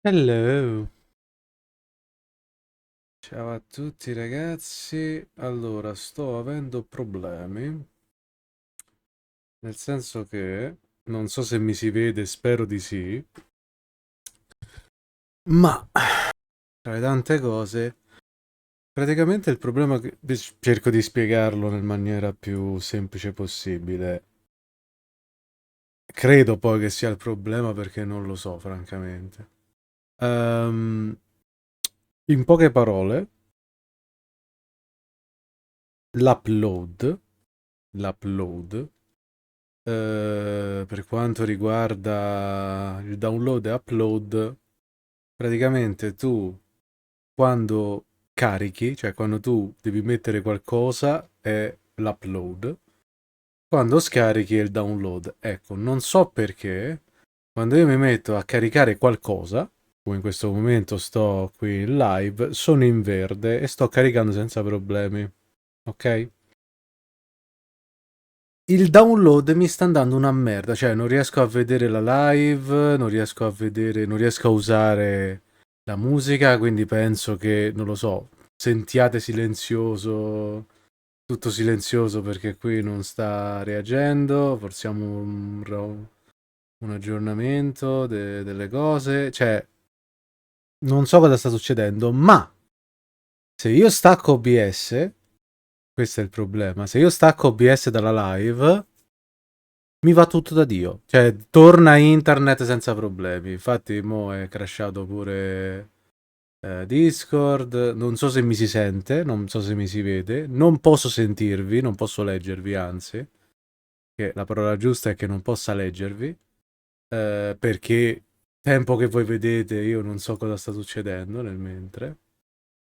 Hello, ciao a tutti ragazzi. Allora, sto avendo problemi, nel senso che non so se mi si vede, spero di sì, ma tra le tante cose, praticamente il problema che cerco di spiegarlo nella maniera più semplice possibile. Credo poi che sia il problema perché non lo so, francamente. Ehm, in poche parole, l'upload, l'upload per quanto riguarda il download e upload, praticamente tu quando carichi, cioè quando tu devi mettere qualcosa è l'upload, quando scarichi è il download. Ecco, non so perché, quando io mi metto a caricare qualcosa, come in questo momento sto qui in live, sono in verde e sto caricando senza problemi, ok? Il download mi sta andando una merda, cioè non riesco a vedere la live, non riesco a vedere, non riesco a usare la musica, quindi penso che, non lo so, sentiate silenzioso, tutto silenzioso perché qui non sta reagendo, forziamo un aggiornamento delle cose, cioè non so cosa sta succedendo, ma se io stacco OBS, questo è il problema, se io stacco OBS dalla live mi va tutto da Dio. Cioè, torna internet senza problemi. Infatti, mo è crashato pure Discord. Non so se mi si sente, non so se mi si vede. Non posso sentirvi, non posso leggervi, anzi. Che la parola giusta è che non possa leggervi. Perché tempo che voi vedete, io non so cosa sta succedendo nel mentre.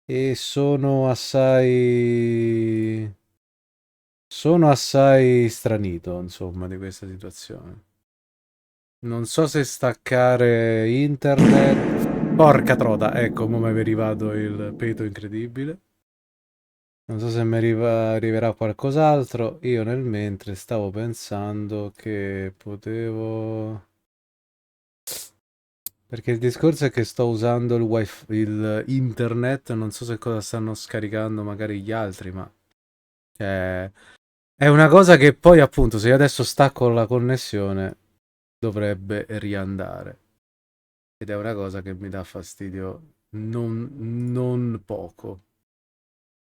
E sono assai. Sono assai stranito, insomma, di questa situazione. Non so se staccare internet. Porca trota, ecco, mo mi è arrivato il peto incredibile. Non so se mi arriverà qualcos'altro. Io nel mentre stavo pensando che potevo. Perché il discorso è che sto usando il wifi, il internet, non so se cosa stanno scaricando magari gli altri, ma. Cioè, è una cosa che poi appunto se io adesso stacco la connessione dovrebbe riandare. Ed è una cosa che mi dà fastidio non poco.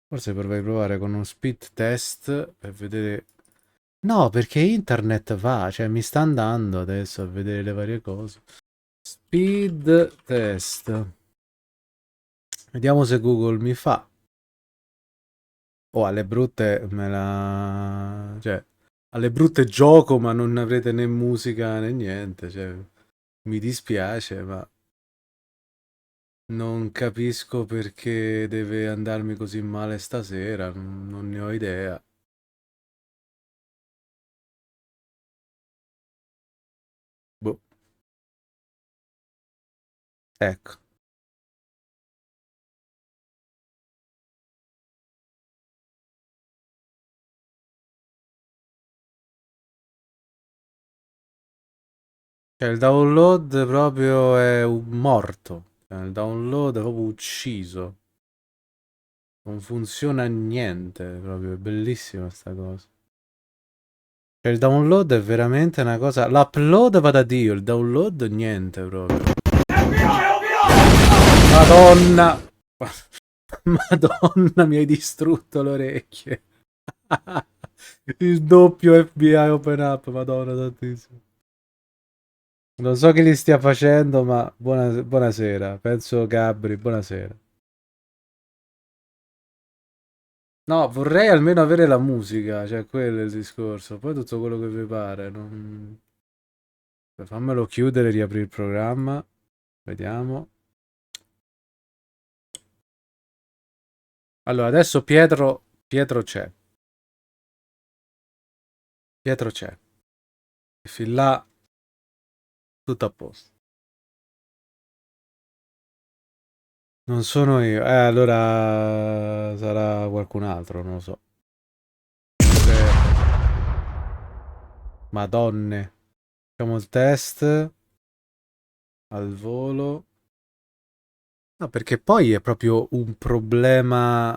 Forse potrei provare con uno speed test per vedere. No, perché internet va, cioè mi sta andando adesso a vedere le varie cose. Speed test. Vediamo se Google mi fa. Oh, alle brutte me la. Cioè, alle brutte gioco, ma non avrete né musica né niente. Cioè, mi dispiace, ma non capisco perché deve andarmi così male stasera, non ne ho idea. Boh, ecco. Cioè, il download proprio è un morto. Cioè, il download è proprio ucciso. Non funziona niente, proprio è bellissima sta cosa. Cioè, il download è veramente una cosa. L'upload va da Dio, il download niente proprio. Madonna! Madonna, mi hai distrutto le orecchie. Il doppio FBI open up, madonna tantissimo. Non so chi li stia facendo, ma buonasera. Penso Gabri, buonasera. No, vorrei almeno avere la musica, cioè quello è il discorso. Poi tutto quello che vi pare. Fammelo chiudere e riaprire il programma. Vediamo. Allora, adesso Pietro c'è. Pietro c'è. E fin là, tutto a posto. Non sono io. Allora sarà qualcun altro, non lo so. Madonne. Facciamo il test al volo. No, perché poi è proprio un problema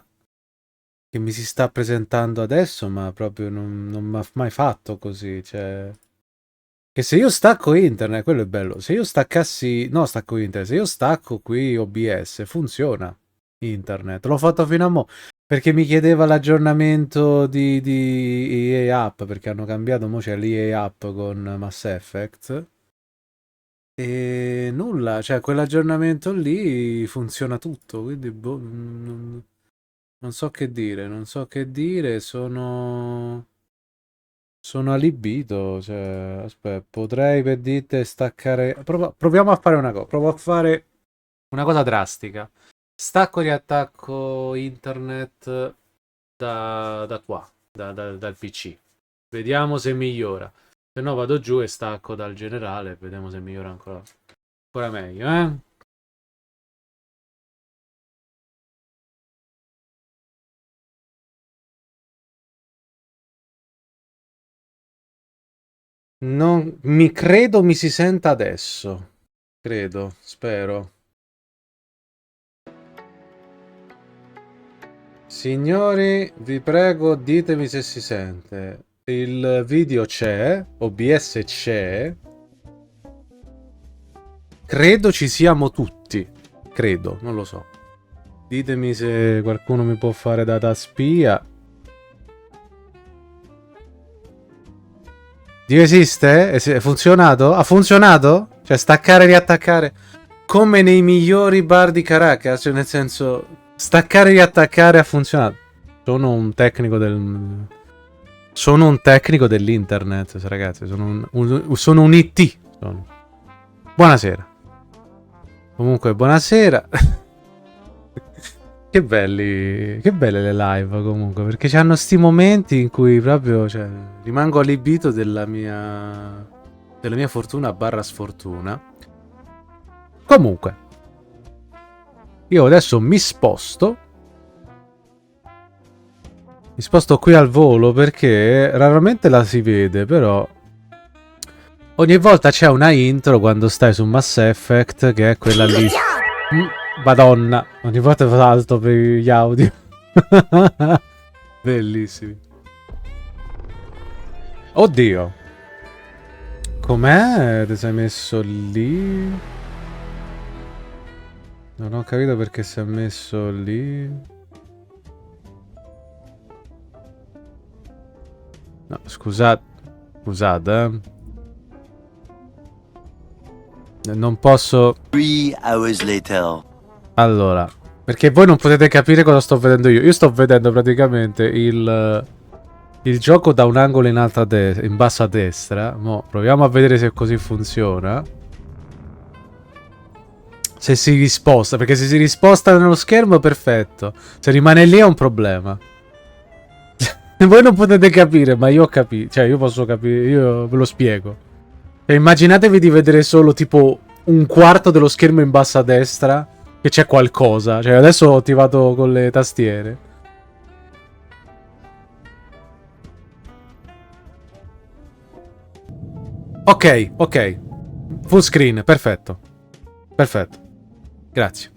che mi si sta presentando adesso, ma proprio non mi ha mai fatto così, cioè... Che se io stacco internet, quello è bello, se io staccassi... No, stacco internet, se io stacco qui OBS, funziona internet. L'ho fatto fino a mo', perché mi chiedeva l'aggiornamento di EA App, perché hanno cambiato, mo c'è l'EA App con Mass Effect. E nulla, cioè quell'aggiornamento lì funziona tutto, quindi boh, non so che dire, non so che dire, sono allibito, cioè, aspetta, potrei per dite staccare... proviamo a fare una cosa, provo a fare una cosa drastica. Stacco e riattacco internet da qua, dal PC. Vediamo se migliora. Se no vado giù e stacco dal generale e vediamo se migliora ancora meglio, eh? Non mi credo mi si senta adesso. Credo, spero. Signori, vi prego, ditemi se si sente. Il video c'è, OBS c'è. Credo ci siamo tutti. Credo, non lo so. Ditemi se qualcuno mi può fare da spia. Dio esiste? È funzionato? Ha funzionato? Cioè staccare e riattaccare? Come nei migliori bar di Caracas, cioè nel senso staccare e riattaccare ha funzionato. Sono un tecnico del... Sono un tecnico dell'internet, ragazzi, sono un IT. Buonasera. Comunque, buonasera. Che belle le live comunque, perché c'hanno sti momenti in cui proprio, cioè, rimango allibito della mia fortuna barra sfortuna. Comunque, io adesso mi sposto qui al volo perché raramente la si vede, però ogni volta c'è una intro quando stai su Mass Effect che è quella lì. Madonna, ogni volta salto per gli audio. Bellissimi. Oddio. Com'è? Ti sei messo lì? Non ho capito perché si è messo lì. No, scusate. Scusate, non posso... 3 hours later. Allora, perché voi non potete capire cosa sto vedendo io. Io sto vedendo praticamente il gioco da un angolo in basso a destra. Mo proviamo a vedere se così funziona. Se si risposta, perché se si risposta nello schermo è perfetto. Se rimane lì è un problema. Voi non potete capire, ma io ho capito. Cioè, io posso capire, io ve lo spiego. Cioè, immaginatevi di vedere solo tipo un quarto dello schermo in basso a destra. Che c'è qualcosa. Cioè, adesso ho attivato con le tastiere. Ok, ok. Full screen, perfetto. Perfetto. Grazie.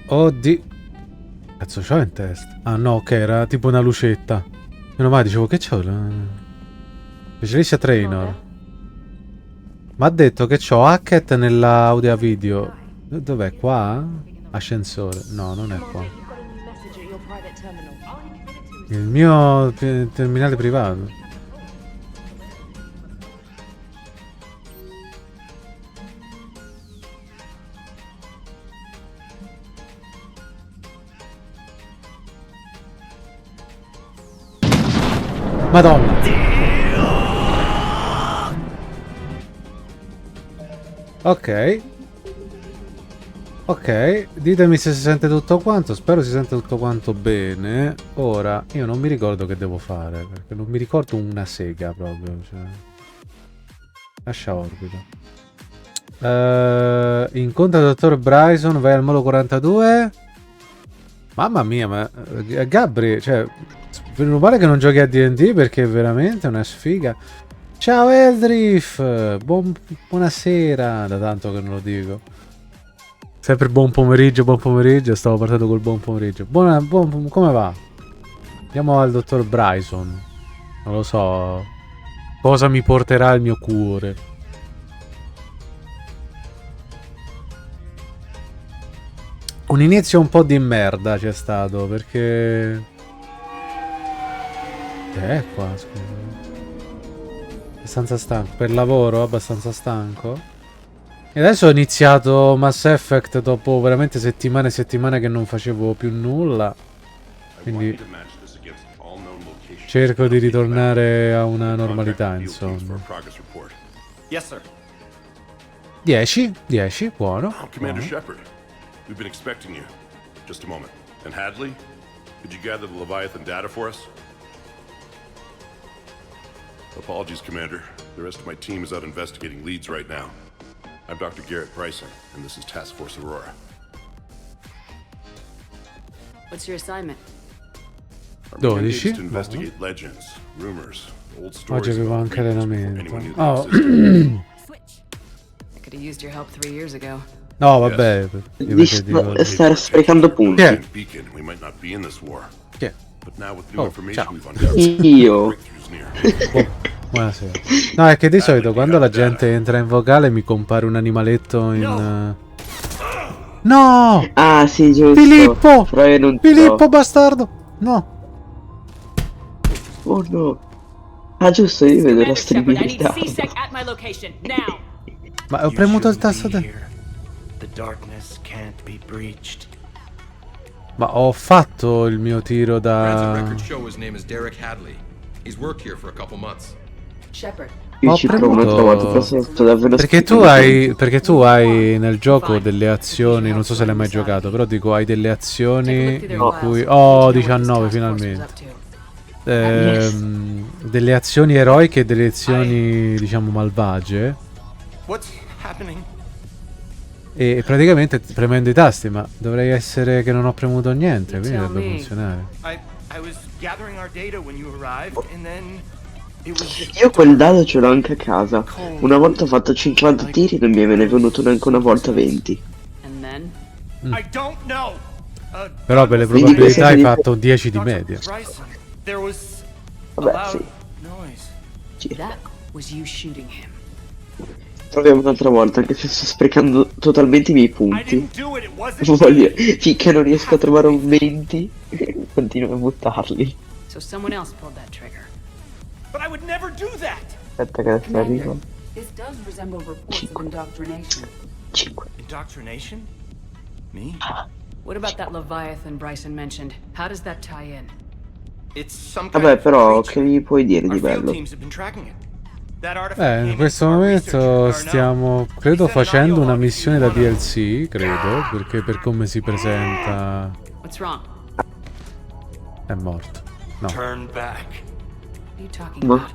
Oddio. Cazzo c'ho in testa? Ah no, ok, era tipo una lucetta. Meno male, dicevo che c'ho? Specialista trainer. Ma ha detto che c'ho Hackett nell'audio video. Dov'è? Qua? Ascensore. No, non è qua. Il mio terminale privato. Madonna. Ok. Ok, ditemi se si sente tutto quanto. Spero si sente tutto quanto bene. Ora, io non mi ricordo che devo fare, perché non mi ricordo una sega proprio. Cioè. Lascia orbita. Incontra il dottor Bryson, vai al molo 42. Mamma mia, ma Gabri, cioè, meno male che non giochi a D&D perché è veramente una sfiga. Ciao Eldrif, buonasera, da tanto che non lo dico. Sempre buon pomeriggio, stavo partendo col buon pomeriggio. Come va? Andiamo al dottor Bryson. Non lo so cosa mi porterà il mio cuore. Un inizio un po' di merda c'è stato, perché... Che è qua, scusa? Abbastanza stanco. Per lavoro, abbastanza stanco. E adesso ho iniziato Mass Effect dopo veramente settimane e settimane che non facevo più nulla. Quindi cerco di ritornare a una normalità, insomma. 10, buono. Commander Shepard, we've been expecting you. Just a moment. And Hadley, could you gather the Leviathan data for us? Apologies, Commander. The rest of my team is out investigating leads right now. I'm Dr. Garrett Bryson, and this is Task Force Aurora. What's your assignment? Our 12? mandate is to investigate legends, rumors, old stories Oggi avevo about anche Freepik before allenamento. anyone knew Oh. they existed. I could have used your help 3 years ago. No, vabbè. Stare sprecando punti. Che? Beacon, we might not be in this war. Che? But now with new Oh, information ciao. we've uncovered, Io. breakthroughs near. Buonasera. No, è che di solito quando la gente entra in vocale mi compare un animaletto in... No! Ah, sì, giusto. Filippo! Però io non Filippo, so. bastardo! No! Oh no. Ah, giusto, io vedo la Commander Shepard, I need stabilità. C-Sec at my location, now! Ma ho premuto il tasto The darkness can't be breached. Ma ho fatto il mio tiro Transit da... records show his name is Derek Hadley. He's worked here for a couple months. Shepard, Io Ho ci provo un'altra premuto- volta, però sono stato davvero Perché tu hai nel gioco delle azioni, non so se l'hai mai giocato, però dico hai delle azioni take a in look through cui... their files. Oh, Need to know what 19 this task force is finalmente. up to. Delle azioni eroiche e delle azioni, diciamo, malvagie. What's happening? E praticamente premendo i tasti, ma dovrei essere che non ho premuto niente, quindi tell dovrebbe me. funzionare. I was gathering our data when you arrived, and then it was just Io quel dado ce l'ho anche a casa. Una volta ho fatto 50 tiri e non mi è venuto neanche una volta 20. And then? I don't know. Però per le Quindi probabilità hai questo fatto 10 di media. Bryson, there was a Vabbè, loud sì. noise. That was you shooting him. Proviamo un'altra volta, anche se sto sprecando totalmente i miei I punti. didn't do it. It wasn't Voglio... Finché non riesco a trovare un 20, continuo a buttarli. So someone else pulled that trigger. But I would never do that. Aspetta che adesso arrivo. This does resemble reports of indoctrination. 5. Indoctrination? Me? What about that Leviathan Bryson mentioned? How does that tie in? It's some kind Vabbè, of però, creature. che mi puoi dire Our di field bello? teams have been tracking it. That artifact came In questo into our research momento at Darnell. stiamo, credo, We set an facendo audio una log if missione you da wanna- DLC, credo, perché per come si presenta What's wrong? è morto. No. Turn back. What are you talking Ma- about?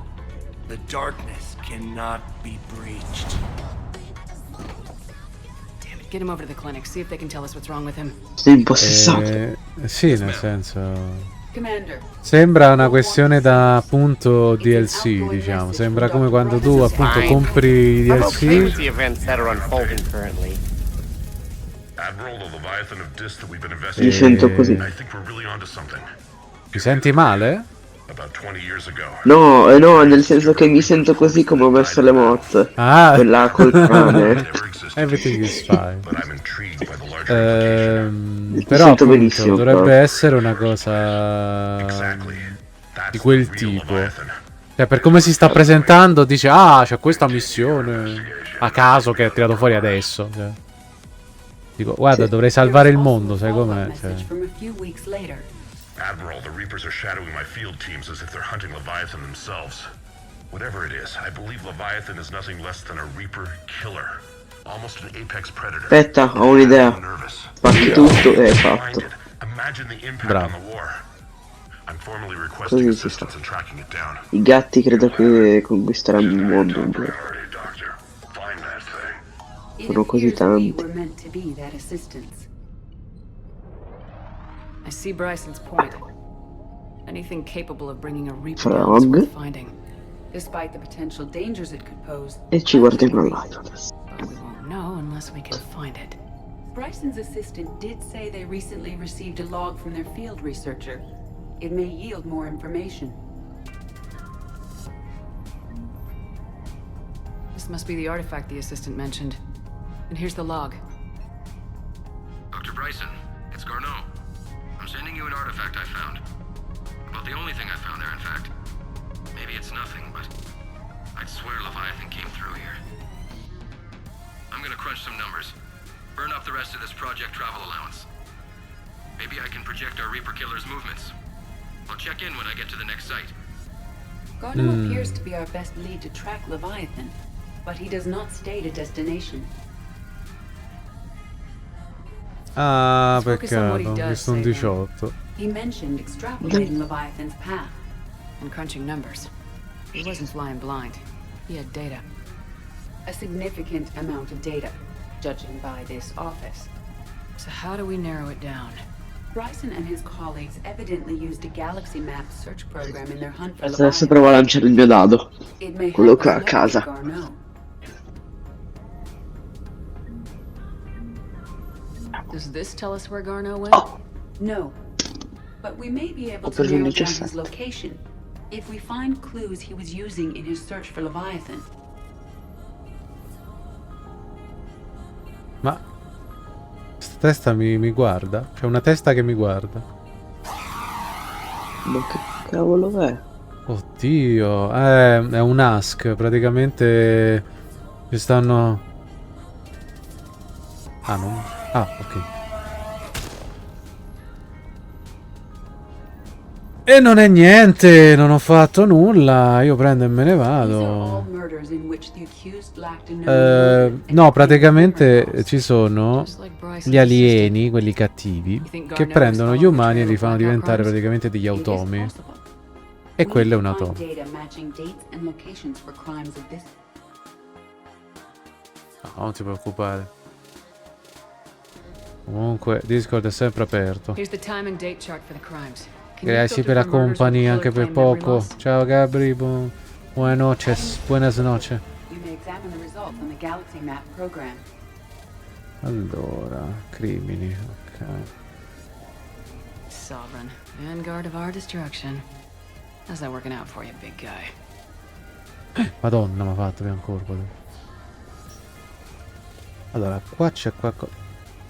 The darkness cannot be breached. Damn it, get him over to the clinic. See if they can tell us what's wrong with him. Sei impossessato. Sì, nel senso... Commander, Sembra una questione da appunto DLC, diciamo. Sembra come quando tu appunto compri i I'm okay with DLC. the events that are unfolding currently. Admiral, the Leviathan of Dis that we've been Mi investigating. sento così. I think we're really onto something. Ti senti male? About 20 years ago. No, no, nel senso che mi sento così come ho messo le mosse. Ah, Quella col cane. Never existed. everything is fine. But I'm intrigued by the larger implication. Però sento appunto benissimo, dovrebbe però. essere una cosa Exactly. That's di quel the real tipo. Leviathan. Cioè, per come si sta presentando, dice: ah, c'è questa missione a caso che ha tirato fuori adesso. Cioè. Dico, guarda, dovrei salvare il mondo, sai com'è? Cioè. message from a few weeks later. Admiral, the Reapers are shadowing my field teams as if they're hunting Leviathan themselves. Whatever it is, I believe Leviathan is nothing less than a Reaper killer. Almost an apex predator. Aspetta, ho un'idea. I'm nervous. Fatti tutto e è Find fatto. it. Imagine the impact Bravo. on the war. I'm formally requesting Così si assistance in tracking it down. I gatti credo che conquisteranno il mondo. Top priority, Doctor. Find that thing. It Sono così appears we tanti. were meant to be that assistance. I see Bryson's point. Anything capable of bringing a Reaper down is worth finding. Despite the potential dangers it could pose, E ci guardiamo live adesso. But we won't know unless we can find it. Bryson's assistant did say they recently received a log from their field researcher. It may yield more information. This must be the artifact the assistant mentioned. And here's the log. Dr. Bryson, it's Garneau. I'm sending you an artifact I found. About the only thing I found there, in fact. Maybe it's nothing, but I'd swear Leviathan came through here. I'm gonna crunch some numbers. Burn up the rest of this project travel allowance. Maybe I can project our Reaper Killer's movements. I'll check in when I get to the next site. Garneau appears to be our best lead to track Leviathan, but he does not state a destination. Ah, Let's focus on what he peccato, ho does visto un say, 18. He mentioned extrapolating Leviathan's path. And crunching numbers. He wasn't flying blind. He had data. A significant amount of data, judging by this office. So how do we narrow it down? Bryson and his colleagues evidently used a galaxy map search program in their hunt for Adesso Leviathan. provo a lanciare il mio dado. It may Quello help qua us a casa. locate Garneau. Does this tell us where Garneau went? Oh, No, but we may be able Ho to preso un narrow down 17. his location if we find clues he was using in his search for Leviathan. Ma questa testa mi guarda? C'è una testa che mi guarda. ma che cavolo è? Oddio, è un ask, praticamente ci stanno... Ah, no? Ah, ok. E non è niente, non ho fatto nulla, io prendo e me ne These are all vado. murders in which the accused lacked a known motive and No, had praticamente criminals. ci sono Just like Bryson's gli alieni, quelli cattivi, You think che Garneau prendono is gli following the umani e trail li of fanno blackout diventare crimes? praticamente degli It is automi. possible. E We quello è need un to find automa. data matching dates and locations for crimes of this. No, non ti preoccupare. Comunque, Discord è sempre aperto. Here's the time and date chart for the crimes. Can you Grazie filter per la for murders with compagnia killer anche per claim memory poco. loss? Ciao Gabri, buenas noches. Buenas noches. You may examine the results on the Galaxy Map program. Allora, crimini, ok. Sovereign, vanguard of our destruction. How's that working out for you, big guy? Madonna, mi ha fatto più ancora. Allora, qua c'è qualcosa.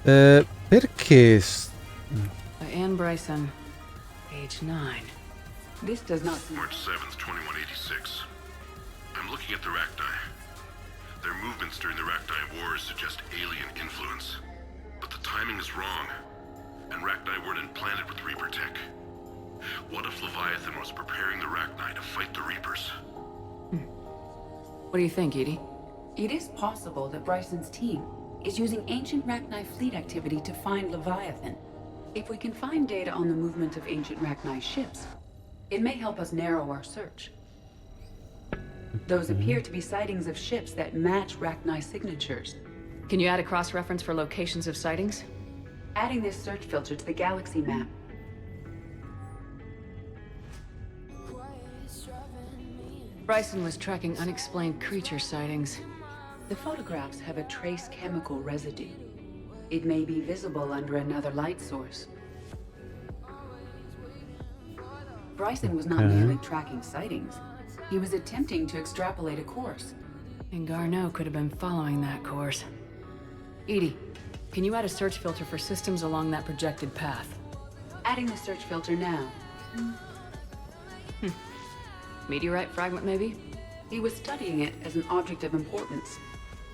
Perché? By Anne Bryson, age 9. This does not seem March 7th, 2186. I'm looking at the Rachni. Their movements during the Rachni Wars suggest alien influence. But the timing is wrong. And Rachni weren't implanted with Reaper tech. What if Leviathan was preparing the Rachni to fight the Reapers? What do you think, Edie? It is possible that Bryson's team is using ancient Rachni fleet activity to find Leviathan. If we can find data on the movement of ancient Rachni ships, it may help us narrow our search. Those appear to be sightings of ships that match Rachni signatures. Can you add a cross-reference for locations of sightings? Adding this search filter to the galaxy map. Bryson was tracking unexplained creature sightings. The photographs have a trace chemical residue. It may be visible under another light source. Bryson was not merely tracking sightings. He was attempting to extrapolate a course. And Garneau could have been following that course. Edie, can you add a search filter for systems along that projected path? Adding the search filter now. Meteorite fragment, maybe? He was studying it as an object of importance.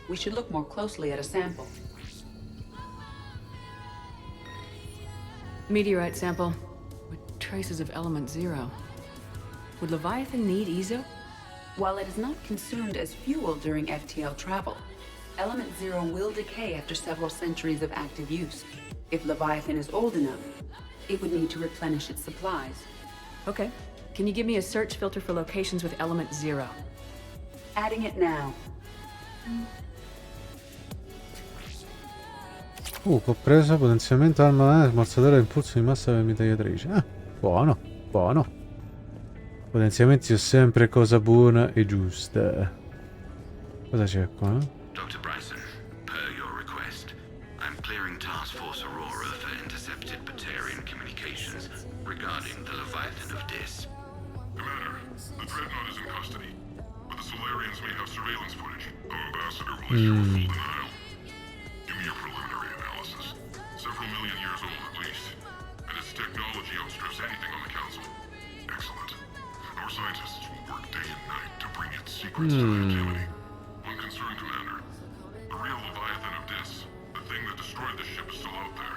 We should look more closely at a sample. Meteorite sample with traces of element 0. Would Leviathan need EZO? While it is not consumed as fuel during FTL travel, element 0 will decay after several centuries of active use. If Leviathan is old enough, it would need to replenish its supplies. Okay. Can you give me a search filter for locations with element 0? Adding it now. Compreso potenziamento arma smorzatore impulso di massa per mitragliatrice. Ah, buono, buono. Potenziamenti sono sempre cosa buona e giusta. Cosa c'è qua? Dr. Bryson, per your request, I'm clearing Task Force Aurora for intercepted Batarian communications regarding the Leviathan of Dis. Commander, the Dreadnought is in custody, but the Solarians may have surveillance footage. Our ambassador will issue a full denial. Give me your preliminary analysis. Several million years old at least, and its technology outstrips anything on the Council. Excellent. Our scientists will work day and night to bring its secrets to activity. One concern, Commander. The real Leviathan of Dis, the thing that destroyed the ship, is still out there,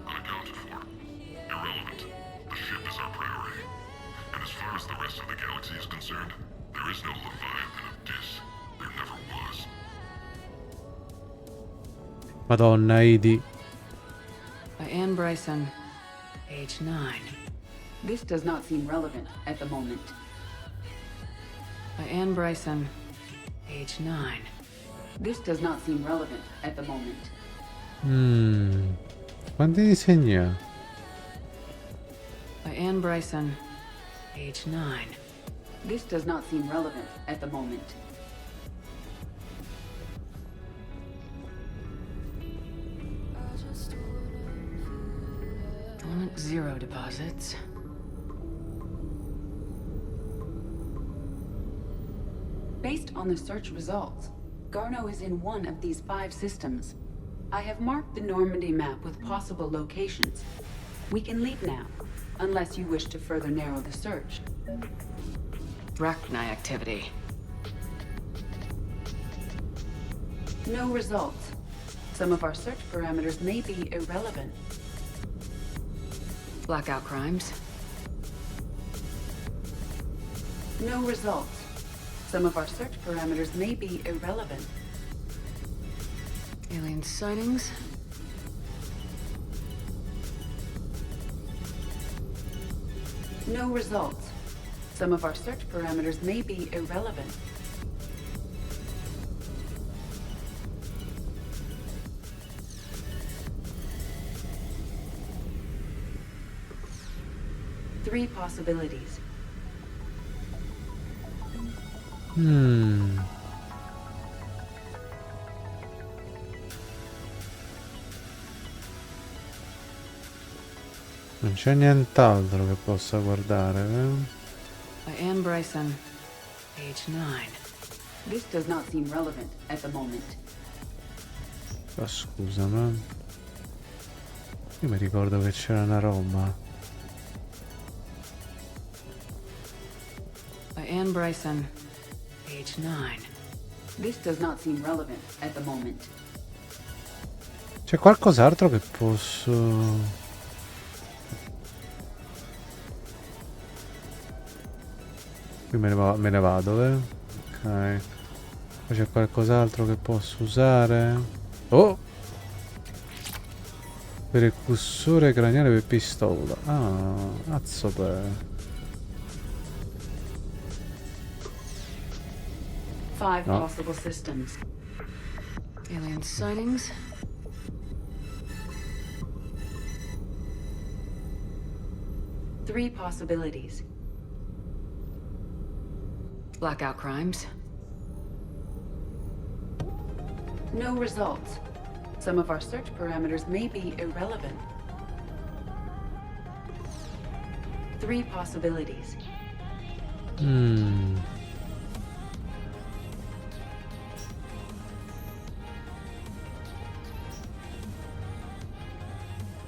unaccounted for. Irrelevant. The ship is our priority. And as far as the rest of the galaxy is concerned, there is no Leviathan of Dis. There never was. Madonna, Idi. By Anne Bryson, age 9. This does not seem relevant at the moment. By Anne Bryson, age 9. This does not seem relevant at the moment. Quanti disegni ha? By Anne Bryson, age 9. This does not seem relevant at the moment. Element 0 deposits. Based on the search results, Garneau is in one of these 5 systems. I have marked the Normandy map with possible locations. We can leave now, unless you wish to further narrow the search. Rachni activity. No results. Some of our search parameters may be irrelevant. Blackout crimes. No results. Some of our search parameters may be irrelevant. Alien sightings. No results. Some of our search parameters may be irrelevant. Three possibilities. Non c'è nient'altro che possa guardare, By Anne Bryson, age 9. This does not seem relevant at the moment. Ma scusa, ma... Io mi ricordo che c'era una roba. By Anne Bryson, age 9. This does not seem relevant at the moment. C'è qualcos'altro che posso... Qui me ne vado, Ok. Poi c'è qualcos'altro che posso usare? Oh! Per il cursore craniale per pistola. Ah, cazzo per... 5 No. possible systems. Alien sightings. Three possibilities. Blackout crimes. No results. Some of our search parameters may be irrelevant. Three possibilities.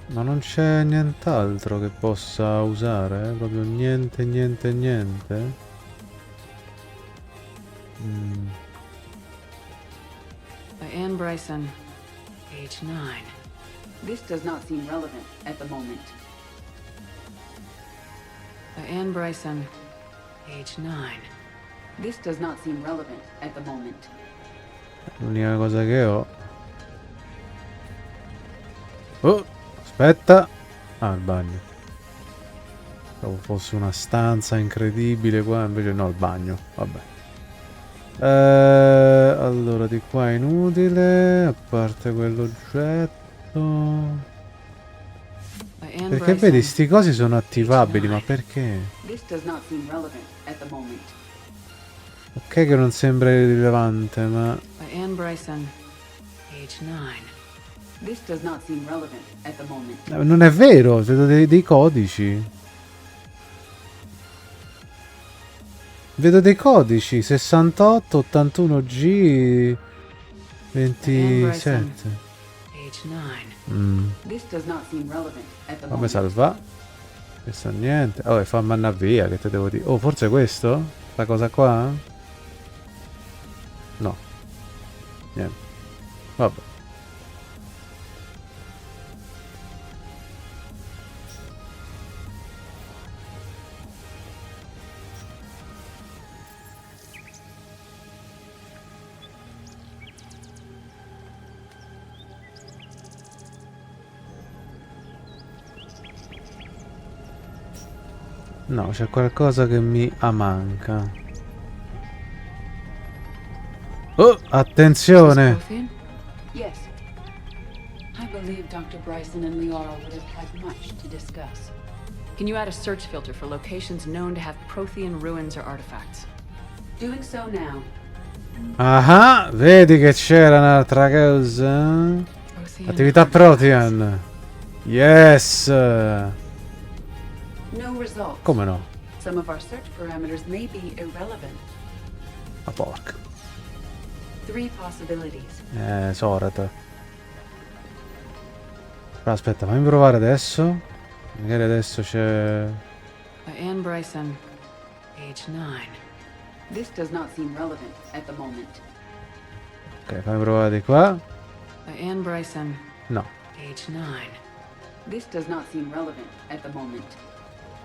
Ma non c'è nient'altro che possa usare? Proprio niente, niente, niente? By Anne Bryson, age 9. This does not seem relevant at the moment. By Anne Bryson, age 9. This does not seem relevant at the moment. L'unica cosa che ho... Oh! Aspetta! Ah, il bagno. Pensavo fosse una stanza incredibile qua, invece no, il bagno. Vabbè. Allora, di qua è inutile, a parte quell'oggetto. Perché vedi, sti cosi sono attivabili, ma perché? This does not seem relevant at the moment. Ok che non sembra rilevante, ma... By Anne Bryson, age 9. This does not seem relevant at the moment. Non è vero, vedo dei codici. Vedo dei codici, 68, 81G, 27. Age 9. This does not seem relevant at the Fammi moment. salva. Questo niente. Oh, e fammi andare via, che te devo dire. Oh, forse questo? Sta cosa qua? No. Niente. Vabbè. No, c'è qualcosa che mi manca. Oh, attenzione! Yes. I believe Dr. Bryson and Leora would have had much to discuss. Can you add a search filter for locations known to have Prothean ruins or artifacts? Doing so now. Ah, vedi che c'era un'altra cosa? Attività Prothean. Yes! No results. Come no? Some of our search parameters may be irrelevant. Ma porca. 3 possibilities. Sorata. Però aspetta, fammi provare adesso. Magari adesso c'è... By Anne Bryson, age 9. This does not seem relevant at the moment. Ok, fammi provare di qua. By Anne Bryson, No. age 9. This does not seem relevant at the moment.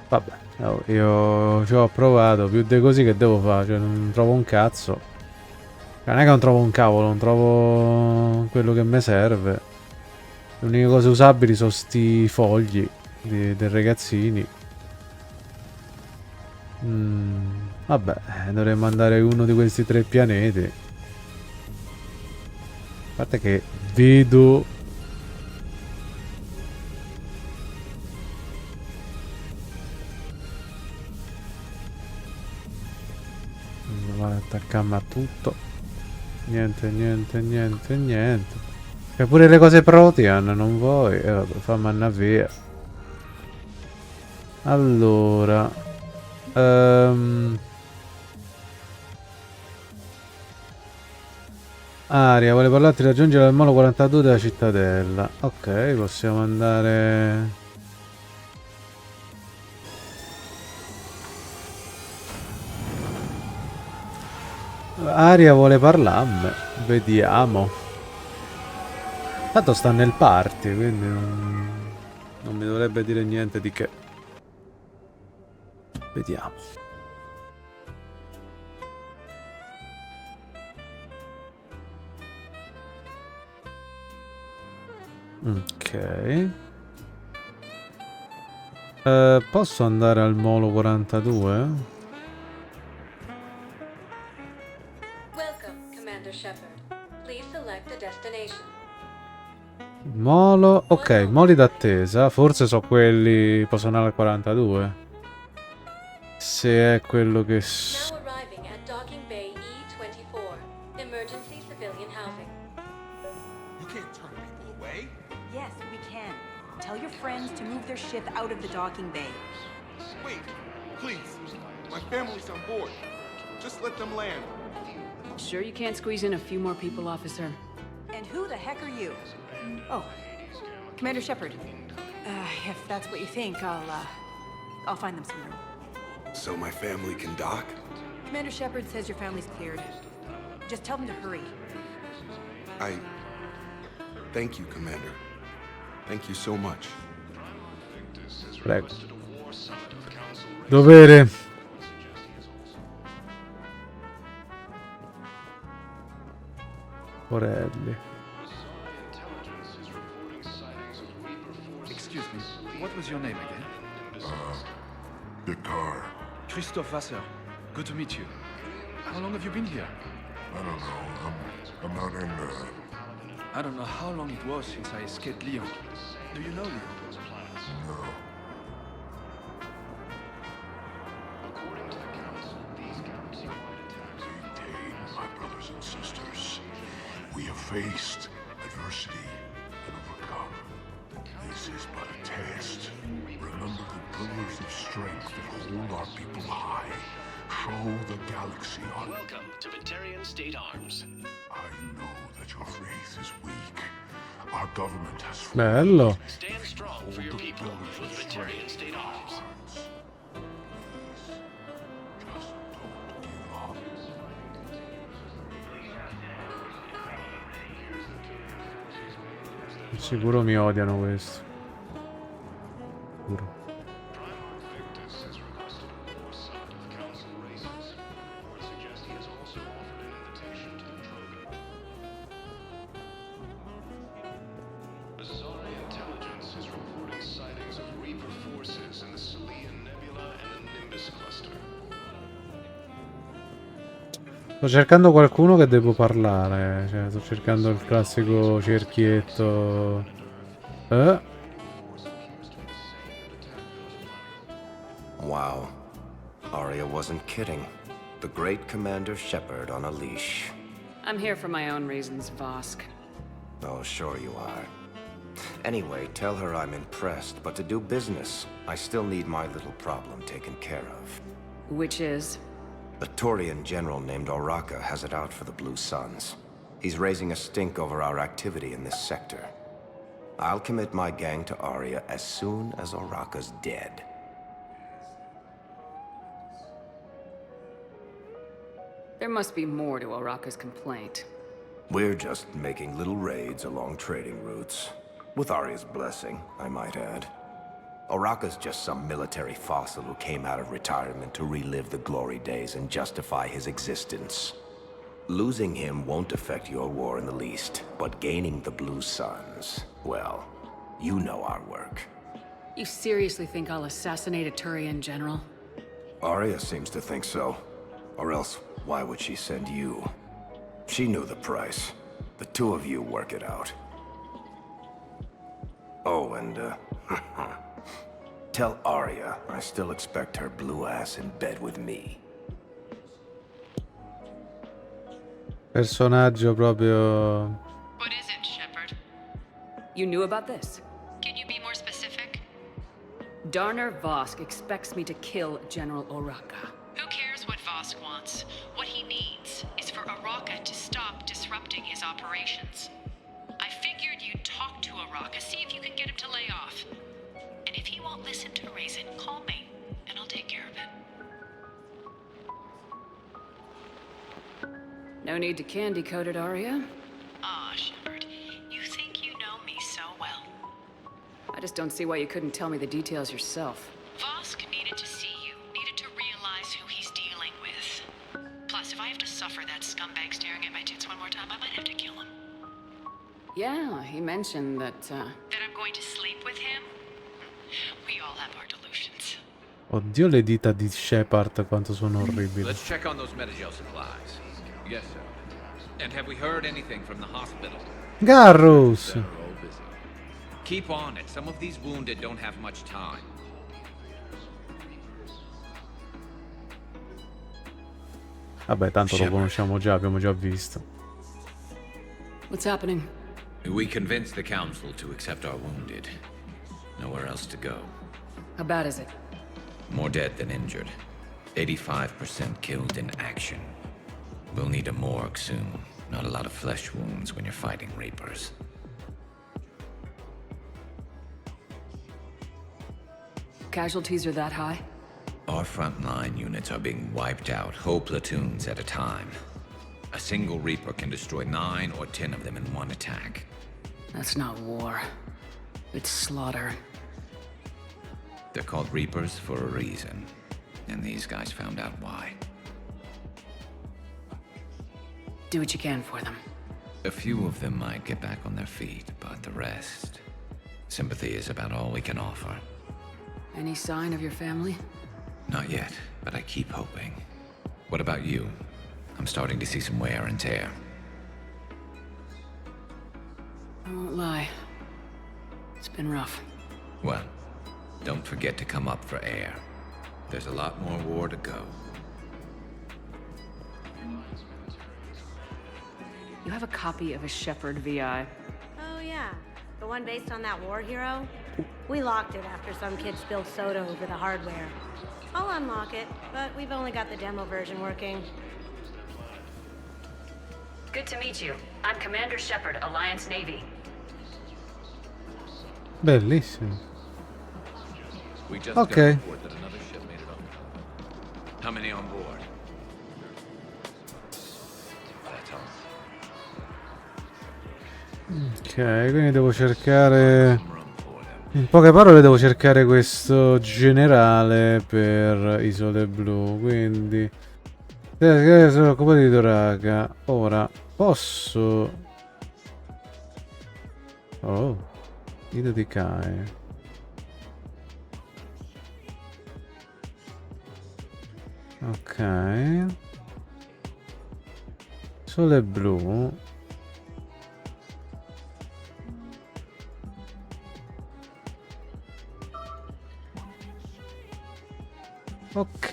Vabbè, no, io ci ho provato, più di così che devo fare, cioè non trovo un cazzo. Non è che non trovo un cavolo, non trovo quello che mi serve. Le uniche cose usabili sono sti fogli dei ragazzini. Vabbè, dovremmo andare a uno di questi 3 pianeti. A parte che vedo... Attaccarmi a tutto. Niente. E pure le cose Protean non vuoi. Vabbè, fammi andare via. Allora Aria vuole parlarti di raggiungere il molo 42 della cittadella. Ok, possiamo andare. Aria vuole parlarmi. Vediamo. Tanto sta nel party, quindi non mi dovrebbe dire niente di che. Vediamo. Ok. Posso andare al molo 42? Molo, ok, moli d'attesa, forse so quelli, posso andare al 42. Se è quello che... Yes, we can. Tell your friends to move their ship out of the docking bay. Wait, please. My family's on board. Just let them land. Sure you can't squeeze in a few more people, officer? And who the heck are you? Oh, Commander Shepard. If that's what you think, I'll find them some room. So my family can dock? Commander Shepard says your family's cleared. Just tell them to hurry. Thank you, Commander. Thank you so much. Prego. Dovere. Porelli. Excuse me, what was your name again? Dakar. Christophe Vasseur. Good to meet you. How long have you been here? I don't know. I'm not in I don't know how long it was since I escaped Lyon. Do you know Lyon? No. My brothers and sisters, we have faced adversity and overcome. This is but a test. Remember the pillars of strength that hold our people high. Show the galaxy our... Welcome to Veterian State Arms. I know that your faith is weak. Our government has... Bello. Stand strong for your people with Veterian State Arms. Sicuro mi odiano questo. Sicuro. Sto cercando qualcuno che devo parlare, cioè sto cercando il classico cerchietto. Wow. Arya wasn't kidding. The great Commander Shepard on a leash. I'm here for my own reasons, Vosk. Oh, sure you are. Anyway, tell her I'm impressed, but to do business, I still need my little problem taken care of. Which is? A Taurian general named Oraka has it out for the Blue Suns. He's raising a stink over our activity in this sector. I'll commit my gang to Arya as soon as Oraka's dead. There must be more to Oraka's complaint. We're just making little raids along trading routes. With Arya's blessing, I might add. Oraka's just some military fossil who came out of retirement to relive the glory days and justify his existence. Losing him won't affect your war in the least, but gaining the Blue Suns, well, you know our work. You seriously think I'll assassinate a Turian general? Arya seems to think so. Or else, why would she send you? She knew the price. The two of you work it out. Oh, and, tell Arya I still expect her blue ass in bed with me. Personaggio proprio... What is it, Shepard? You knew about this? Can you be more specific? Darner Vosk expects me to kill General Oraka. Who cares what Vosk wants? What he needs is for Oraka to stop disrupting his operations. I figured you'd talk to Oraka, see if you can get him to lay off. And if he won't listen to reason, call me, and I'll take care of it. No need to candy coat it, Arya. Aw, Shepard, you think you know me so well. I just don't see why you couldn't tell me the details yourself. Vosk needed to see you, needed to realize who he's dealing with. Plus, if I have to suffer that scumbag staring at my tits one more time, I might have to kill him. Yeah, he mentioned that, That I'm going to sleep with him? We all have our delusions. Oddio, le dita di Shepard quanto sono orribili. Let's check on those Metagel supplies. Yes, sir. And have we heard anything from the hospital? Garrus! They're all busy. Keep on it. Some of these wounded don't have much time. Vabbè, tanto lo conosciamo già, abbiamo già visto. What's happening? We convinced the council to accept our wounded. Nowhere else to go. How bad is it? More dead than injured. 85% killed in action. We'll need a morgue soon. Not a lot of flesh wounds when you're fighting Reapers. Casualties are that high? Our frontline units are being wiped out, whole platoons at a time. A single Reaper can destroy 9 or 10 of them in one attack. That's not war. It's slaughter. They're called Reapers for a reason. And these guys found out why. Do what you can for them. A few of them might get back on their feet, but the rest... Sympathy is about all we can offer. Any sign of your family? Not yet, but I keep hoping. What about you? I'm starting to see some wear and tear. I won't lie. It's been rough. Well, don't forget to come up for air. There's a lot more war to go. You have a copy of a Shepherd VI. Oh yeah, the one based on that war hero? We locked it after some kid spilled soda over the hardware. I'll unlock it, but we've only got the demo version working. Good to meet you. I'm Commander Shepard, Alliance Navy. Bellissimo. We just Ok. got report that another ship made it on. How many on board? That's all. Ok, quindi devo cercare... In poche parole devo cercare questo generale per Isole Blu, quindi... sono occupato di Doraga. Ora, posso... Oh, Nido di Cae. Ok. Sole Blu. Ok,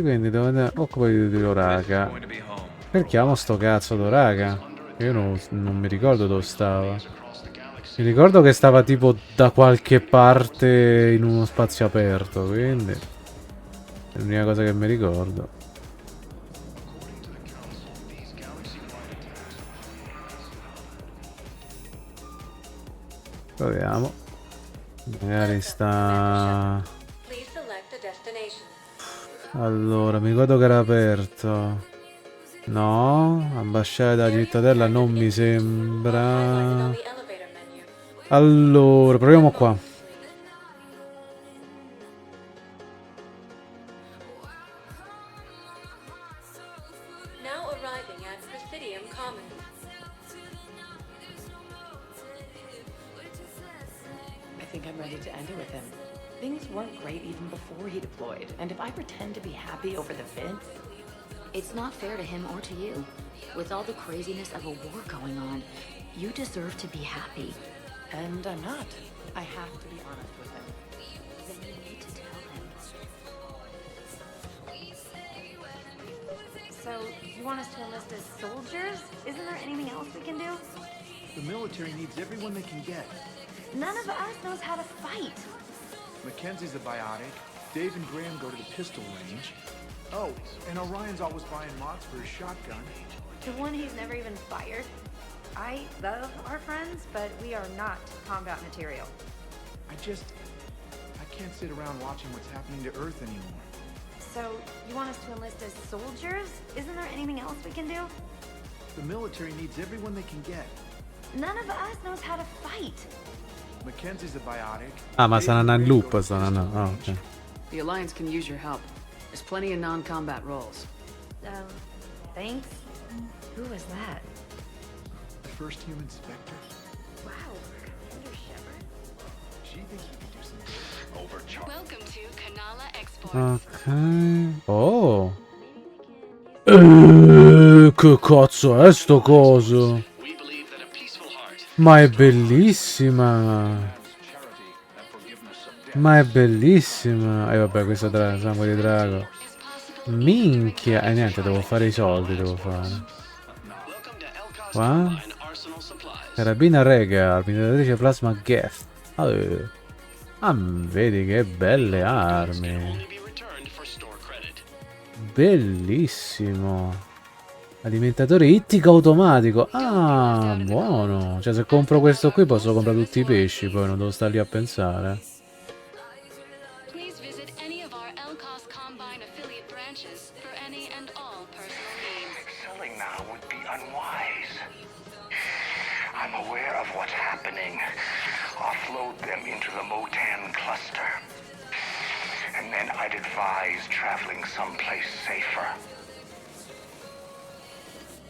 quindi devo andare... Occupa di Doraga. Cerchiamo sto cazzo Doraga. Io non mi ricordo dove stava. Mi ricordo che stava tipo da qualche parte in uno spazio aperto, quindi... È l'unica cosa che mi ricordo. Proviamo. Magari sta... Allora, mi ricordo che era aperto. No, ambasciata della cittadella non mi sembra. Allora, proviamo qua. I think I'm ready to end it with him. Things weren't great even before he deployed, and if I pretend to be happy over the vid, It's not fair to him or to you. With all the craziness of a war going on, you deserve to be happy. and I'm not. I have to be honest with him. Then you need to tell him. So, you want us to enlist as soldiers? Isn't there anything else we can do? The military needs everyone they can get. None of us knows how to fight. Mackenzie's a biotic. Dave and Graham go to the pistol range. Oh, and Orion's always buying mods for his shotgun. The one he's never even fired. I love our friends, but we are not combat material. I can't sit around watching what's happening to Earth anymore. So, you want us to enlist as soldiers? Isn't there anything else we can do? The military needs everyone they can get. None of us knows how to fight. Mackenzie's a biotic. Ah, ma saranno in loop, saranno... Ah, ok. The Alliance can use your help. There's plenty of non-combat roles. Thanks. Who was that? The first human Spectre. Wow, Commander Shepard? She thinks we can do some good. Overcharged. Welcome to Kanala Exports. Ok. Oh. Che cazzo è sto coso? Ma è bellissima. Ma è bellissima. E vabbè, questo è sangue di drago. Minchia. E niente, devo fare i soldi, devo fare. Qua? Carabina Rega, arminatrice plasma Geth. Ah, vedi che belle armi. Bellissimo. Alimentatore ittico automatico. Ah, buono. Cioè, se compro questo qui posso comprare tutti i pesci, poi non devo stare lì a pensare. Please visit any of our LCOS Combine affiliate branches for any and all personal needs. Selling now would be unwise. I'm aware of what's happening. Offload them into the Motan cluster. And then I'd advise traveling someplace safer.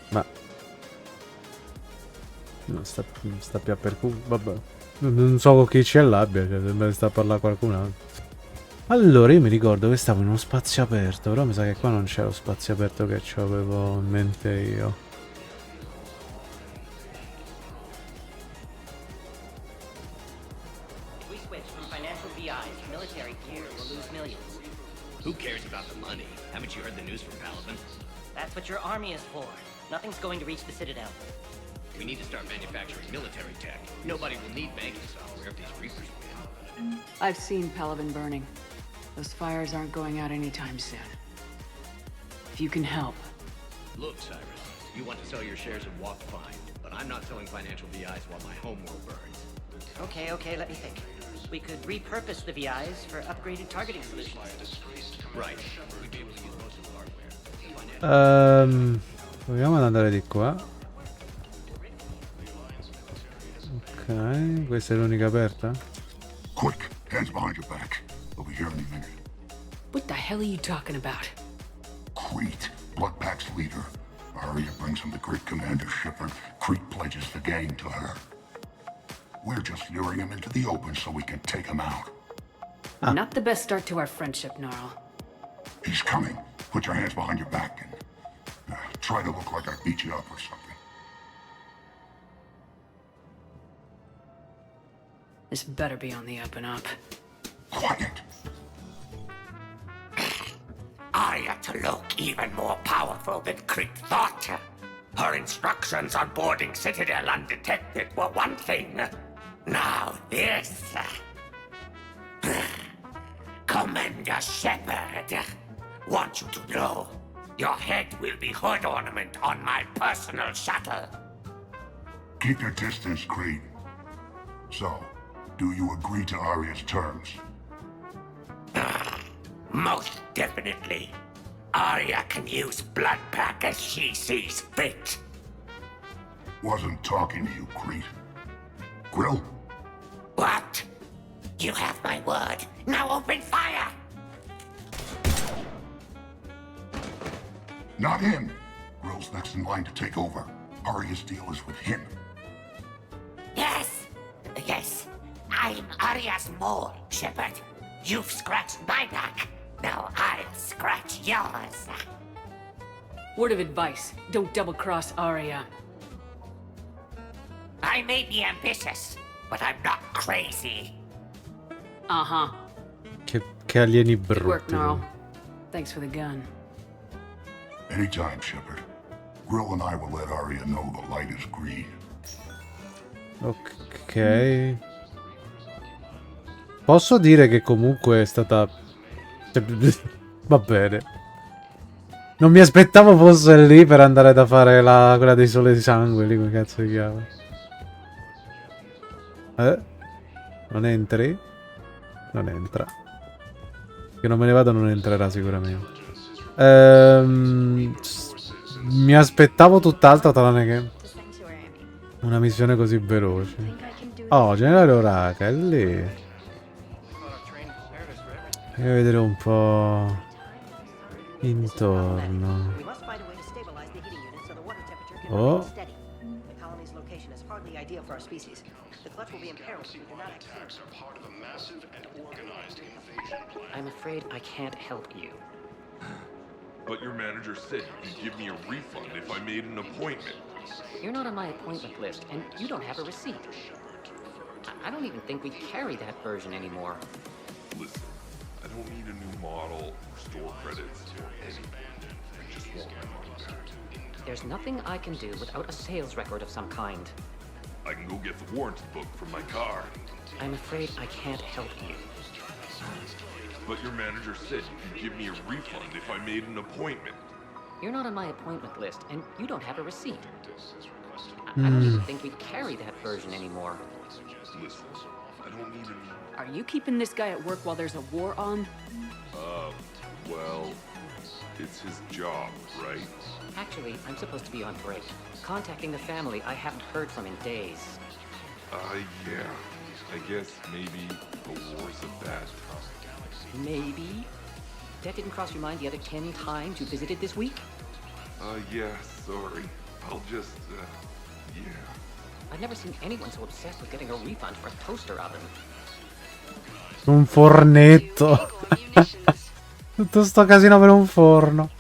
Ma non sta più a per culo. Vabbè. Non so con chi ce l'abbia, cioè sembra che sta a parlare qualcun altro. Allora, io mi ricordo che stavo in uno spazio aperto, però mi sa che qua non c'è lo spazio aperto che avevo in mente io. here, we'll lose millions. Who cares about the money? Haven't you heard the news from Paladin? That's what your army is for. Nothing's going to reach the Citadel. We need to start manufacturing military tech. Nobody will need banking software if these Reapers win. I've seen Paladin burning. Those fires aren't going out anytime soon. If you can help. Look, Cyrus, you want to sell your shares and walk fine, but I'm not selling financial VIs while my homeworld burns. Okay, let me think. We could repurpose the VIs for upgraded targeting solutions. Right. We'd be able to use most of the hardware. Proviamo ad andare di qua. Ok, questa è l'unica aperta? Quick, hands behind your back. They'll be here any minute. What the hell are you talking about? Crete, Bloodpack's leader. Arya brings him the Greek commander Shepard. Crete pledges the gang to her. We're just luring him into the open so we can take him out. Not the best start to our friendship, Gnarl. He's coming. Put your hands behind your back and try to look like I beat you up or something. This better be on the up and up. Quiet. Arya to look even more powerful than Crete thought. Her instructions on boarding Citadel undetected were one thing. Now this. Commander Shepard, want you to know, your head will be hood ornament on my personal shuttle. Keep your distance, Crete. So, do you agree to Arya's terms? Most definitely. Arya can use Bloodpack as she sees fit. Wasn't talking to you, Crete. Grill? What? You have my word. Now open fire! Not him. Grill's next in line to take over. Arya's deal is with him. Yes. I'm Arya's mole, Shepard. You've scratched my back. Now I'll scratch yours. Word of advice, don't double-cross Arya. I may be ambitious, but I'm not crazy. Uh-huh. Che alieni Good work, brutti. Gnarl. Thanks for the gun. Anytime, Shepard. Grill and I will let Arya know the light is green. Ok. Posso dire che comunque è stata... Va bene. Non mi aspettavo fosse lì per andare da fare quella dei sole di sangue lì, come cazzo si chiama. Non entri? Non entra. Che non me ne vado non entrerà sicuramente. Mi aspettavo tutt'altro tranne che una missione così veloce. Oh, generale Oraca, è lì. Voglio vedere un po' intorno. Oh. I'm afraid I can't help you. But your manager said you could give me a refund if I made an appointment. You're not on my appointment list, and you don't have a receipt. I don't even think we carry that version anymore. Listen, I don't need a new model or store credits or anything. I just want my money back. There's nothing I can do without a sales record of some kind. I can go get the warranty book from my car. I'm afraid I can't help you. But your manager said you could give me a refund if I made an appointment. You're not on my appointment list, and you don't have a receipt. I don't even think we carry that version anymore. Listen, I don't need any... Are you keeping this guy at work while there's a war on? Well, it's his job, right? Actually, I'm supposed to be on break. Contacting the family I haven't heard from in days. Yeah. I guess maybe the war's a bad time. Maybe? That didn't cross your mind the other 10 times you visited this week? Yeah, sorry. I'll just, yeah. I've never seen anyone so obsessed with getting a refund for a toaster oven. Un fornetto. Tutto sto casino per un forno.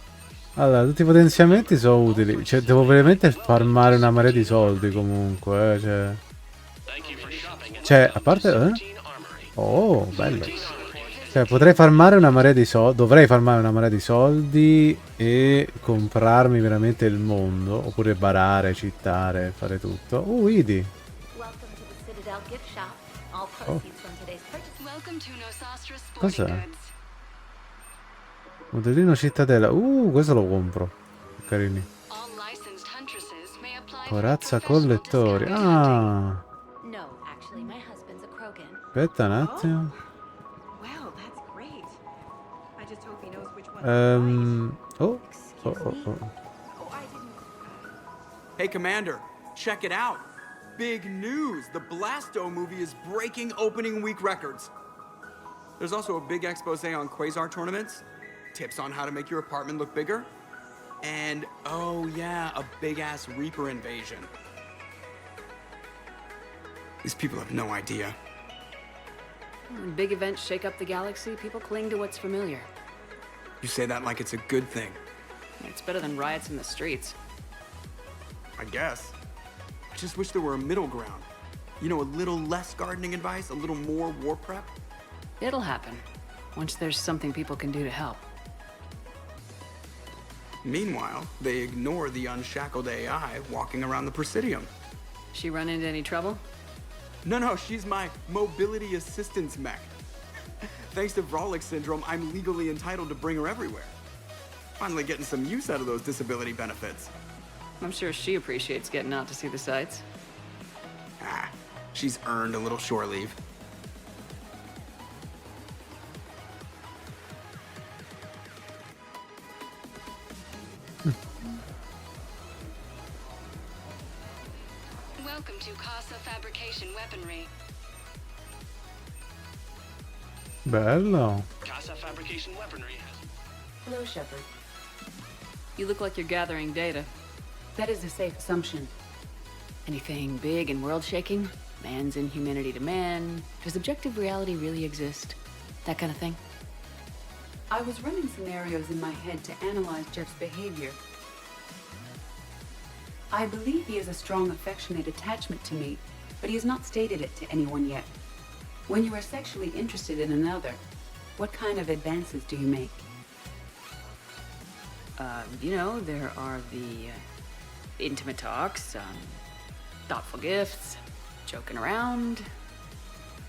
Allora, tutti i potenziamenti sono utili. Cioè, devo veramente farmare una marea di soldi comunque, cioè, a parte... Oh, bello. Cioè, potrei farmare una marea di soldi. Dovrei farmare una marea di soldi e comprarmi veramente il mondo. Oppure barare, cittare, fare tutto. Idi. Oh. Cos'è? Modellino cittadella. Questo lo compro. Carini. Corazza collettori. Ah. Aspetta un attimo. Hey, Commander, check it out. Big news. The Blasto movie is breaking opening week records. There's also a big expose on quasar tournaments, tips on how to make your apartment look bigger, and, oh yeah, a big-ass Reaper invasion. These people have no idea. When big events shake up the galaxy, people cling to what's familiar. You say that like it's a good thing. It's better than riots in the streets. I guess. I just wish there were a middle ground. You know, a little less gardening advice, a little more war prep. It'll happen, once there's something people can do to help. Meanwhile, they ignore the unshackled AI walking around the Presidium. She run into any trouble? No, she's my mobility assistance mech. Thanks to Vrolic syndrome, I'm legally entitled to bring her everywhere. Finally getting some use out of those disability benefits. I'm sure she appreciates getting out to see the sights. She's earned a little shore leave. Welcome to Casa Fabrication Weaponry. Bello. Casa Fabrication Weaponry. Hello, Shepard. You look like you're gathering data. That is a safe assumption. Anything big and world-shaking? Man's inhumanity to man? Does objective reality really exist? That kind of thing? I was running scenarios in my head to analyze Jeff's behavior. I believe he has a strong affectionate attachment to me, but he has not stated it to anyone yet. When you are sexually interested in another, what kind of advances do you make? You know, there are the intimate talks, thoughtful gifts, joking around.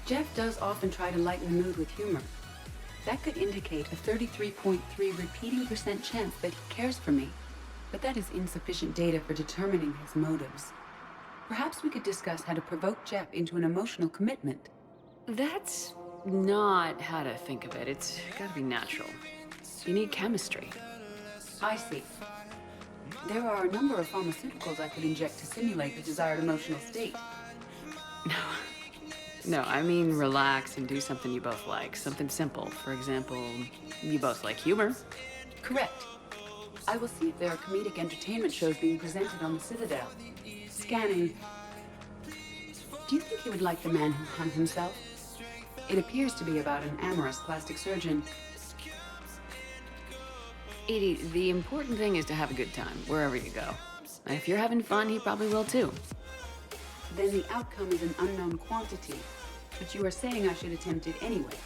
Jeff does often try to lighten the mood with humor. That could indicate a 33.3 repeating % chance that he cares for me, but that is insufficient data for determining his motives. Perhaps we could discuss how to provoke Jeff into an emotional commitment. That's not how to think of it. It's gotta be natural. You need chemistry. I see. There are a number of pharmaceuticals I could inject to simulate the desired emotional state. No, I mean relax and do something you both like. Something simple. For example, you both like humor. Correct. I will see if there are comedic entertainment shows being presented on the Citadel. Scanning. Do you think he would like The Man Who Hung Himself? It appears to be about an amorous plastic surgeon. Edie, the important thing is to have a good time, wherever you go. And if you're having fun, he probably will too. Then the outcome is an unknown quantity, but you are saying I should attempt it anyway.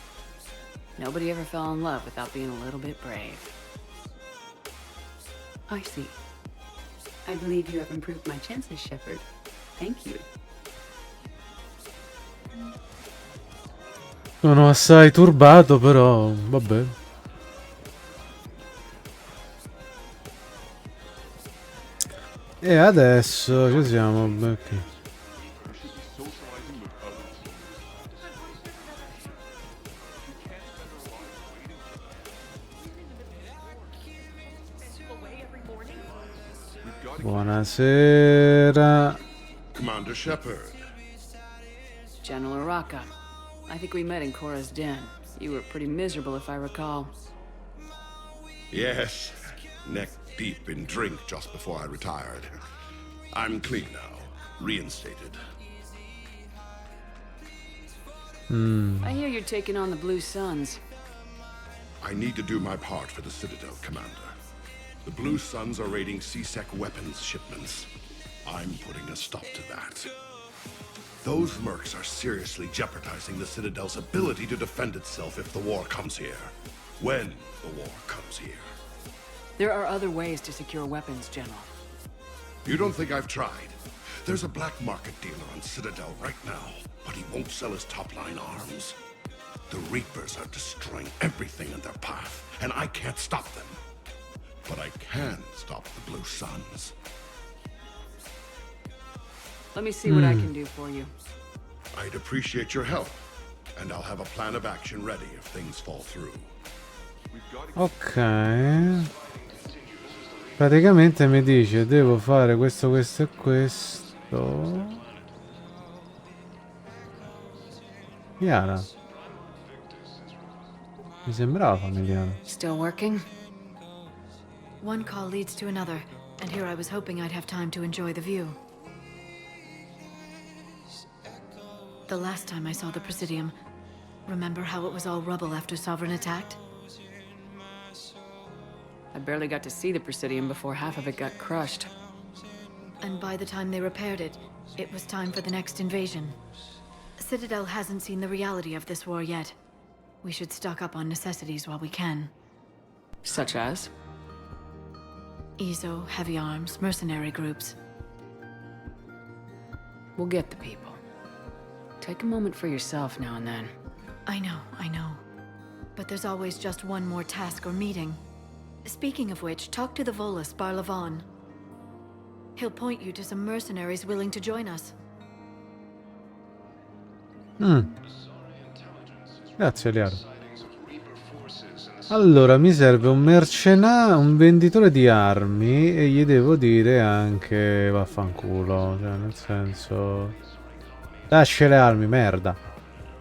Nobody ever fell in love without being a little bit brave. I see. I believe you have improved my chances, Shepard. Thank you. Sono assai turbato, però vabbè. E adesso ci siamo. Ok. Buonasera. Commander Shepard. General Araka. I think we met in Cora's den. You were pretty miserable, if I recall. Yes, neck deep in drink just before I retired. I'm clean now, reinstated. I hear you're taking on the Blue Suns. I need to do my part for the Citadel, Commander. The Blue Suns are raiding C-Sec weapons shipments. I'm putting a stop to that. Those mercs are seriously jeopardizing the Citadel's ability to defend itself if the war comes here. When the war comes here. There are other ways to secure weapons, General. You don't think I've tried? There's a black market dealer on Citadel right now, but he won't sell his top-line arms. The Reapers are destroying everything in their path, and I can't stop them. But I can stop the Blue Suns. Let me see what I can do for you. I'd appreciate your help, and I'll have a plan of action ready if things fall through. Ok. Praticamente mi dice devo fare questo, questo e questo. Chiara. Mi sembrava familiare. Still working? One call leads to another, and here I was hoping I'd have time to enjoy the view. The last time I saw the Presidium, remember how it was all rubble after Sovereign attacked? I barely got to see the Presidium before half of it got crushed. And by the time they repaired it, it was time for the next invasion. Citadel hasn't seen the reality of this war yet. We should stock up on necessities while we can. Such as? ESO, heavy arms, mercenary groups. We'll get the people. Take a moment for yourself now and then. I know. But there's always just one more task or meeting. Speaking of which, talk to the Volus, Barlavon. He'll point you to some mercenaries willing to join us. Grazie, Liaro. Allora, mi serve un mercenario, un venditore di armi e gli devo dire anche vaffanculo, cioè nel senso... Lascia le armi, merda.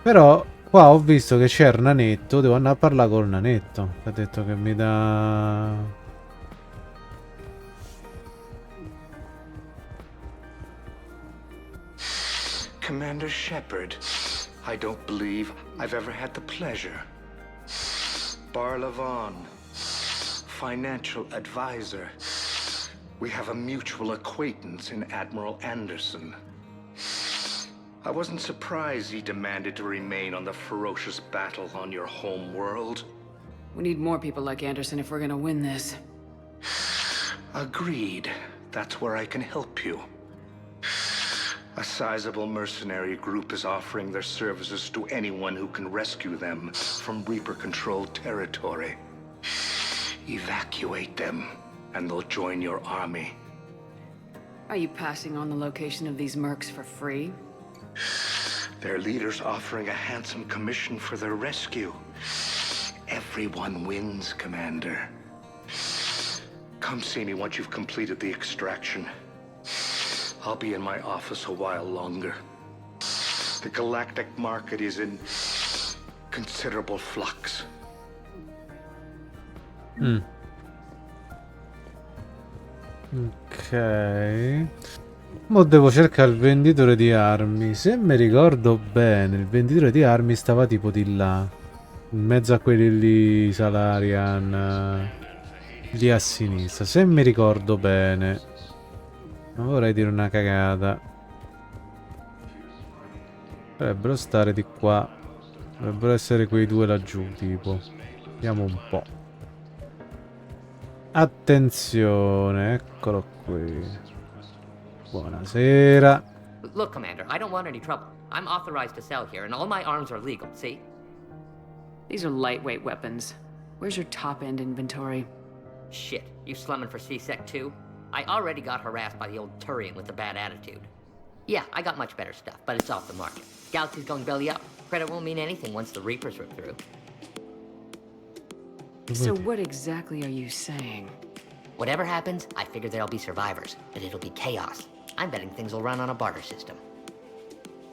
Però qua ho visto che c'è il nanetto, devo andare a parlare col nanetto, che ha detto che mi dà... Commander Shepard, I don't believe I've ever had the pleasure. Barlavon, financial advisor. We have a mutual acquaintance in Admiral Anderson. I wasn't surprised he demanded to remain on the ferocious battle on your home world. We need more people like Anderson if we're gonna win this. Agreed. That's where I can help you. A sizable mercenary group is offering their services to anyone who can rescue them from Reaper-controlled territory. Evacuate them, and they'll join your army. Are you passing on the location of these mercs for free? Their leader's offering a handsome commission for their rescue. Everyone wins, Commander. Come see me once you've completed the extraction. I'll be in my office a while longer. The galactic market is in considerable flux. Ok. Mo devo cercare il venditore di armi. Se mi ricordo bene, il venditore di armi stava tipo di là, in mezzo a quelli lì, Salarian, lì a sinistra. Se mi ricordo bene. Non vorrei dire una cagata. Dovrebbero stare di qua. Dovrebbero essere quei due laggiù, tipo. Vediamo un po'. Attenzione, eccolo qui. Buonasera. Look, Commander, I don't want any trouble. I'm authorized to sell here, and all my arms are legal, see? These are lightweight weapons. Where's your top-end inventory? Shit, you slumming for C-Sec too? I already got harassed by the old Turian with the bad attitude. Yeah, I got much better stuff, but it's off the market. Galaxy's going belly up. Credit won't mean anything once the Reapers rip through. So what exactly are you saying? Whatever happens, I figure there'll be survivors, but it'll be chaos. I'm betting things will run on a barter system.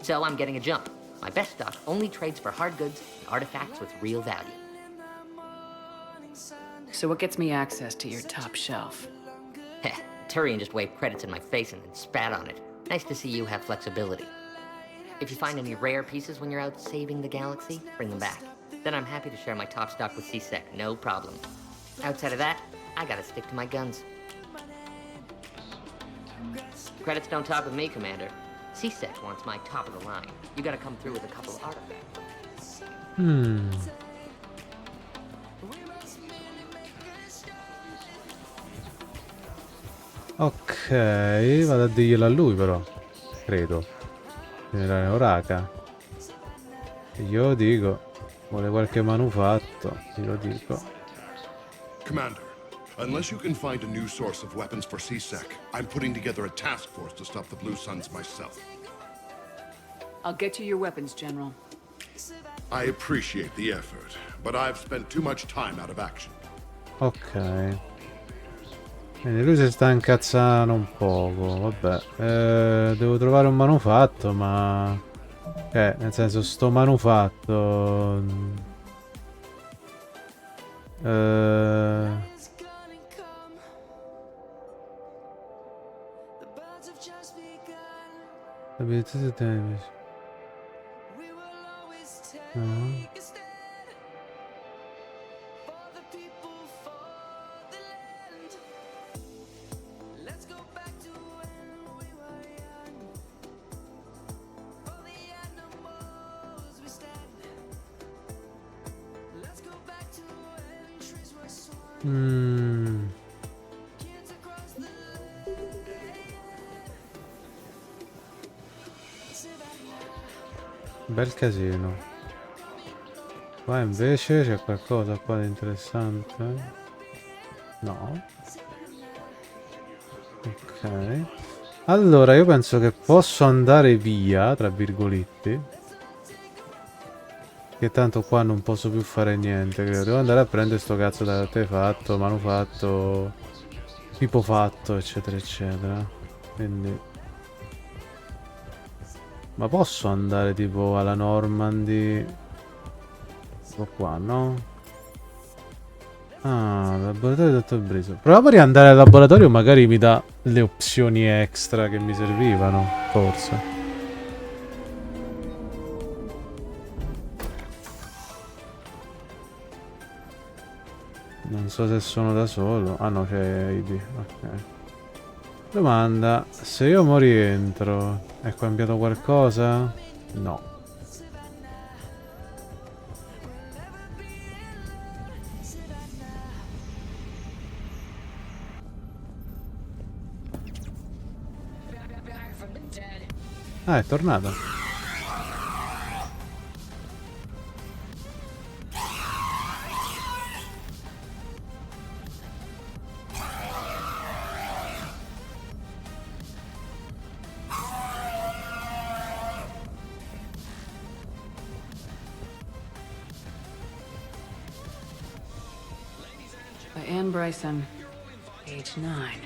So I'm getting a jump. My best stuff only trades for hard goods and artifacts with real value. So what gets me access to your top shelf? Heh, Turian just waved credits in my face and then spat on it. Nice to see you have flexibility. If you find any rare pieces when you're out saving the galaxy, bring them back. Then I'm happy to share my top stock with C-Sec, no problem. Outside of that, I gotta stick to my guns. Credits don't talk with me, Commander. C-Set wants my top of the line. You gotta come through with a couple of artifacts. Ok, vado a dirglielo a lui però. Credo. Generale Oraka. Io dico. Vuole qualche manufatto. Glielo dico. Commander, unless you can find a new source of weapons for C-Sec, I'm putting together a task force to stop the Blue Suns myself. I'll get you your weapons, General. I appreciate the effort, but I've spent too much time out of action. Ok. Quindi lui si sta incazzando un poco. Vabbè. Devo trovare un manufatto, ma... nel senso, sto manufatto... Bel casino. Qua invece c'è qualcosa qua di interessante. No. Ok. Allora io penso che posso andare via, tra virgolette. Che tanto qua non posso più fare niente, credo. Devo andare a prendere sto cazzo da artefatto, manufatto, tipo fatto, eccetera, eccetera. Quindi... Ma posso andare tipo alla Normandy? Tipo qua, no? Ah, laboratorio di Dottor Briso. Proviamo a riandare al laboratorio, magari mi dà le opzioni extra che mi servivano, forse. Non so se sono da solo. Ah no, c'è ID. Ok. Domanda, se io mo rientro, è cambiato qualcosa? No. Ah, è tornato. Bryson, age 9.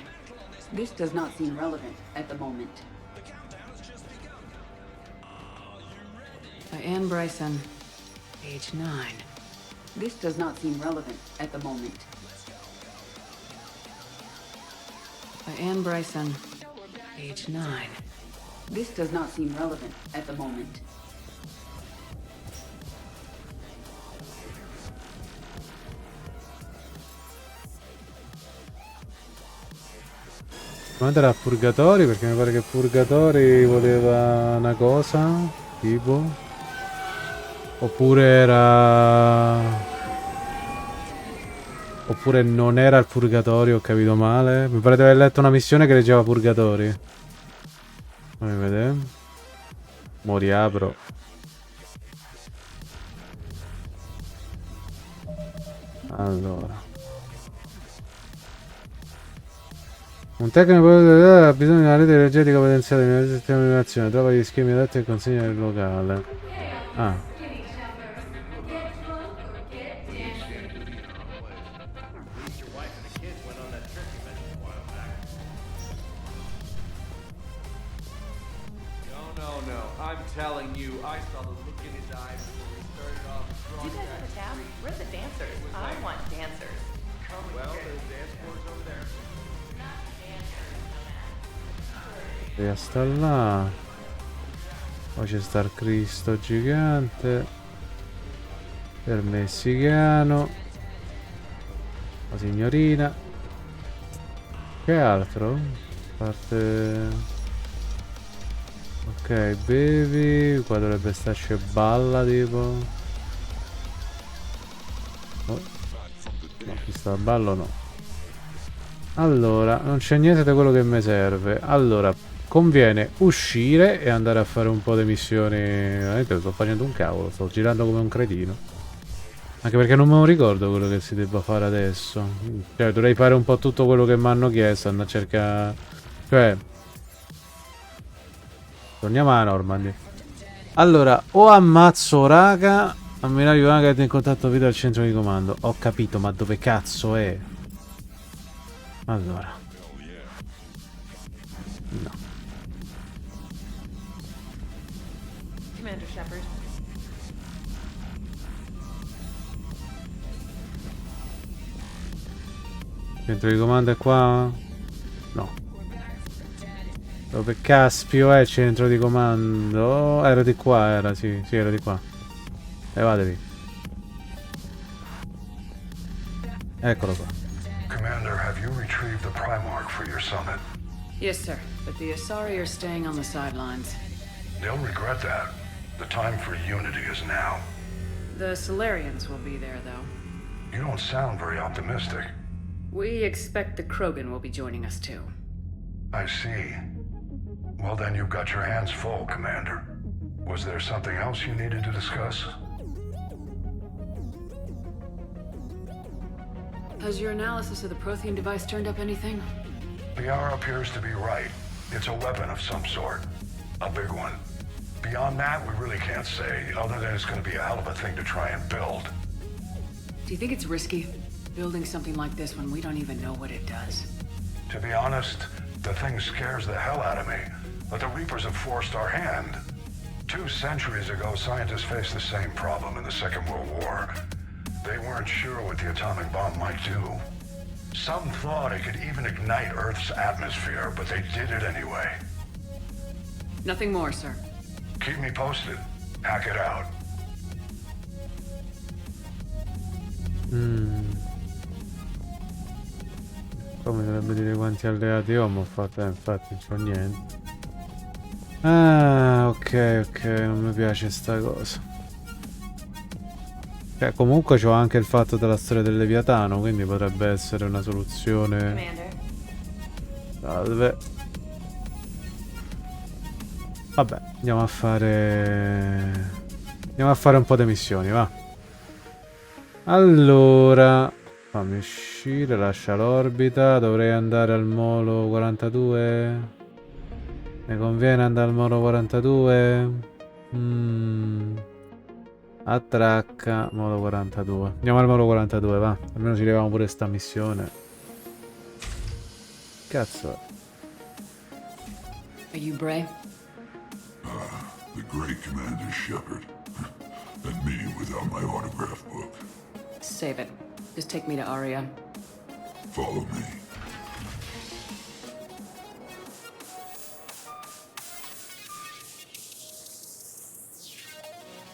This does not seem relevant at the moment. By Anne Bryson, age 9. This does not seem relevant at the moment. By Anne Bryson, age 9. This does not seem relevant at the moment. Andare a Purgatori, perché mi pare che Purgatori voleva una cosa tipo, oppure non era il Purgatorio, ho capito male. Mi pare di aver letto una missione che leggeva Purgatori. Fammi vedere. Mo riapro. Allora, un tecnico ha bisogno di una rete energetica potenziale nel sistema di nazione. Trova gli schemi adatti e consegna il locale. Ah. I'm telling you, I saw the look in his eyes before we started off. Do you guys have a tab? Where's the dancers? I want dancers. Well, there's dance floors over there. Devi sta là. Poi c'è sta il Cristo gigante. Il messicano. La signorina. Che altro? A parte... Ok, bevi. Qua dovrebbe starci balla tipo. Oh. No, qui sta a ballo no. Allora, non c'è niente di quello che mi serve. Allora, conviene uscire e andare a fare un po' di missioni. Veramente sto facendo un cavolo, sto girando come un cretino. Anche perché non me lo ricordo quello che si debba fare adesso. Cioè, dovrei fare un po' tutto quello che mi hanno chiesto, andare a cercare. Cioè, torniamo a Normandy. Allora, o ammazzo Raga, ammiraglio Raga è in contatto video al centro di comando. Ho capito, ma dove cazzo è? Allora. No. Commander Shepard. Centro di comando è qua? No. Dove caspio è il centro di comando? Era di qua, era, sì, era di qua. Levatevi. Eccolo qua. Commander, have you retrieved the Primarch for your summit? Yes, sir. But the Asari are staying on the sidelines. They'll regret that. The time for unity is now. The Solarians will be there, though. You don't sound very optimistic. We expect the Krogan will be joining us, too. I see. Well, then you've got your hands full, Commander. Was there something else you needed to discuss? Has your analysis of the Prothean device turned up anything? PR appears to be right. It's a weapon of some sort. A big one. Beyond that, we really can't say, other than it's going to be a hell of a thing to try and build. Do you think it's risky, building something like this when we don't even know what it does? To be honest, the thing scares the hell out of me. But the Reapers have forced our hand. 2 centuries ago, scientists faced the same problem in the Second World War. They weren't sure what the atomic bomb might do. Some thought it could even ignite Earth's atmosphere, but they did it anyway. Nothing more, sir. Keep me posted. Hack it out. Come dovrebbe dire quanti alleati ho, ma ho fatto, infatti non c'ho niente. Ah, ok, non mi piace sta cosa. Cioè, comunque c'ho anche il fatto della storia del Leviatano, quindi potrebbe essere una soluzione. Salve. Vabbè, andiamo a fare un po' di missioni, va. Allora, fammi uscire, lascia l'orbita, dovrei andare al molo 42. Mi conviene andare al molo 42? Attracca, molo 42. Andiamo al molo 42, va. Almeno ci leviamo pure sta missione. Cazzo è? Are you Bray? The great Commander Shepard. And me without my autograph book. Save it. Just take me to Aria. Follow me.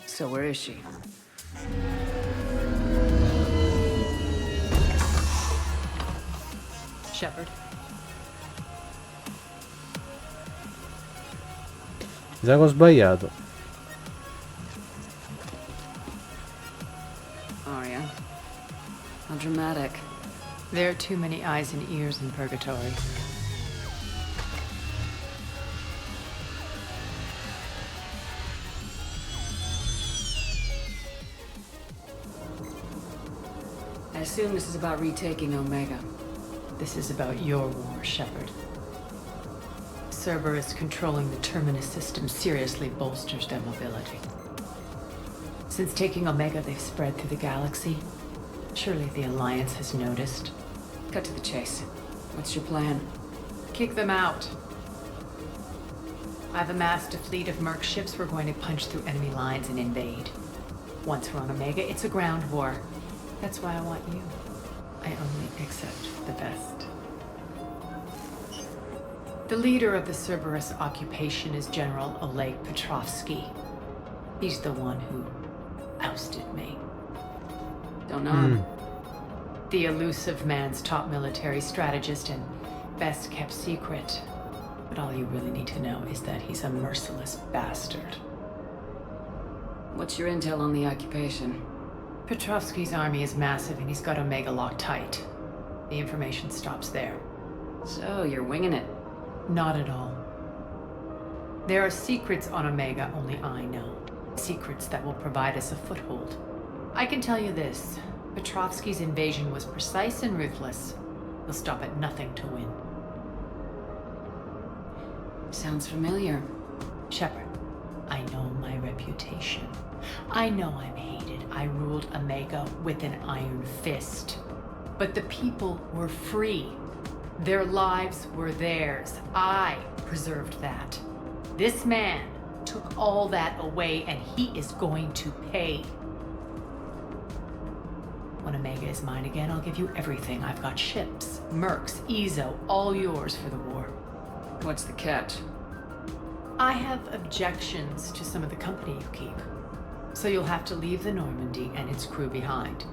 So where is she? Shepard? Mi sa che ho sbagliato. Aria. How dramatic. There are too many eyes and ears in Purgatory. I assume this is about retaking Omega. This is about your war, Shepard. Cerberus controlling the Terminus system seriously bolsters their mobility. Since taking Omega, they've spread through the galaxy. Surely the Alliance has noticed. Cut to the chase. What's your plan? Kick them out. I've amassed a fleet of merc ships. We're going to punch through enemy lines and invade. Once we're on Omega, it's a ground war. That's why I want you. I only accept the best. The leader of the Cerberus occupation is General Oleg Petrovsky. He's the one who ousted me. Don't know him. The elusive man's top military strategist and best kept secret. But all you really need to know is that he's a merciless bastard. What's your intel on the occupation? Petrovsky's army is massive and he's got Omega locked tight. The information stops there. So, you're winging it? Not at all. There are secrets on Omega only I know. Secrets that will provide us a foothold. I can tell you this. Petrovsky's invasion was precise and ruthless. He'll stop at nothing to win. Sounds familiar. Shepard, I know my reputation. I know I'm hated. I ruled Omega with an iron fist. But the people were free. Their lives were theirs. I preserved that. This man took all that away, and he is going to pay. When Omega is mine again, I'll give you everything. I've got ships, mercs, Ezo, all yours for the war. What's the catch? I have objections to some of the company you keep. So you'll have to leave the Normandy and its crew behind.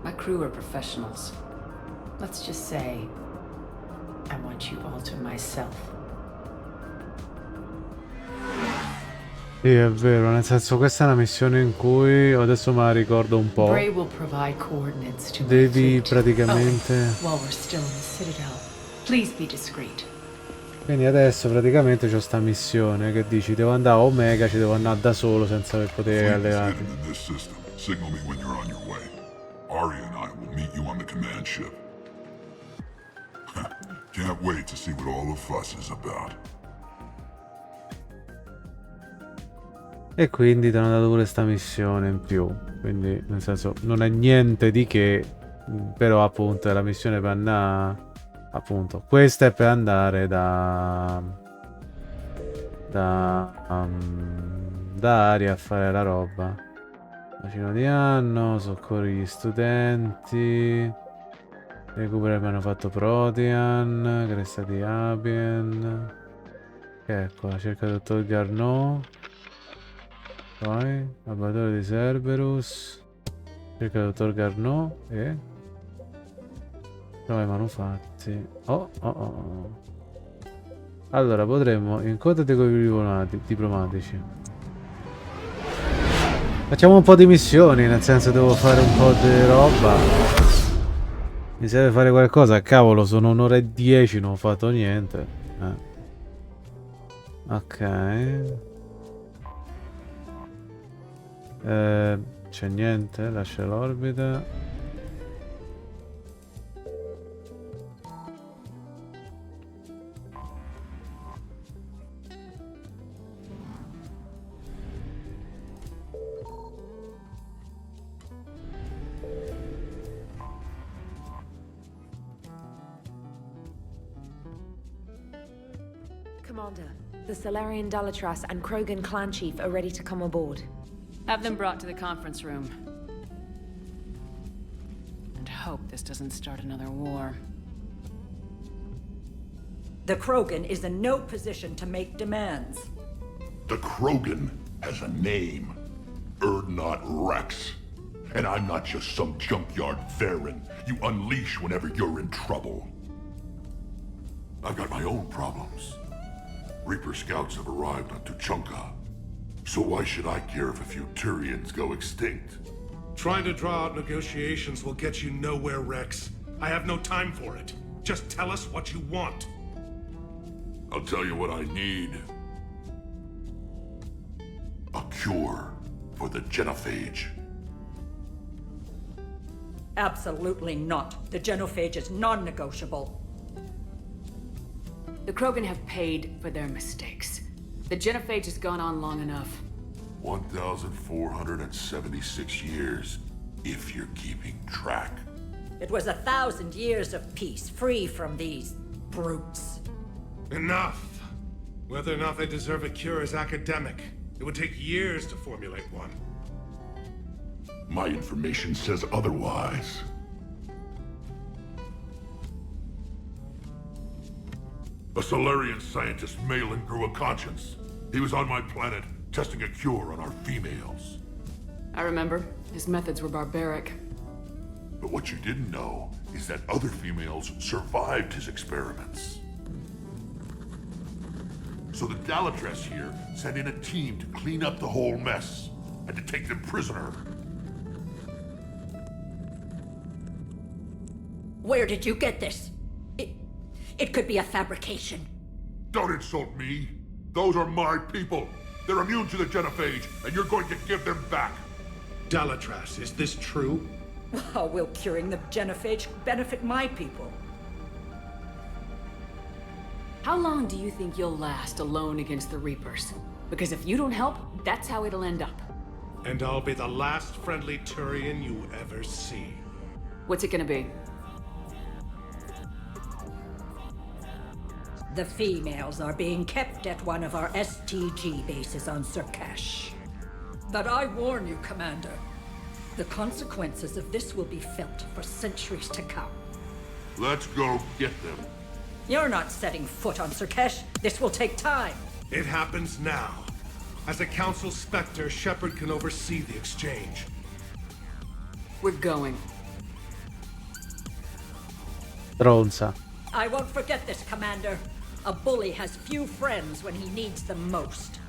My crew are professionals. Let's just say, I want you all to myself. Sì, è vero, nel senso questa è una missione in cui adesso me la ricordo un po'. Bray will provide coordinates to Devi praticamente... while we're still in the Citadel. Please be discreet. Quindi adesso praticamente c'ho sta missione che dici devo andare a Omega, ci devo andare da solo senza aver poteri alleati. Signal me when you're on your way. Arya and I will meet you on the command ship. Can't wait to see what all the fuss is about. E quindi ti hanno dato pure sta missione in più. Quindi nel senso non è niente di che, però appunto è la missione per andare. Appunto, questa è per andare da Aria a fare la roba. Bacino di anno, soccorri gli studenti, recupera il manufatto Protean, cresta di Abien. Ecco, la cerca del dottor Garneau. Poi, laboratorio di Cerberus, cerca del dottor Garneau e... trova i manufatti. Oh. Allora potremmo incontrare con i diplomatici. Facciamo un po' di missioni, nel senso devo fare un po' di roba. Mi serve fare qualcosa. Cavolo, sono 1:10, non ho fatto niente. Ok. C'è niente, lascia l'orbita. Commander, the Solarian Dalatras and Krogan clan chief are ready to come aboard. Have them brought to the conference room. And hope this doesn't start another war. The Krogan is in no position to make demands. The Krogan has a name. Urdnot Rex. And I'm not just some junkyard Theron you unleash whenever you're in trouble. I've got my own problems. Reaper scouts have arrived on Tuchanka. So why should I care if a few Turians go extinct? Trying to draw out negotiations will get you nowhere, Rex. I have no time for it. Just tell us what you want. I'll tell you what I need. A cure for the genophage. Absolutely not. The genophage is non-negotiable. The Krogan have paid for their mistakes. The genophage has gone on long enough. 1,476 years, if you're keeping track. It was 1,000 years of peace, free from these brutes. Enough! Whether or not they deserve a cure is academic. It would take years to formulate one. My information says otherwise. A Solarian scientist, Malin, grew a conscience. He was on my planet, testing a cure on our females. I remember. His methods were barbaric. But what you didn't know is that other females survived his experiments. So the Dalatress here sent in a team to clean up the whole mess and to take them prisoner. Where did you get this? It could be a fabrication. Don't insult me. Those are my people. They're immune to the genophage, and you're going to give them back. Dalatrass, is this true? How will curing the genophage benefit my people? How long do you think you'll last alone against the Reapers? Because if you don't help, that's how it'll end up. And I'll be the last friendly Turian you ever see. What's it gonna be? The females are being kept at one of our STG bases on Surkash. But I warn you, Commander, the consequences of this will be felt for centuries to come. Let's go get them. You're not setting foot on Surkash. This will take time. It happens now. As a Council Spectre, Shepard can oversee the exchange. We're going. Stronza. I won't forget this, Commander. A bully has few friends when he needs them most.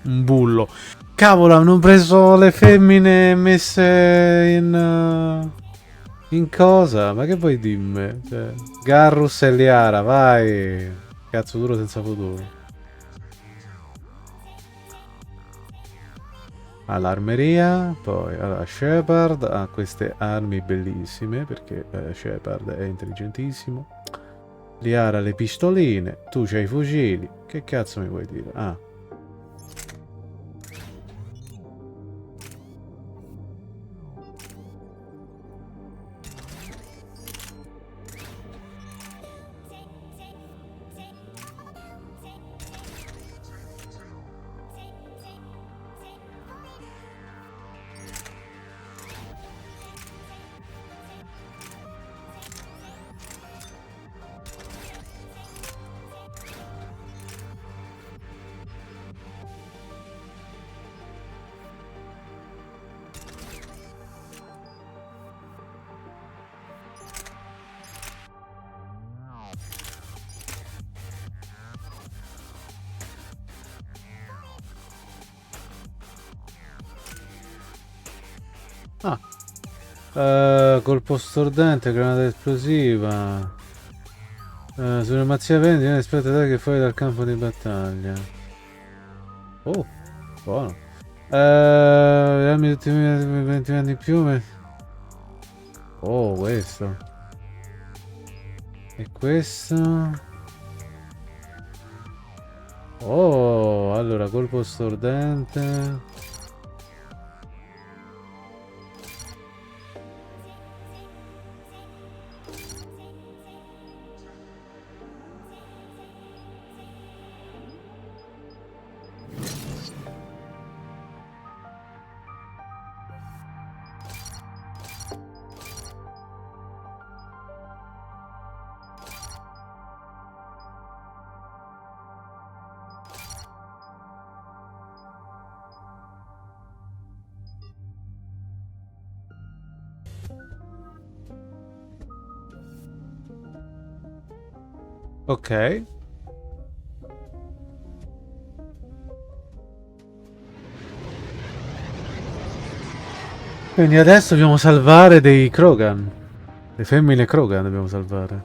Un bullo. Cavolo, hanno preso le femmine messe in cosa? Ma che vuoi dirmi? Cioè, Garrus e Liara, vai. Cazzo duro senza futuro. All'armeria, poi allora, Shepard ha queste armi bellissime perché Shepard è intelligentissimo. Liara le pistoline, tu c'hai i fucili. Che cazzo mi vuoi dire? Ah. Colpo stordente, granata esplosiva. Supremazia 20, viene espletata che fuori dal campo di battaglia. Oh, buono. Dammi tutti i 20 anni in più. Oh, questo. E questo. Oh, allora, colpo stordente. Ok. Quindi adesso dobbiamo salvare dei Krogan. Le femmine Krogan dobbiamo salvare.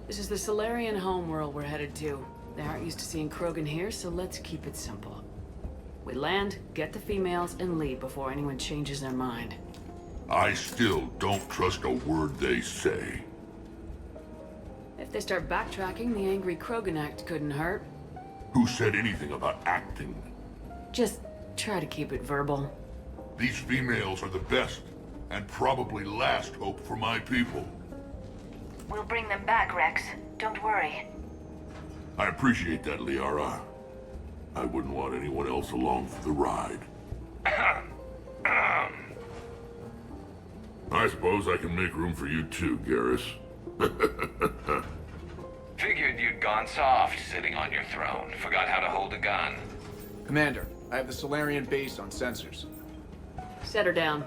This is the Solarian homeworld we're headed to. They aren't used to seeing Krogan here, so let's keep it simple. We land, get the females, and leave before anyone changes their mind. I still don't trust a word they say. If they start backtracking, the angry Krogan act couldn't hurt. Who said anything about acting? Just try to keep it verbal. These females are the best and probably last hope for my people. We'll bring them back, Rex. Don't worry. I appreciate that, Liara. I wouldn't want anyone else along for the ride. I suppose I can make room for you too, Garrus. Figured you'd gone soft sitting on your throne. Forgot how to hold a gun. Commander, I have the Solarian base on sensors. Set her down.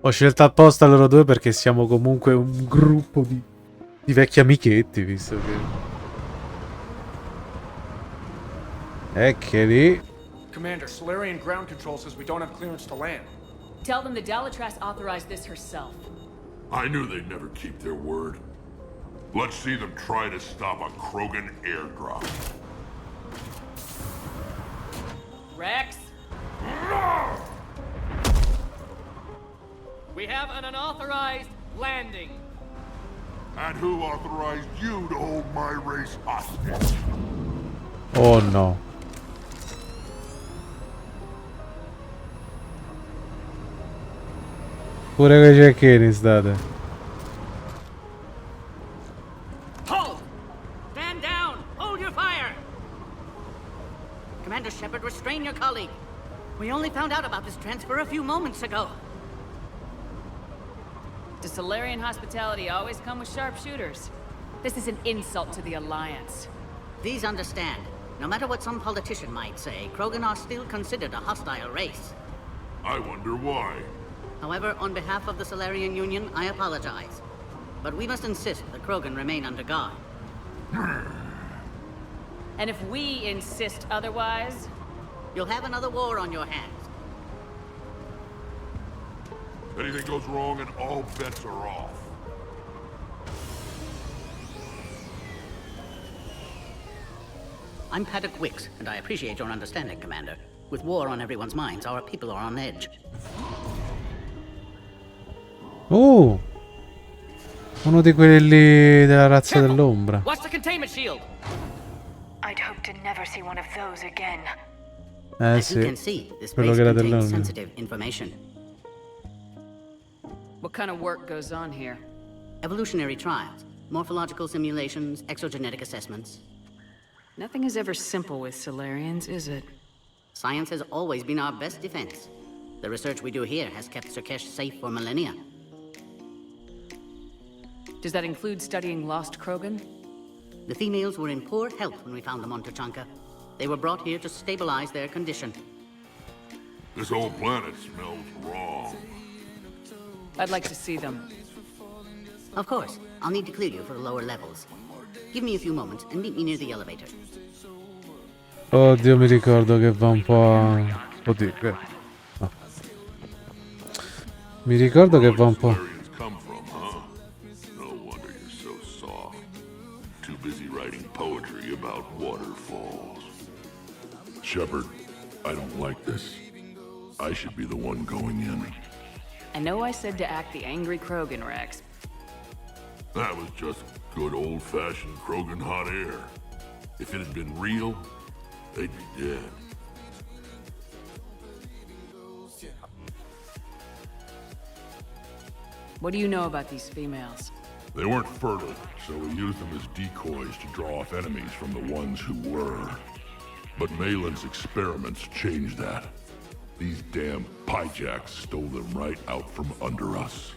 Ho scelto apposta loro due perché siamo comunque un gruppo di Di vecchi amichetti, visto che... Eccoli. Commander, Solarian ground control says we don't have clearance to land. Tell them the Dalatras authorized this herself. I knew they'd never keep their word. Let's see them try to stop a Krogan airdrop. Rex? We have an unauthorized landing. And who authorized you to hold my race hostage? Oh no. Pure quei cecchini state. Hold! Stand down! Hold your fire! Commander Shepard, restrain your colleague. We only found out about this transfer a few moments ago. Does Solarian hospitality always come with sharpshooters? This is an insult to the Alliance. Please understand, no matter what some politician might say, Krogan are still considered a hostile race. I wonder why. However, on behalf of the Solarian Union, I apologize. But we must insist the Krogan remain under guard. And if we insist otherwise? You'll have another war on your hands. Anything goes wrong and all bets are off. I'm Paddock Wicks, and I appreciate your understanding, Commander. With war on everyone's minds, our people are on edge. Uno di quelli della razza dell'ombra. Watch the containment shield. I'd hope to never see one of those again. As you can see, this quello base che era contains dell'ombra. sensitive information. What kind of work goes on here? Evolutionary trials, morphological simulations, exogenetic assessments. Nothing is ever simple with Solarians, is it? Science has always been our best defense. The research we do here has kept Surkesh safe for millennia. Does that include studying lost Krogan? The females were in poor health when we found them on Tuchanka. They were brought here to stabilize their condition. This whole planet smells wrong. I'd like to see them. Of course. I'll need to clear you for the lower levels. Give me a few moments and meet me near the elevator. Oddio, mi ricordo che va un po' a... Oddio, no. Mi ricordo che va un po'... Come from, huh? No wonder you're so soft. Too busy writing poetry about waterfalls. Shepard, I don't like this. I should be the one going in. I know I said to act the angry Krogan, Rex. That was just good old-fashioned Krogan hot air. If it had been real, they'd be dead. What do you know about these females? They weren't fertile, so we used them as decoys to draw off enemies from the ones who were. But Malin's experiments changed that. These damn pyjacks stole them right out from under us.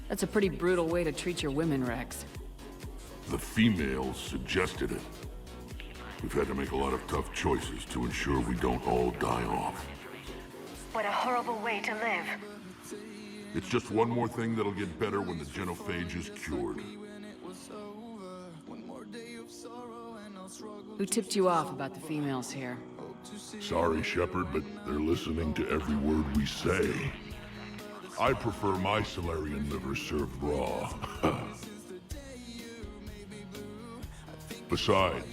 That's a pretty brutal way to treat your women, Rex. The females suggested it. We've had to make a lot of tough choices to ensure we don't all die off. What a horrible way to live. It's just one more thing that'll get better when the genophage is cured. Who tipped you off about the females here? Sorry, Shepard, but they're listening to every word we say. I prefer my Solarian liver served raw. Besides,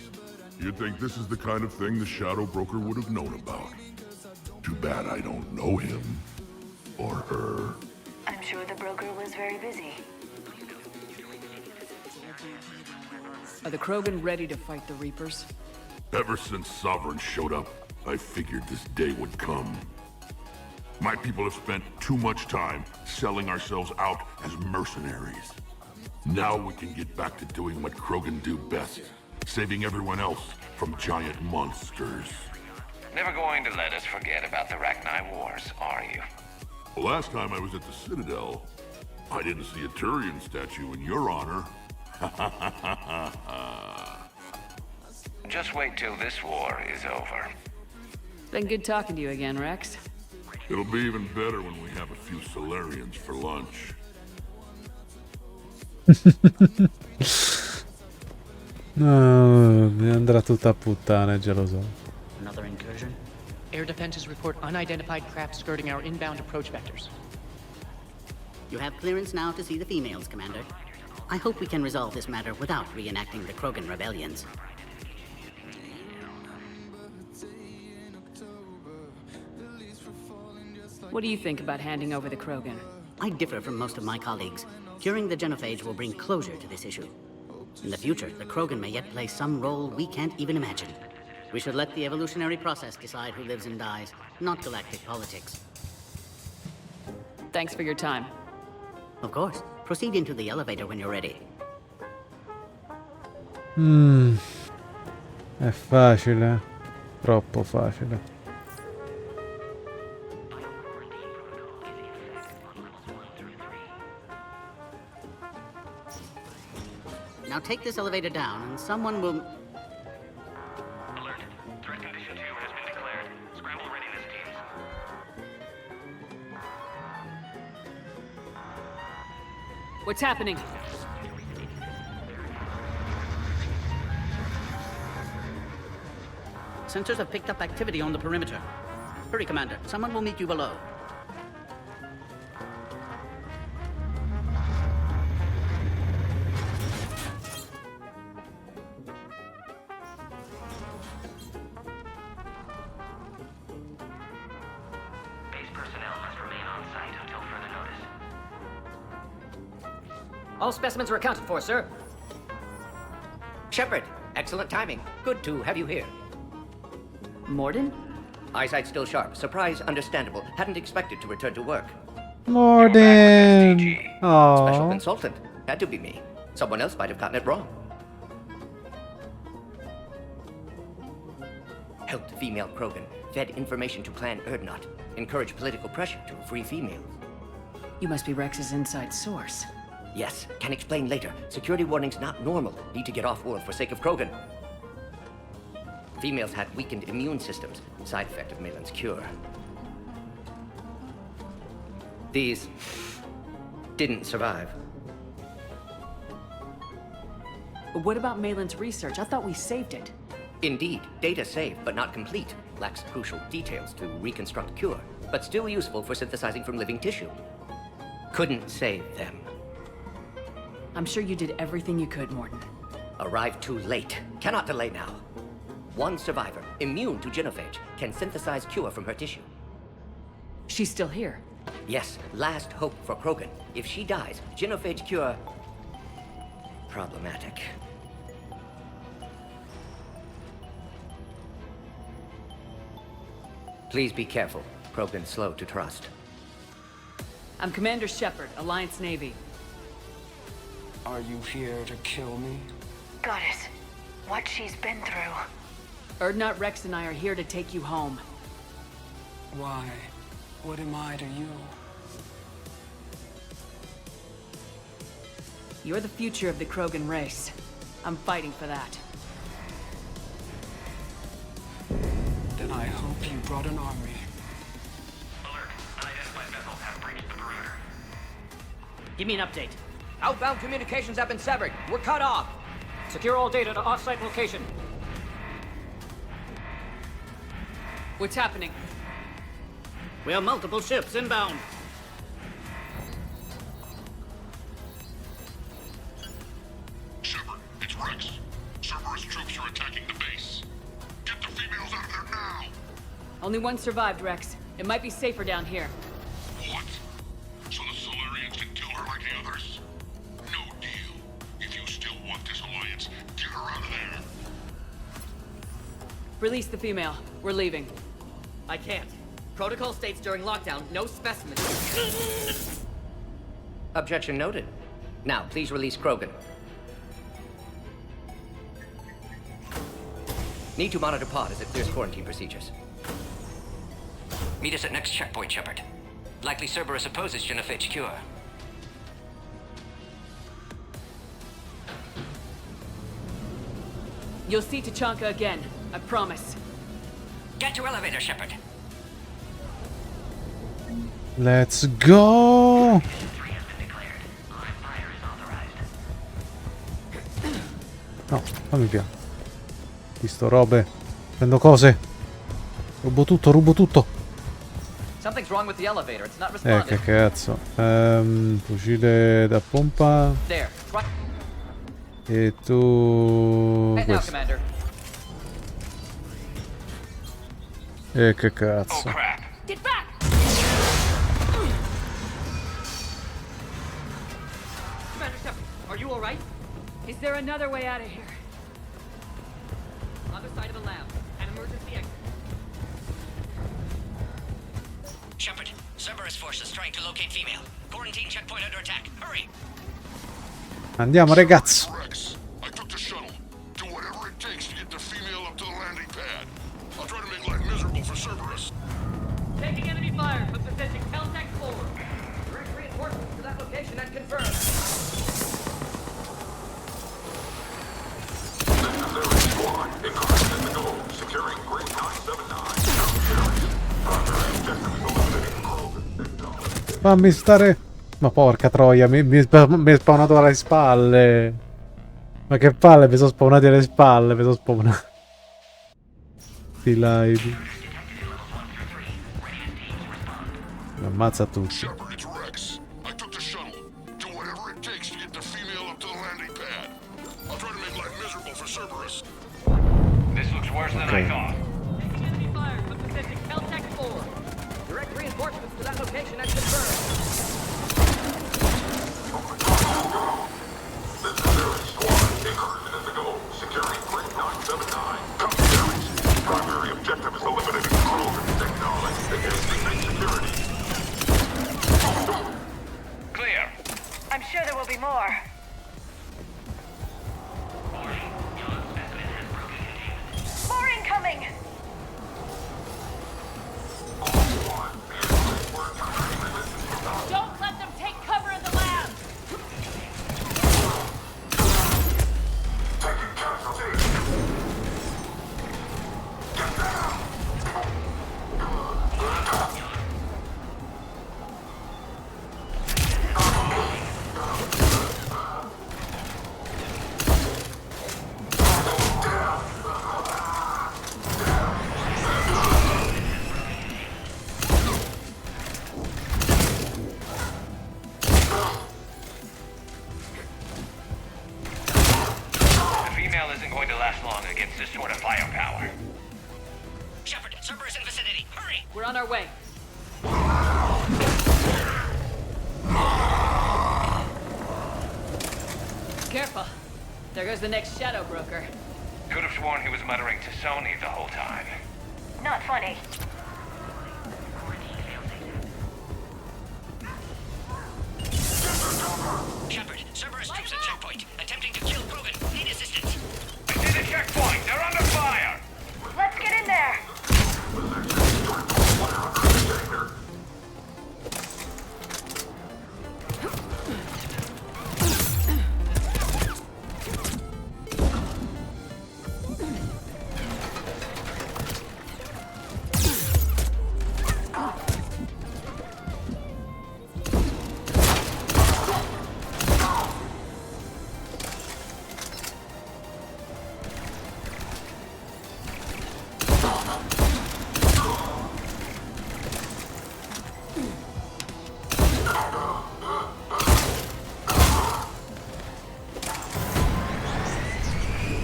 you'd think this is the kind of thing the Shadow Broker would have known about. Too bad I don't know him. Or her. I'm sure the broker was very busy. Are the Krogan ready to fight the Reapers? Ever since Sovereign showed up, I figured this day would come. My people have spent too much time selling ourselves out as mercenaries. Now we can get back to doing what Krogan do best, saving everyone else from giant monsters. Never going to let us forget about the Rachni Wars, are you? The last time I was at the Citadel, I didn't see a Turian statue in your honor. Just wait till this war is over. Been good talking to you again, Rex. It'll be even better when we have a few Solarians for lunch. No, mi andrà tutta a puttane, già lo so. Another incursion? Air defenses report unidentified craft skirting our inbound approach vectors. You have clearance now to see the females, Commander. I hope we can resolve this matter without reenacting the Krogan rebellions. What do you think about handing over the Krogan? I differ from most of my colleagues. Curing the genophage will bring closure to this issue. In the future, the Krogan may yet play some role we can't even imagine. We should let the evolutionary process decide who lives and dies, not galactic politics. Thanks for your time. Of course. Proceed into the elevator when you're ready. È facile. Troppo facile. Now take this elevator down and someone will... Alert. Threat condition 2 has been declared. Scramble readiness teams. What's happening? Sensors have picked up activity on the perimeter. Hurry, Commander. Someone will meet you below. All specimens are accounted for, sir. Shepard, excellent timing. Good to have you here. Morden? Eyesight still sharp. Surprise understandable. Hadn't expected to return to work. Morden! Special Oh. consultant. Had to be me. Someone else might have gotten it wrong. Helped female Krogan. Fed information to Clan Erdnot. Encouraged political pressure to free females. You must be Rex's inside source. Yes, can explain later. Security warnings not normal. Need to get off-world for sake of Krogan. Females had weakened immune systems. Side effect of Malin's cure. These didn't survive. But what about Malin's research? I thought we saved it. Indeed, data saved, but not complete. Lacks crucial details to reconstruct cure, but still useful for synthesizing from living tissue. Couldn't save them. I'm sure you did everything you could, Morden. Arrived too late. Cannot delay now. One survivor, immune to genophage, can synthesize cure from her tissue. She's still here. Yes, last hope for Krogan. If she dies, genophage cure... problematic. Please be careful. Krogan slow to trust. I'm Commander Shepard, Alliance Navy. Are you here to kill me? Goddess, what she's been through. Erdnot, Rex, and I are here to take you home. Why? What am I to you? You're the future of the Krogan race. I'm fighting for that. Then I hope you brought an army. Alert. Unidentified vessels have breached the perimeter. Give me an update. Outbound communications have been severed. We're cut off. Secure all data to off-site location. What's happening? We have multiple ships inbound. Shepard, it's Rex. Cerberus troops are attacking the base. Get the females out of there now! Only one survived, Rex. It might be safer down here. What? So the Solarians can kill her like the others? No deal. If you still want this alliance, get her out of there. Release the female. We're leaving. I can't. Protocol states during lockdown, no specimens. Objection noted. Now, please release Krogan. Need to monitor pod as it clears quarantine procedures. Meet us at next checkpoint, Shepard. Likely Cerberus opposes genophage cure. You'll see Tachanka again. I promise. Get to elevator, Shepard. Let's go! Fammi piano. Visto robe. Prendo cose. Rubo tutto, rubo tutto. Something's wrong with the elevator. It's not responding. Che cazzo. Fucile da pompa. There. E tu... Hey now, questo. Commander. E che cazzo. Get back! Commander Shepard, are you alright? Is there another way out of here? Other side of the lab. An emergency exit. Shepard, Cerberus forces trying to locate female. Quarantine checkpoint under attack. Hurry! Andiamo ragazzi. Rex, I took the shuttle. Do whatever it takes to get the female up to the landing pad. I'll try to make life miserable for Cerberus. Taking enemy fire from position Caltech 4. Direct reinforcements to that location and confirmed. Squad, Icone in the goal. Securing Grade 979. Fammi stare. Ma porca troia, mi è spawnato alle spalle. Ma che palle, mi sono spawnati alle spalle, mi sono spawnato. Sti live. Mi ammazza tutti. Shepard, it's Rex. I took the shuttle. Do whatever it takes to get the female up to the landing pad. I'll try to make life miserable for Cerberus. This looks worse than I thought. Taking enemy fire from position Caltech 4. Direct reinforcements to that location and confirmed. Primary objective is eliminating Krogan technology against state security. Clear. I'm sure there will be more. More incoming! Don't let them take cover in the lab! Taking casualty. Get down. The female isn't going to last long against this sort of firepower. Shepard, Cerberus in vicinity. Hurry! We're on our way. Careful. There goes the next shadow broker. Could have sworn he was muttering to Sony the whole time. Not funny. Shepard, Cerberus troops at checkpoint. Attempting to kill Krogan. Need assistance. I see the checkpoint. They're under fire. Let's get in there!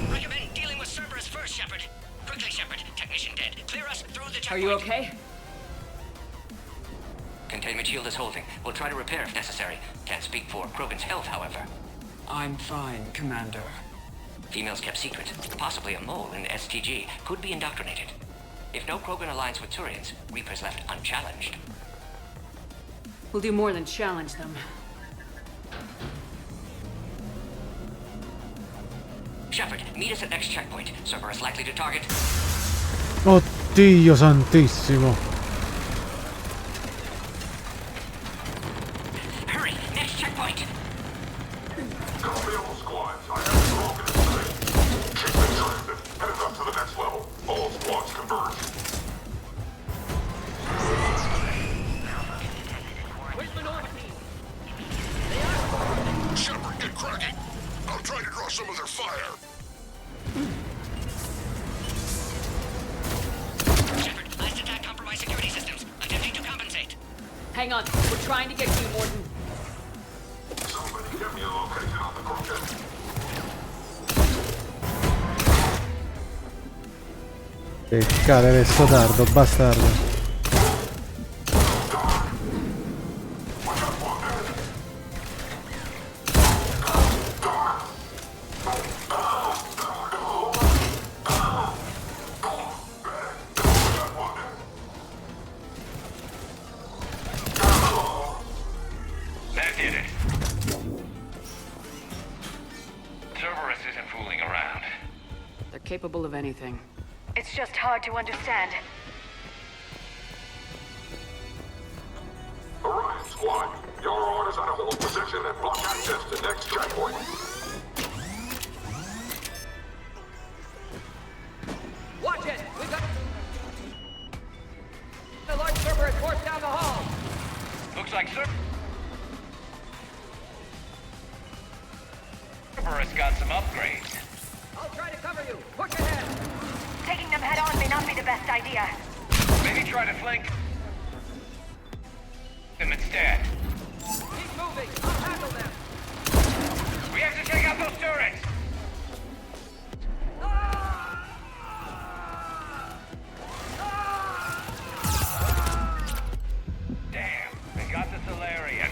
Recommend dealing with Cerberus first, Shepard. Quickly, Shepard. Technician dead. Clear us through the checkpoint. Are you okay? Containment shield is holding. We'll try to repair if necessary. Can't speak for Krogan's health, however. I'm fine, Commander. Females kept secret. Possibly a mole in STG. Could be indoctrinated. If no Krogan aligns with Turians, Reaper's left unchallenged. We'll do more than challenge them. Shepard, meet us at next checkpoint. Cerberus likely to target. Oddio santissimo. Hurry! Next checkpoint! Squads, I have the Krogan in sight. Keep it trusted. Headed up to the next level. All squads converge. Where's Minority? Shepard, get cracking. I'll try to draw some of their fire. Hang on, we're trying to get to you, Morton. Somebody give me a location on the Krogan. Peccare adesso tardo, bastardo. That did it. Cerberus isn't fooling around. They're capable of anything. It's just hard to understand. Orion Squad, your orders are to hold position and block access to next checkpoint. Watch it! We've got a large Cerberus force down the hall. Looks like Cerberus got some upgrades. I'll try to cover you. Push ahead. Taking them head on may not be the best idea. Maybe try to flank them instead. Keep moving. I'll handle them. We have to take out those turrets! Damn, they got the Solarian.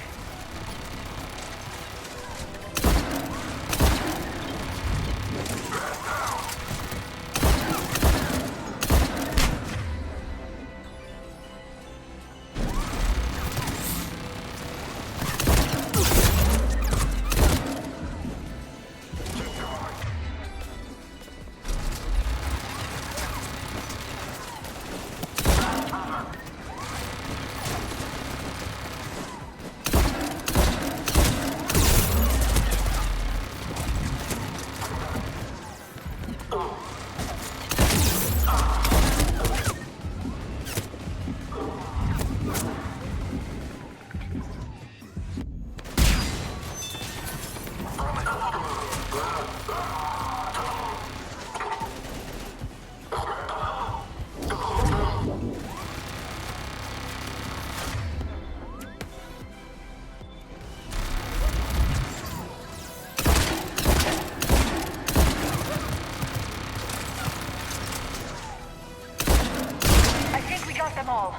Them all.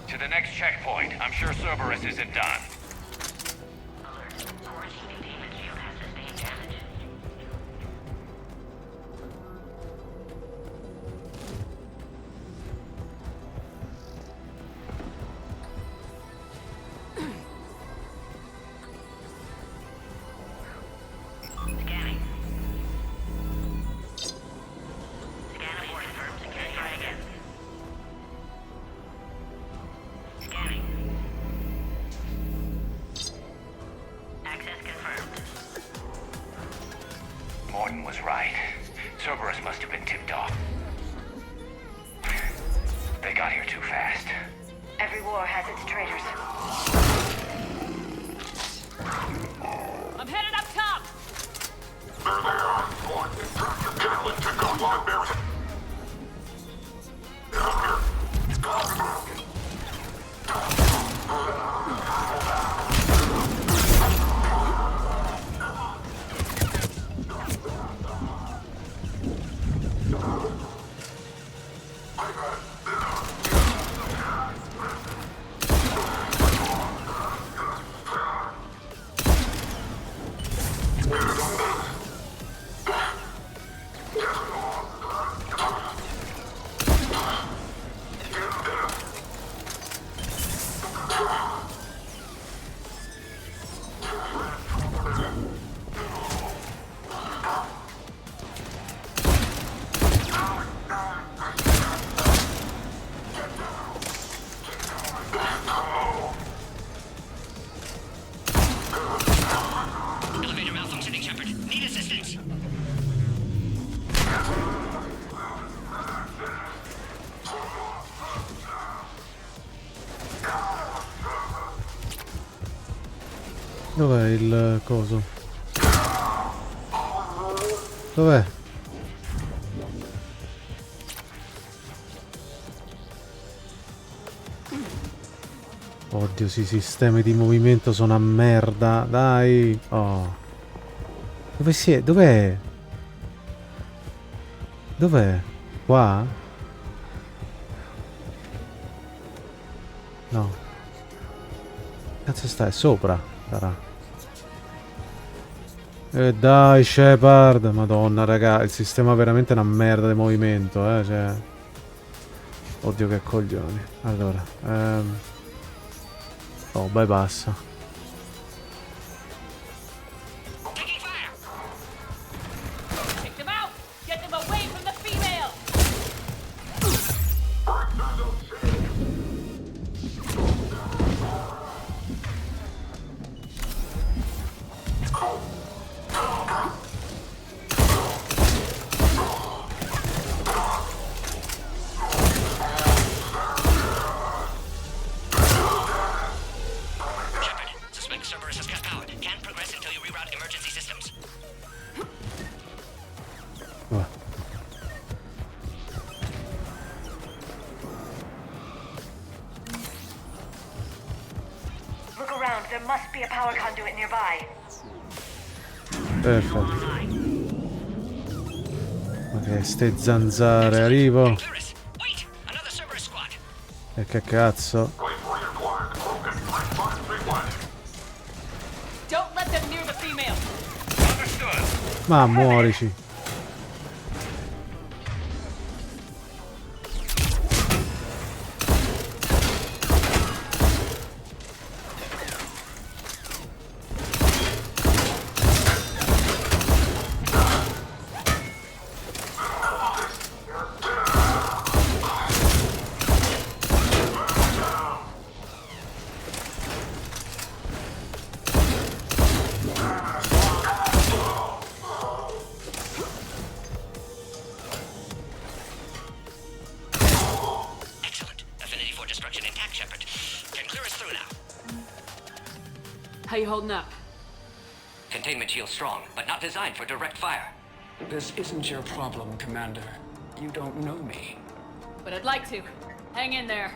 To the next checkpoint. I'm sure Cerberus isn't done. Morton was right. Cerberus must have been tipped off. They got here too fast. Every war has its traitors. I'm headed up top. There they are. Squad, track the channel and check out live bears. Get up here. Dov'è il coso? Dov'è? Oddio, sì, i sistemi di movimento sono a merda. Dai. Oh. Dove si è? Dov'è? Dov'è? Qua? No. Cazzo stai? Sopra? Sarà. Dai, Shepard. Madonna, raga. Il sistema è veramente una merda di movimento, cioè. Oddio, che coglioni. Allora. Oh, bypassa. Take them out! Get them away from the female! Look around. There must be a power conduit nearby. Perfetto. Ok, ste zanzare, arrivo. E che cazzo? Don't let them near the female! Ma muorici. How you holding up? Containment shield strong, but not designed for direct fire. This isn't your problem, Commander. You don't know me. But I'd like to. Hang in there.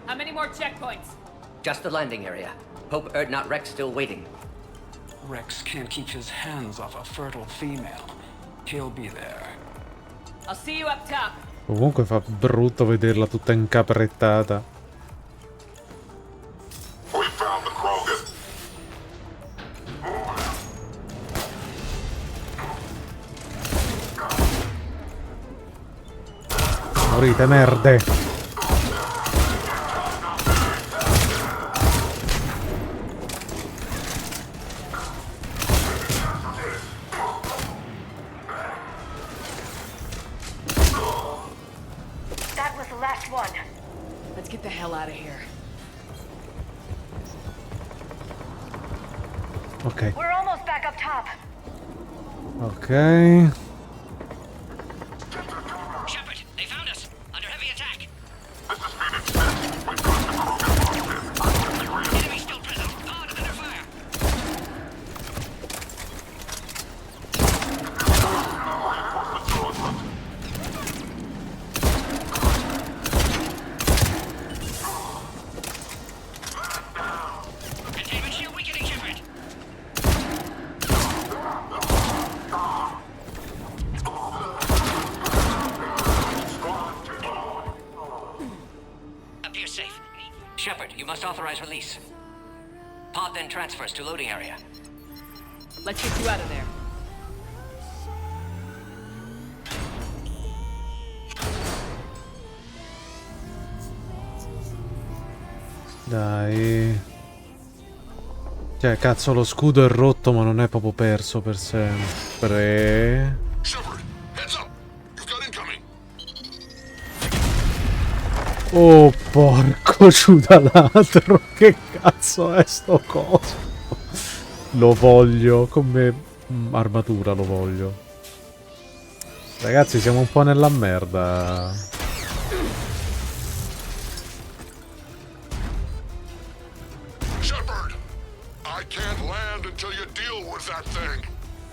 How many more checkpoints? Just the landing area. Hope not Rex still waiting. Rex can't keep his hands off a fertile female. He'll be there. I'll see you up top. Comunque fa brutto vederla tutta incaprettata. Morite, merde! That was the last one. Let's get the hell out of here. Ok. We're almost back up top. Ok. Shepard, you must authorize release. Pod then transfers to loading area. Let's get you out of there. Dai. Cioè, cazzo, lo scudo è rotto, ma non è proprio perso per sempre. Oh, porco ciudalatro. Che cazzo è sto coso? Lo voglio. Come armatura lo voglio. Ragazzi, siamo un po' nella merda. Shepard, I can't land until you deal with that thing.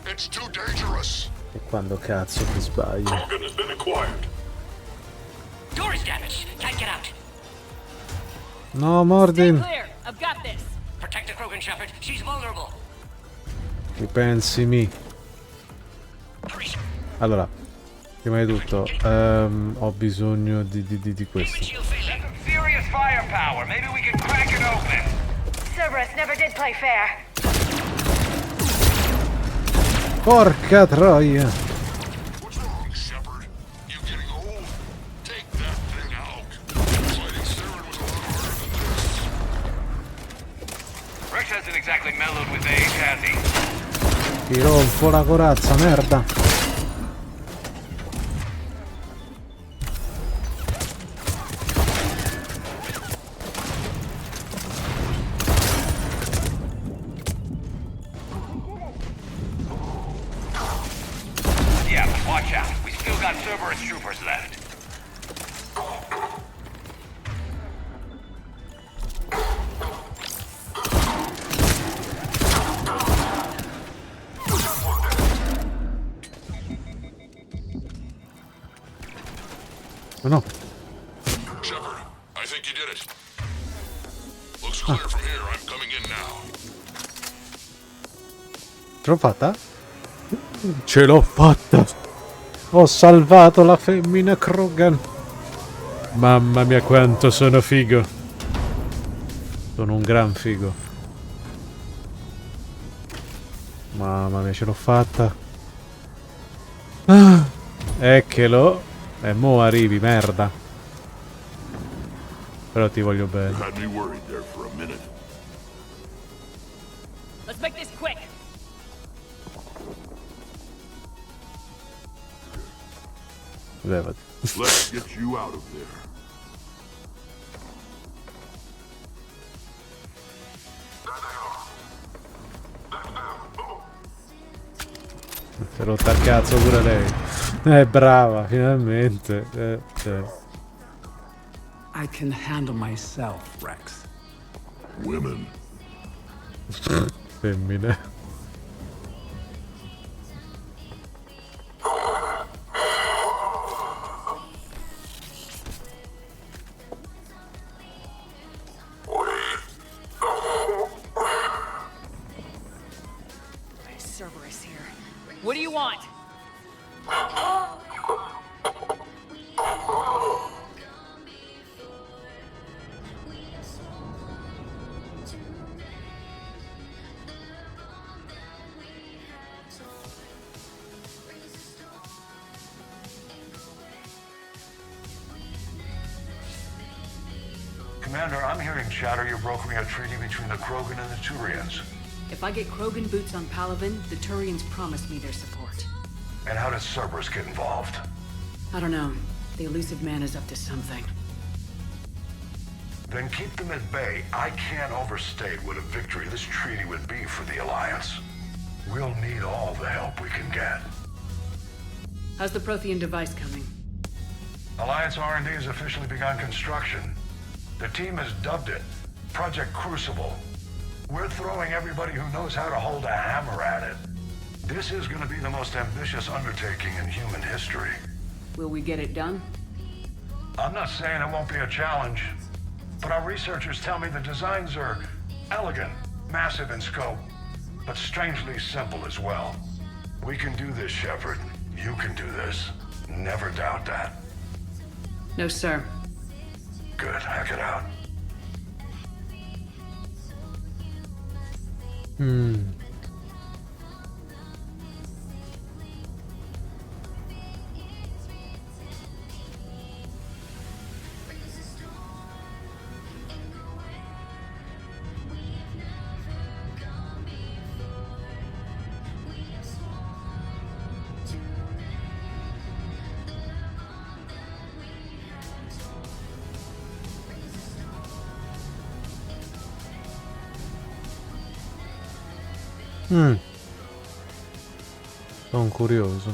It's too dangerous. E quando cazzo ti sbaglio? Krogan has been acquired. Door is damaged. Can't get out. No, Mordin. Clear. I've got this. Protect the Krogan, Shepard. She's vulnerable. Ripensi mi. Allora, prima di tutto, ho bisogno di questo. Serious firepower. Maybe we can crack it open. Cerberus never did play fair. Porca troia! What's wrong, Shepard? You getting old? Take that thing out. Fighting Saren was a lot harder than this. Rex hasn't exactly mellowed with age, has he? Ti rompo la corazza, merda! Yeah, but watch out. We still got Cerberus troopers left. Oh no! Shepard, I think you did it. Looks clear from here. I'm coming in now. Ce l'ho fatta? Ce l'ho fatta! Ho salvato la femmina Krogan! Mamma mia quanto sono figo! Sono un gran figo. Mamma mia, ce l'ho fatta! Ah, eccolo! E mo arrivi, merda! Però ti voglio bene. You had me worried there for a minute. Let's make this quick. Levati. Let's get you out of there. Si è rotta il cazzo pure lei. Brava, finalmente. I can handle myself, Rex. Women. Femmine. Cerberus here. What do you want? Commander, I'm hearing chatter you're brokering a treaty between the Krogan and the Turians. If I get Krogan boots on Palaven, the Turians promise me their support. And how does Cerberus get involved? I don't know. The elusive man is up to something. Then keep them at bay. I can't overstate what a victory this treaty would be for the Alliance. We'll need all the help we can get. How's the Prothean device coming? Alliance R&D has officially begun construction. The team has dubbed it Project Crucible. We're throwing everybody who knows how to hold a hammer at it. This is going to be the most ambitious undertaking in human history. Will we get it done? I'm not saying it won't be a challenge, but our researchers tell me the designs are elegant, massive in scope, but strangely simple as well. We can do this, Shepard. You can do this. Never doubt that. No, sir. Good, hack it out. Sono curioso.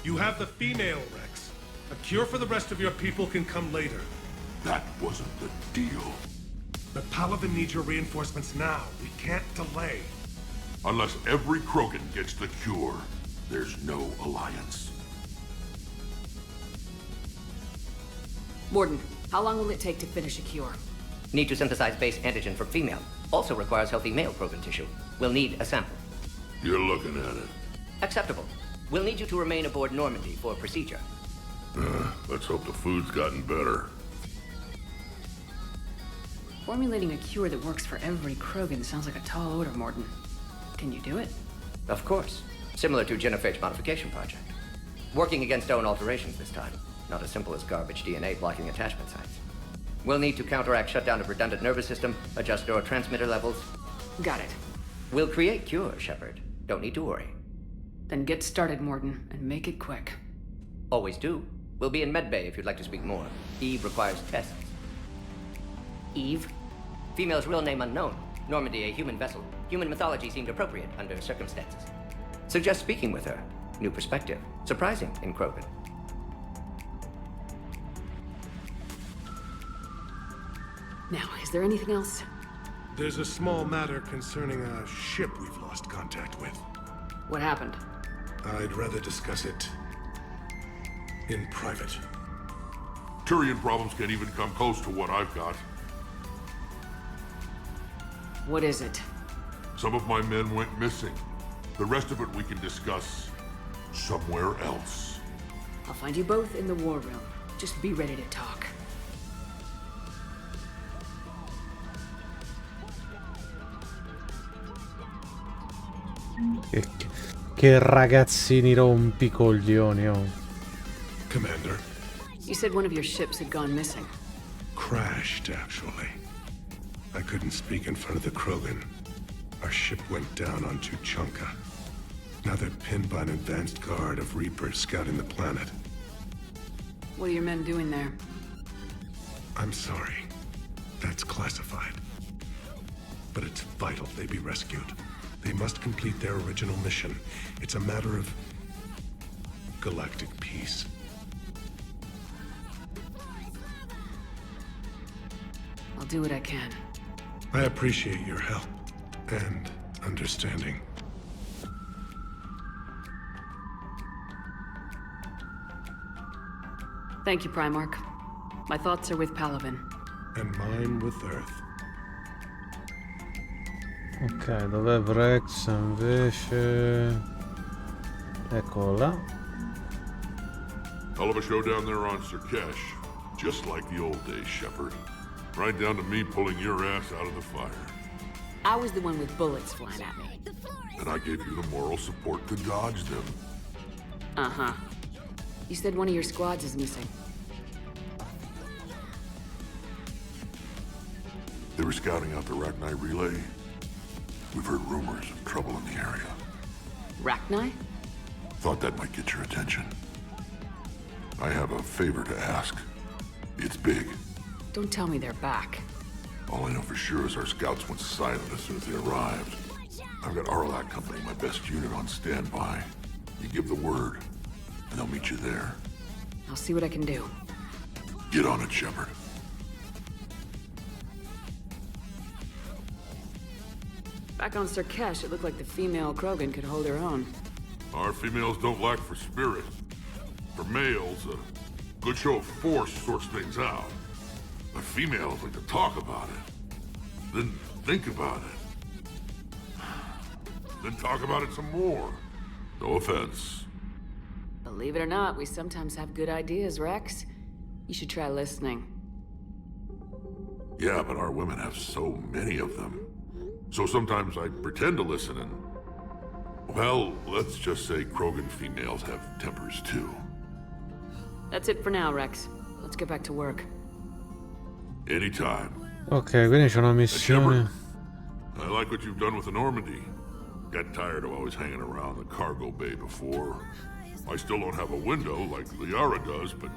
You have the female, Rex. A cure for the rest of your people can come later. That wasn't the deal. But Palaven needs your reinforcements now. We can't delay. Unless every Krogan gets the cure, there's no alliance. Morden, how long will it take to finish a cure? Need to synthesize base antigen for female. Also requires healthy male Krogan tissue. We'll need a sample. You're looking at it. Acceptable. We'll need you to remain aboard Normandy for procedure. Let's hope the food's gotten better. Formulating a cure that works for every Krogan sounds like a tall order, Morden. Can you do it? Of course. Similar to Genophage modification project. Working against own alterations this time. Not as simple as garbage DNA blocking attachment sites. We'll need to counteract shutdown of redundant nervous system, adjust neurotransmitter levels. Got it. We'll create cure, Shepard. Don't need to worry. Then get started, Morden, and make it quick. Always do. We'll be in medbay if you'd like to speak more. Eve requires tests. Eve? Female's real name unknown. Normandy, a human vessel. Human mythology seemed appropriate under circumstances. Suggest speaking with her. New perspective. Surprising in Krogan. Now, is there anything else? There's a small matter concerning a ship we've lost contact with. What happened? I'd rather discuss it in private. Turian problems can't even come close to what I've got. What is it? Some of my men went missing. The rest of it we can discuss somewhere else. I'll find you both in the war room. Just be ready to talk. Che ragazzini rompicoglioni, oh. Commander. You said one of your ships had gone missing. Crashed, actually. I couldn't speak in front of the Krogan. Our ship went down on Tuchanka. Now they're pinned by an advanced guard of Reapers scouting the planet. What are your men doing there? I'm sorry. That's classified. But it's vital they be rescued. They must complete their original mission. It's a matter of galactic peace. I'll do what I can. I appreciate your help and understanding. Thank you, Primarch. My thoughts are with Palaven. And mine with Earth. Ok, dov'è Vrex invece? Eccolo là. Hell of a show down there on Surkesh. Just like the old days, Shepard. Right down to me pulling your ass out of the fire. I was the one with bullets flying at me. And I gave you the moral support to dodge them. Uh-huh. You said one of your squads is missing. They were scouting out the Rachni relay. We've heard rumors of trouble in the area. Rachni? Thought that might get your attention. I have a favor to ask. It's big. Don't tell me they're back. All I know for sure is our scouts went silent as soon as they arrived. I've got Arlac Company, my best unit, on standby. You give the word, and they'll meet you there. I'll see what I can do. Get on it, Shepard. Back on Surkesh, it looked like the female Krogan could hold her own. Our females don't lack for spirit. For males, a good show of force sorts things out. But females like to talk about it. Then think about it. Then talk about it some more. No offense. Believe it or not, we sometimes have good ideas, Rex. You should try listening. Yeah, but our women have so many of them. So sometimes I pretend to listen and... Well, let's just say Krogan females have tempers too. That's it for now, Rex. Let's get back to work. Anytime. Ok, quindi c'è una missione. I like what you've done with the Normandy. Got tired of always hanging around the cargo bay before. I still don't have a window like Liara does, but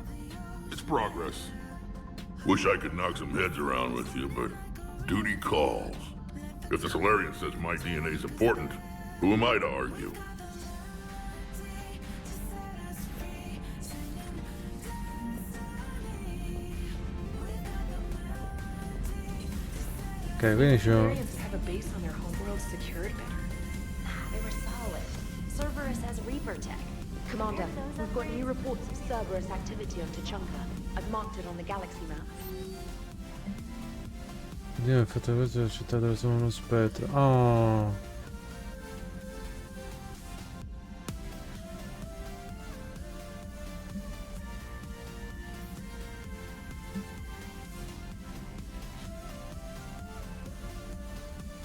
it's progress. Wish I could knock some heads around with you, but duty calls. If the Solarian says my DNA's important, who am I to argue? quindi c'ho... Valerians have a base on their homeworld secured better. They were solid. Cerberus has Reaper tech. Commander, we've got new reports of Cerberus activity on Tuchanka. I've marked it on the galaxy map. Dio, il fatto questo è la città dove sono uno spettro. Oh.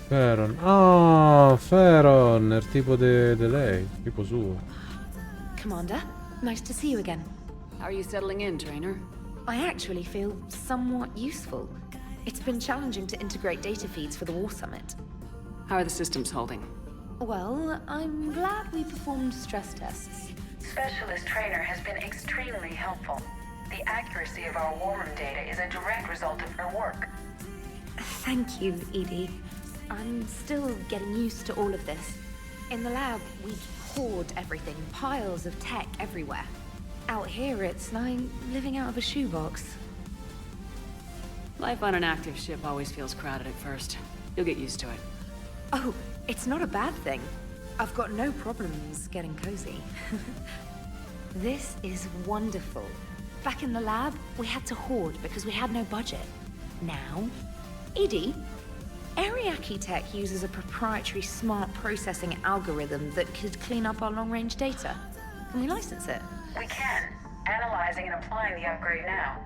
Feron. Oh, Feron, il tipo de lei, tipo suo. Commander, nice to see you again. How are you settling in, trainer? I actually feel somewhat useful. It's been challenging to integrate data feeds for the War Summit. How are the systems holding? Well, I'm glad we performed stress tests. Specialist Trainer has been extremely helpful. The accuracy of our war room data is a direct result of her work. Thank you, Edie. I'm still getting used to all of this. In the lab, we hoard everything, piles of tech everywhere. Out here, it's like living out of a shoebox. Life on an active ship always feels crowded at first. You'll get used to it. Oh, it's not a bad thing. I've got no problems getting cozy. This is wonderful. Back in the lab, we had to hoard because we had no budget. Now, Edie, Ariake Tech uses a proprietary smart processing algorithm that could clean up our long-range data. Can we license it? We can. Analyzing and applying the upgrade now.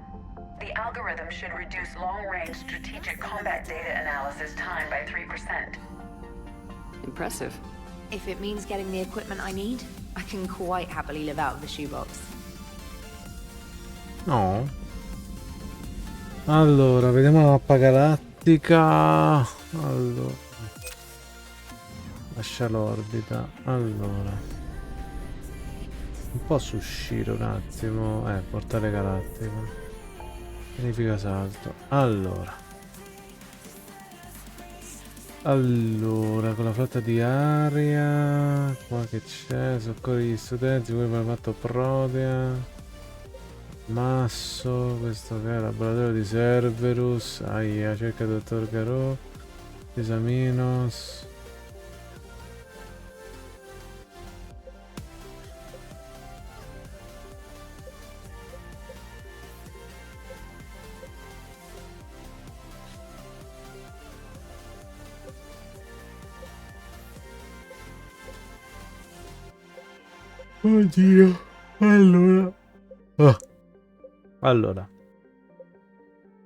The algorithm should reduce long-range strategic combat data analysis time by 3%. Impressive. If it means getting the equipment I need, I can quite happily live out of the shoebox. No. Allora, vediamo la mappa galattica. Allora. Lascia l'orbita. Allora. Non posso uscire un attimo. Portale galattico. Significa salto. Allora, con la flotta di aria. Qua che c'è? Soccorri gli studenti. Poi mi ha fatto Protea. Masso. Questo che è il laboratorio di Cerberus. Aia, cerca il dottor Garò. Esaminos. Oddio. Allora. Allora.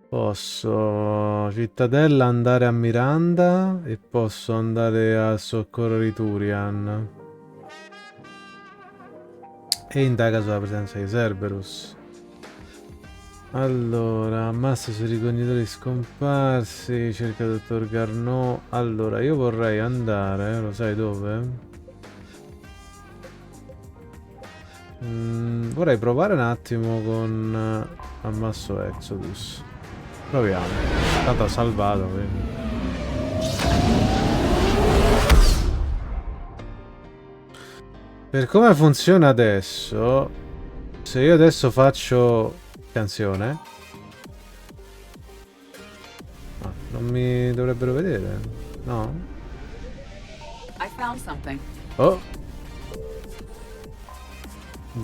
Posso Cittadella andare a Miranda e posso andare a soccorrere Turian. E indaga sulla presenza di Cerberus. Allora, ammassa sui ricognitori scomparsi, cerca il dottor Garneau. Allora, io vorrei andare, lo sai dove? Vorrei provare un attimo con ammasso Exodus. Proviamo. Tanto ha salvato, quindi. Per come funziona adesso, se io adesso faccio canzone, non mi dovrebbero vedere, no? I found something. Oh!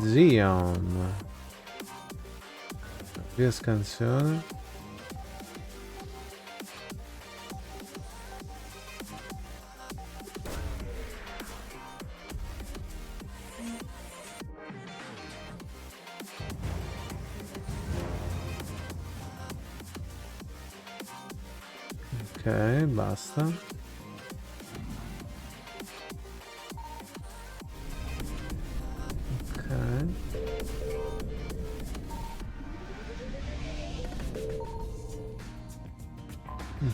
Zion. Via scansione. Ok, basta.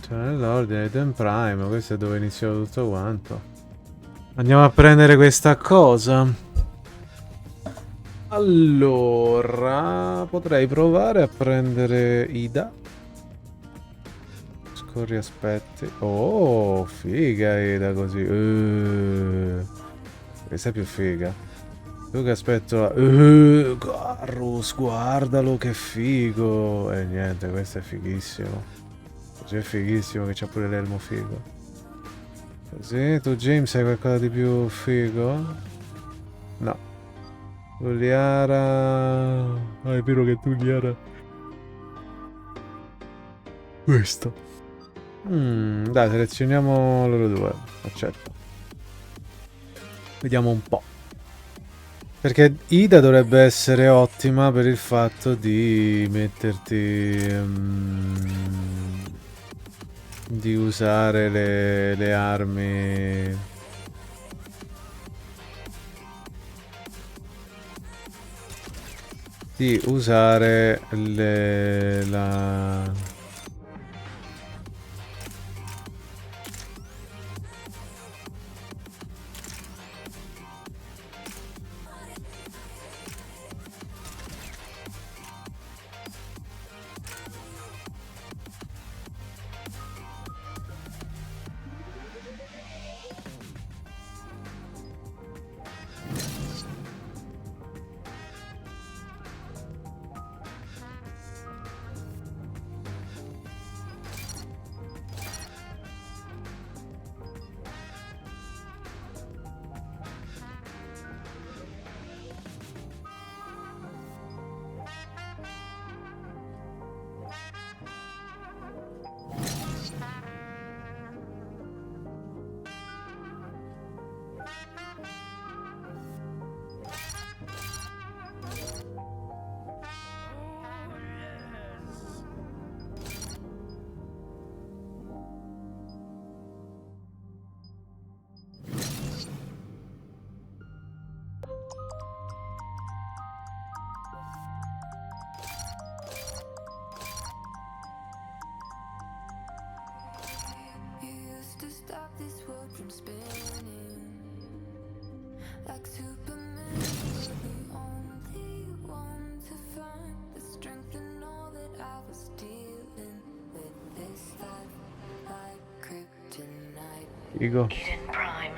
Cioè, nell'ordine Item Prime, questo è dove iniziò tutto quanto. Andiamo a prendere questa cosa. Allora, potrei provare a prendere Ida. Scorri aspetti. Oh, figa Ida così. Questa è più figa. Tu che aspetto Garrus, guardalo che figo. E niente, questo è fighissimo. Già è fighissimo che c'ha pure l'elmo figo. Così, tu James hai qualcosa di più figo? No. Tu Liara... Ah, è vero che tu Liara... Questo. Dai, selezioniamo loro due. Accetto. Vediamo un po'. Perché Ida dovrebbe essere ottima per il fatto di metterti... di usare le armi... Di usare la... Figo. Eden Prime.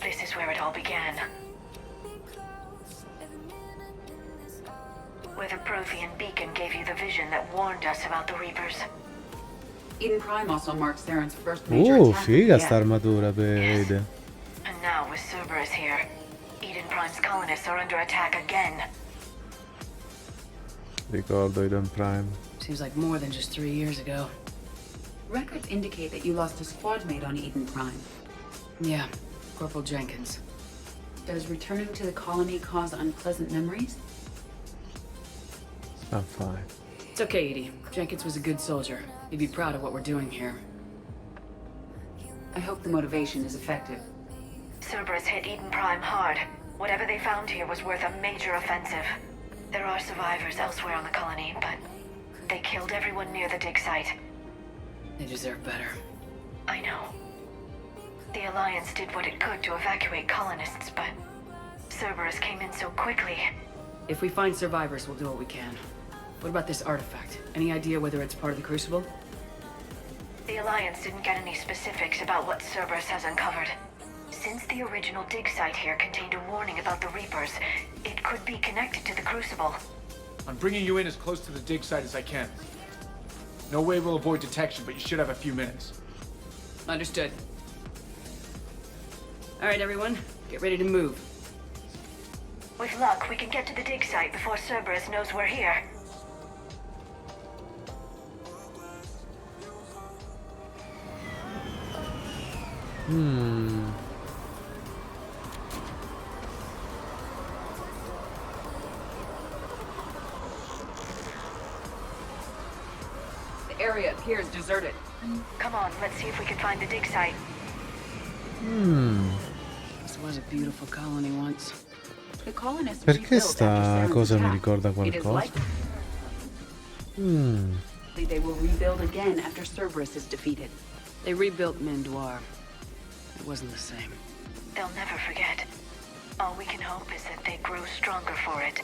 This is where it all began. Where the Prothean beacon gave you the vision that warned us about the Reapers. Eden Prime also marks Theron's first major attack. Figa sta armatura per Eden. And now with Cerberus here, Eden Prime's colonists are under attack again. Ricordo Eden Prime. Seems like more than just 3 years ago. Records indicate that you lost a squad mate on Eden Prime. Yeah, Corporal Jenkins. Does returning to the colony cause unpleasant memories? I'm fine. It's okay, Edie. Jenkins was a good soldier. He'd be proud of what we're doing here. I hope the motivation is effective. Cerberus hit Eden Prime hard. Whatever they found here was worth a major offensive. There are survivors elsewhere on the colony, but they killed everyone near the dig site. They deserve better. I know. The Alliance did what it could to evacuate colonists, but Cerberus came in so quickly. If we find survivors, we'll do what we can. What about this artifact? Any idea whether it's part of the Crucible? The Alliance didn't get any specifics about what Cerberus has uncovered. Since the original dig site here contained a warning about the Reapers, it could be connected to the Crucible. I'm bringing you in as close to the dig site as I can. No way we'll avoid detection, but you should have a few minutes. Understood. All right, everyone. Get ready to move. With luck, we can get to the dig site before Cerberus knows we're here. The area appears deserted. Come on, let's see if we can find the dig site. This was a beautiful colony once. The colonists Perché sta cosa mi ricorda It is qualcosa? likely they will rebuild again after Cerberus is defeated. They rebuilt Mandoir. It wasn't the same. They'll never forget. All we can hope is that they grow stronger for it.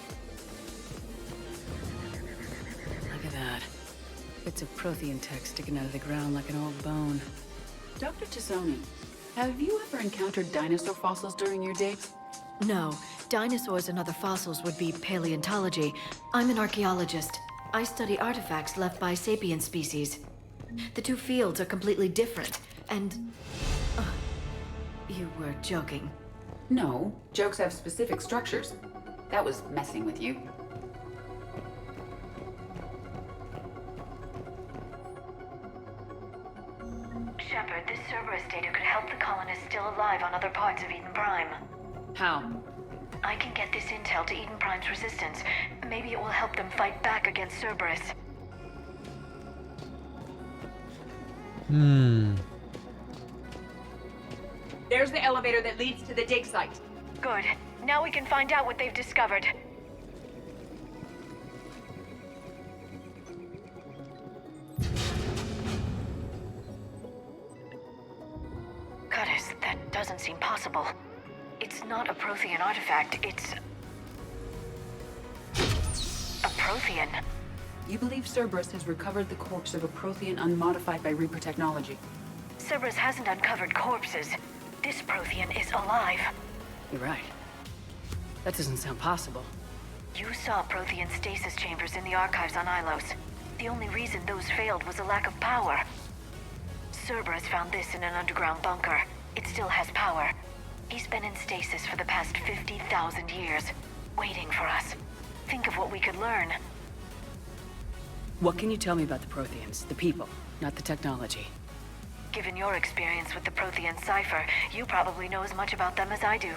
Look at that. Bits of Prothean tech sticking out of the ground like an old bone. Dr. Tassoni, have you ever encountered dinosaur fossils during your digs? No. Dinosaurs and other fossils would be paleontology. I'm an archaeologist. I study artifacts left by sapient species. The two fields are completely different, and... you were joking. No, jokes have specific structures. That was messing with you. Shepard, this Cerberus data could help the colonists still alive on other parts of Eden Prime. How? I can get this intel to Eden Prime's resistance. Maybe it will help them fight back against Cerberus. There's the elevator that leads to the dig site. Good. Now we can find out what they've discovered. Curtis, that doesn't seem possible. It's not a Prothean artifact, it's... a Prothean. You believe Cerberus has recovered the corpse of a Prothean unmodified by Reaper technology? Cerberus hasn't uncovered corpses. This Prothean is alive. You're right. That doesn't sound possible. You saw Prothean stasis chambers in the archives on Ilos. The only reason those failed was a lack of power. Cerberus found this in an underground bunker. It still has power. He's been in stasis for the past 50,000 years, waiting for us. Think of what we could learn. What can you tell me about the Protheans? The people, not the technology. Given your experience with the Prothean cipher, you probably know as much about them as I do.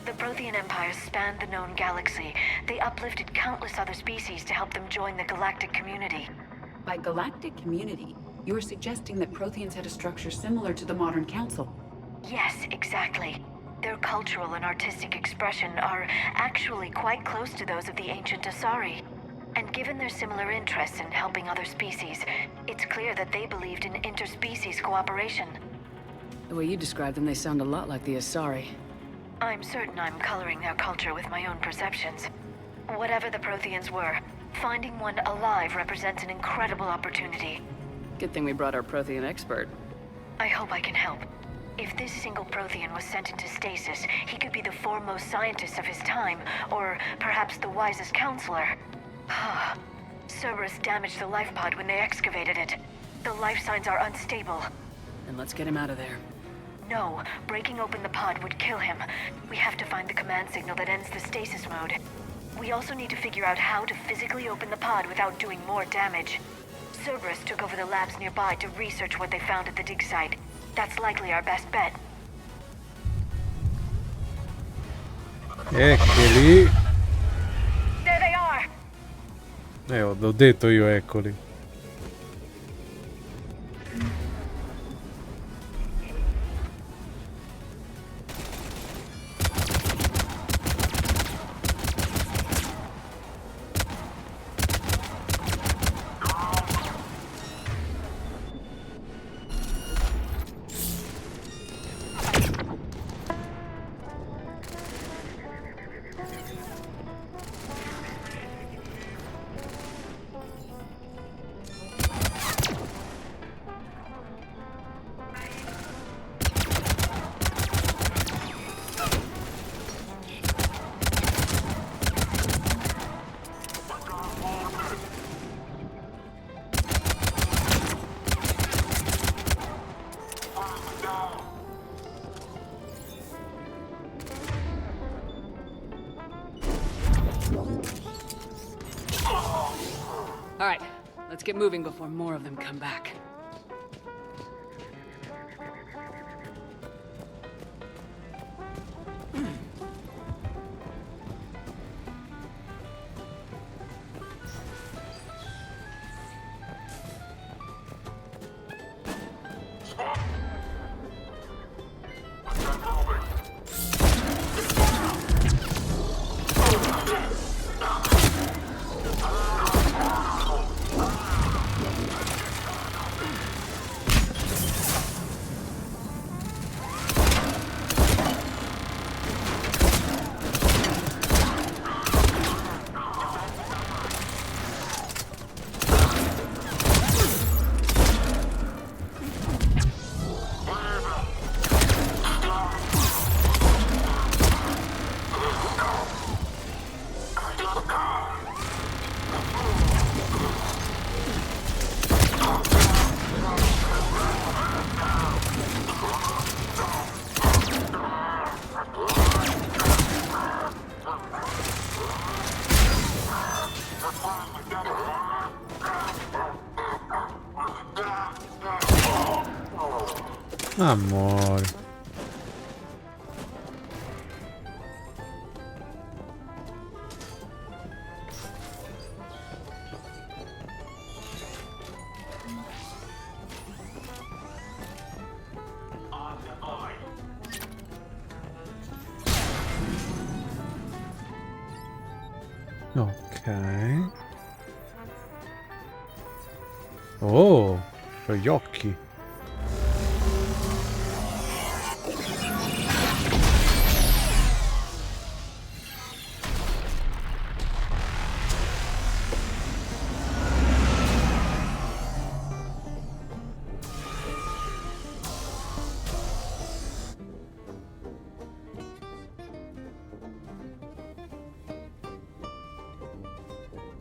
The Prothean empires spanned the known galaxy. They uplifted countless other species to help them join the galactic community. By galactic community, you are suggesting that Protheans had a structure similar to the modern council. Yes, exactly. Their cultural and artistic expression are actually quite close to those of the ancient Asari. And given their similar interests in helping other species, it's clear that they believed in interspecies cooperation. The way you describe them, they sound a lot like the Asari. I'm certain I'm coloring their culture with my own perceptions. Whatever the Protheans were, finding one alive represents an incredible opportunity. Good thing we brought our Prothean expert. I hope I can help. If this single Prothean was sent into stasis, he could be the foremost scientist of his time, or perhaps the wisest counselor. Cerberus damaged the life pod when they excavated it. The life signs are unstable. Then let's get him out of there. No, breaking open the pod would kill him. We have to find the command signal that ends the stasis mode. We also need to figure out how to physically open the pod without doing more damage. Cerberus took over the labs nearby to research what they found at the dig site. That's likely our best bet. Eccoli. There they are! L'ho detto io, eccoli. All right, let's get moving before more of them come back. Amore. Ok. Oh, per gli occhi.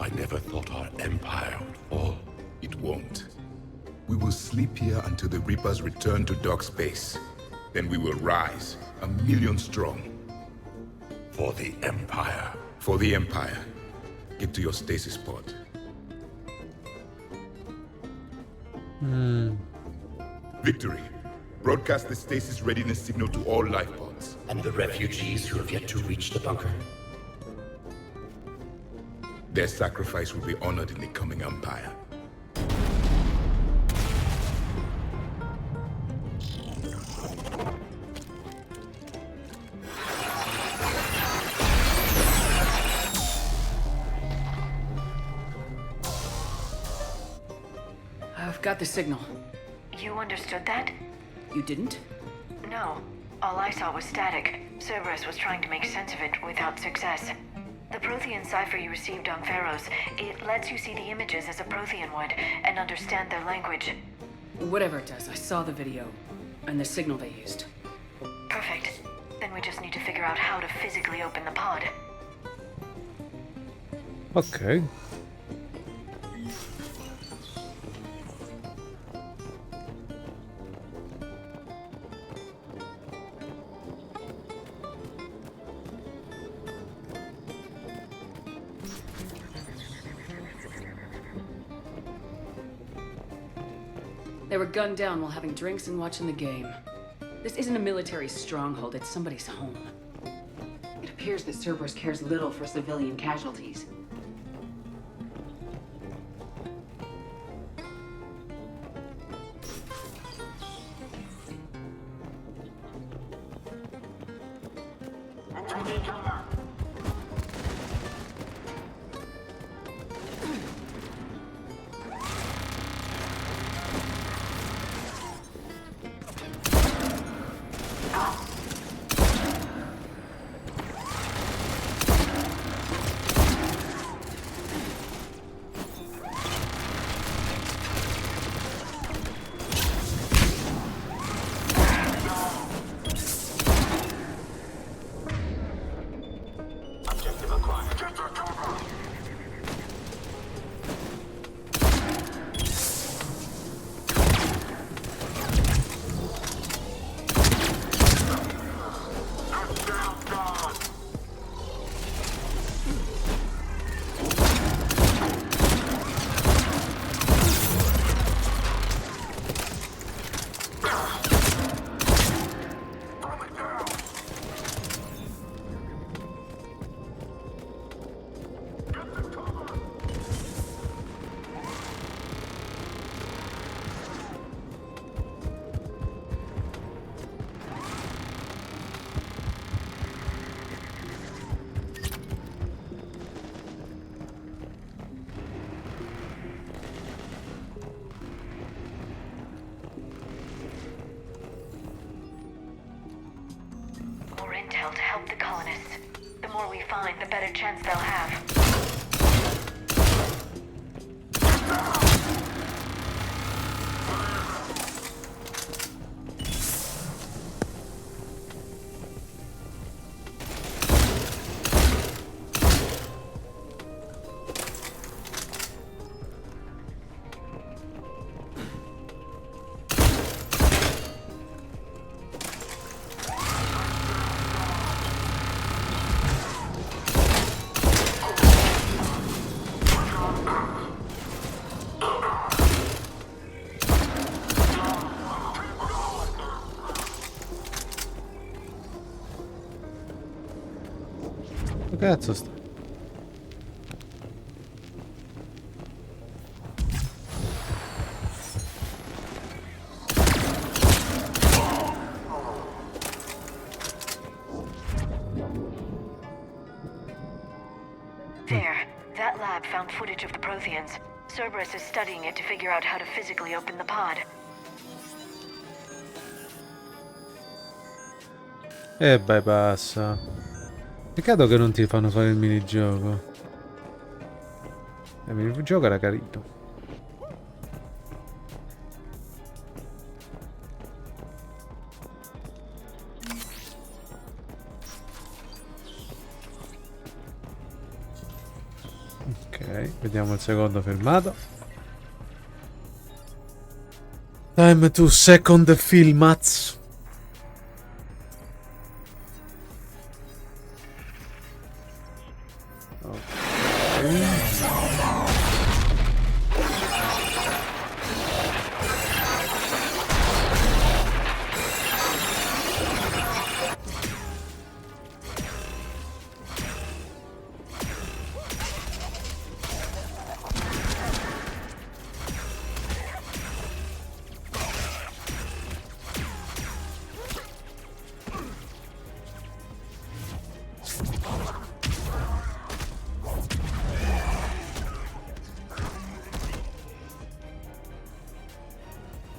I never thought our empire would fall. It won't. We will sleep here until the Reapers return to dark space. Then we will rise, 1,000,000 strong. For the Empire. For the Empire. Get to your stasis pod. Victory. Broadcast the stasis readiness signal to all life pods. And the refugees who have yet to reach the bunker. Their sacrifice will be honored in the coming Empire. I've got the signal. You understood that? You didn't? No. All I saw was static. Cerberus was trying to make sense of it without success. The Prothean cipher you received on Pharaohs, it lets you see the images as a Prothean would and understand their language. Whatever it does, I saw the video and the signal they used. Perfect. Then we just need to figure out how to physically open the pod. Ok. They were gunned down while having drinks and watching the game. This isn't a military stronghold, it's somebody's home. It appears that Cerberus cares little for civilian casualties. More intel to help the colonists. The more we find, the better chance they'll have. Cazzo sta? There. That lab found footage of the Protheans. Cerberus is studying it to figure out how to physically open the pod. E beh, passa. Peccato che non ti fanno fare il minigioco. Il minigioco era carino. Ok, vediamo il secondo filmato. Time to second filmats.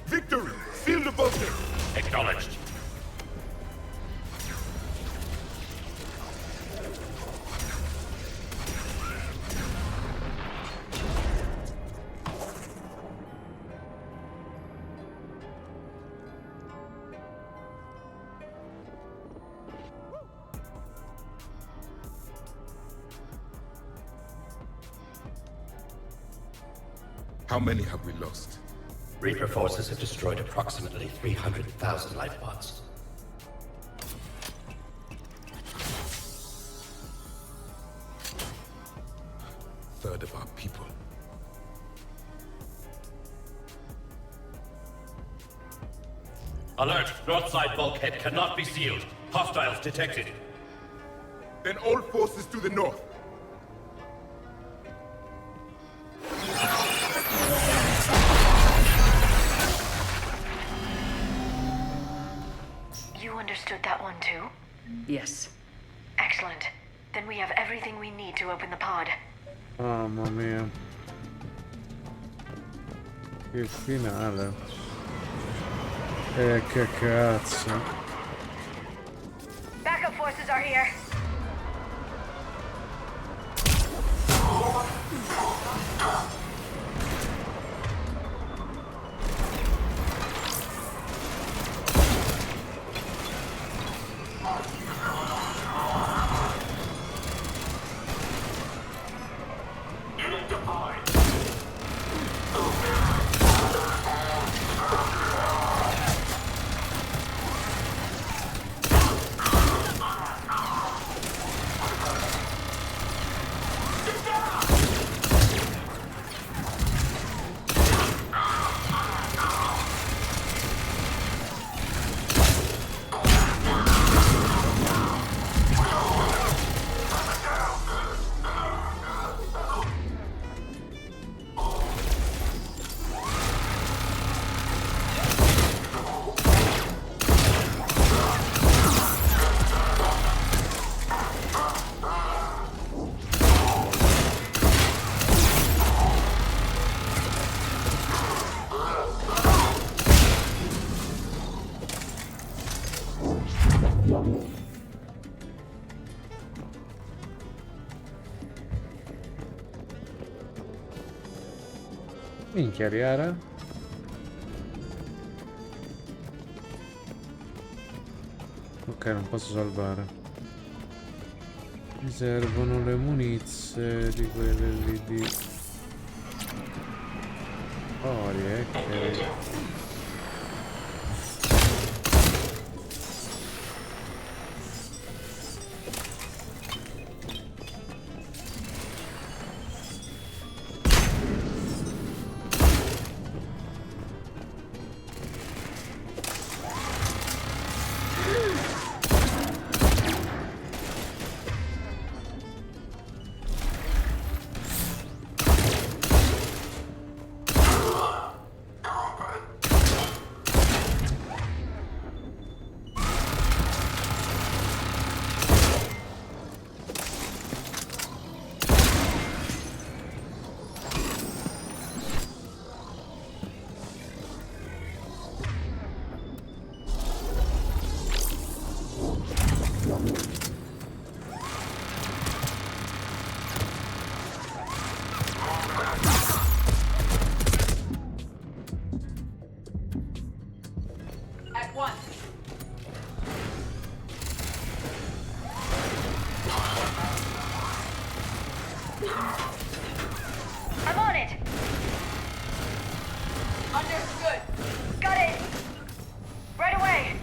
Victory! Seal the bunker! Acknowledged. How many have we lost? Reaper forces have destroyed approximately 300,000 life pods. Third of our people. Alert! North side bulkhead cannot be sealed. Hostiles detected. Then all forces to the north. You understood that one too? Yes. Excellent. Then we have everything we need to open the pod. Mamma mia. Che finale. Che cazzo. Backup forces are here. Minchia, Riara. Ok, non posso salvare. Mi servono le munizie di quelle lì di... Oh, riecche. I'm on it! Understood. Got it! Right away!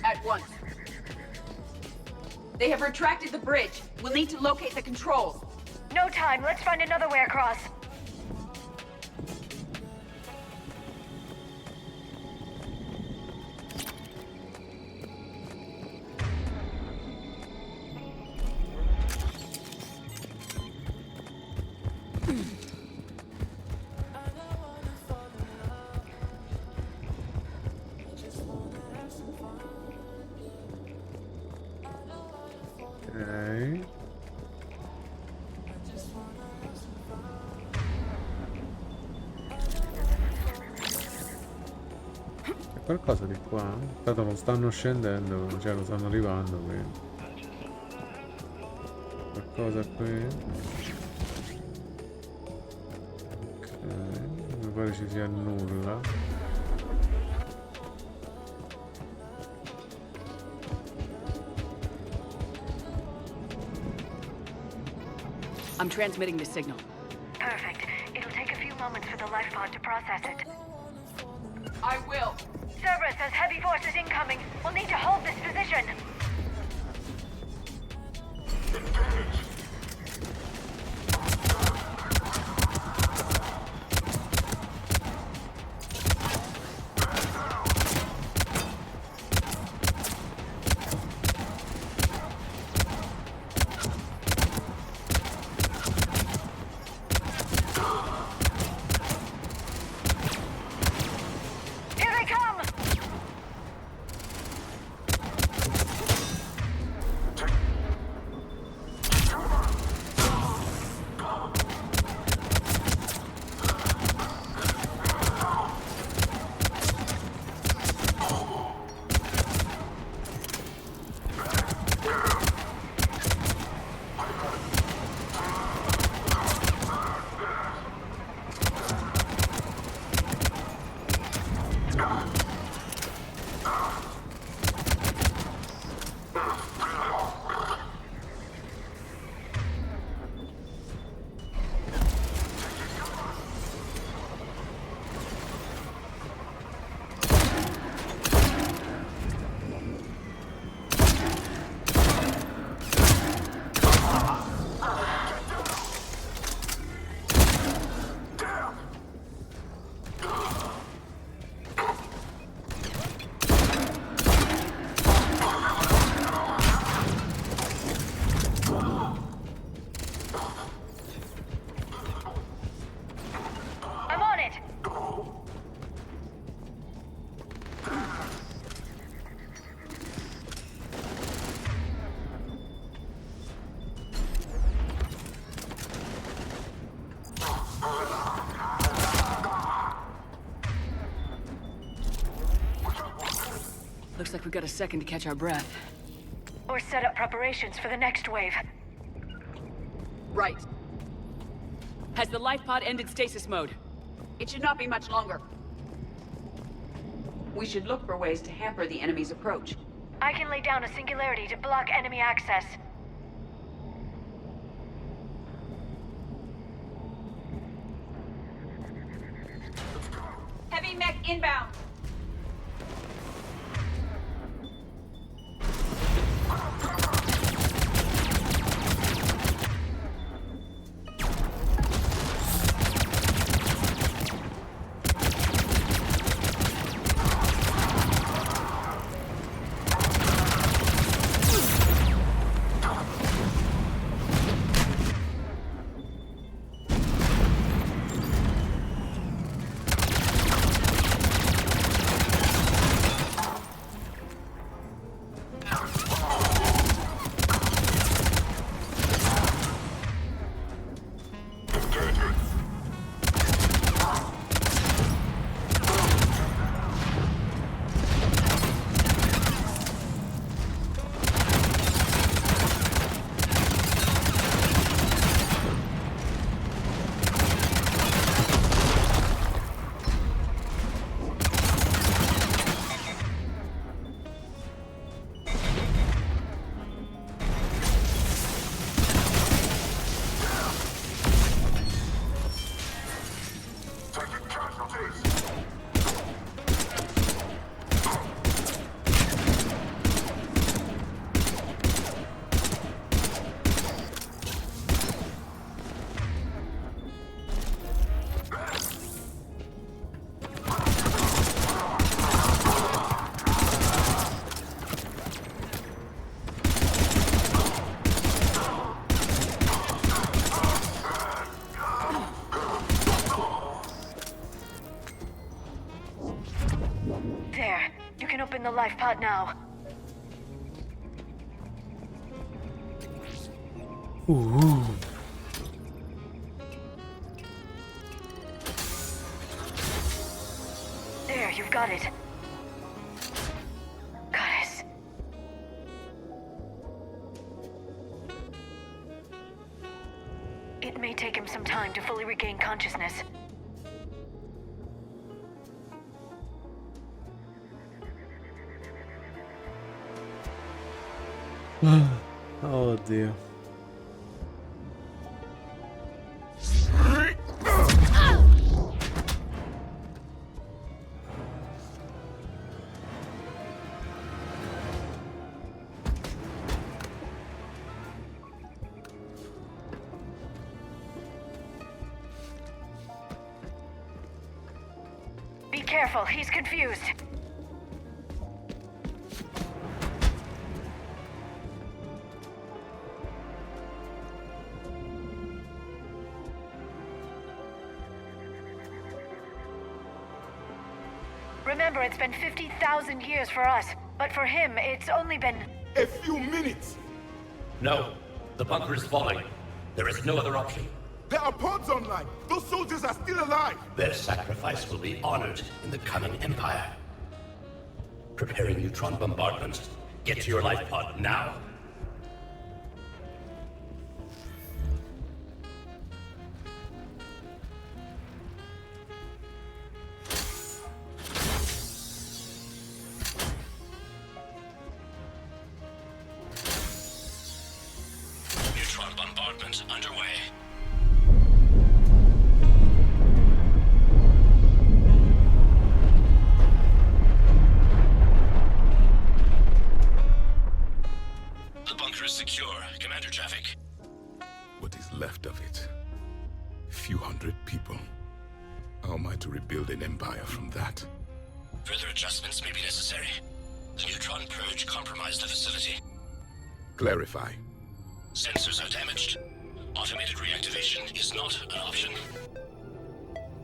At once. They have retracted the bridge. We'll need to locate the controls. No time. Let's find another way across. Ok. C'è qualcosa di qua? Tanto non stanno scendendo, cioè non stanno arrivando, quindi. Qualcosa qui? Ok, non mi pare ci sia nulla. I'm transmitting the signal. Perfect. It'll take a few moments for the life pod to process it. I will. Cerberus has heavy forces incoming. We'll need to hold this position. Looks like we got a second to catch our breath. Or set up preparations for the next wave. Right. Has the life pod ended stasis mode? It should not be much longer. We should look for ways to hamper the enemy's approach. I can lay down a singularity to block enemy access. Heavy mech inbound. There. You can open the life pod now. Ooh. There, you've got it. Goddess. It may take him some time to fully regain consciousness. Oh Dio. Be careful, he's confused. Remember, it's been 50,000 years for us, but for him, it's only been... A few minutes! No, the bunker is falling. There is no other option. There are pods online! Those soldiers are still alive! Their sacrifice will be honored in the coming Empire. Preparing neutron bombardment. Get to your life pod now. Neutron bombardment underway. The bunker is secure. Commander traffic. What is left of it? A few hundred people. How am I to rebuild an empire from that? Further adjustments may be necessary. The neutron purge compromised the facility. Clarify. Sensors are damaged. Automated reactivation is not an option.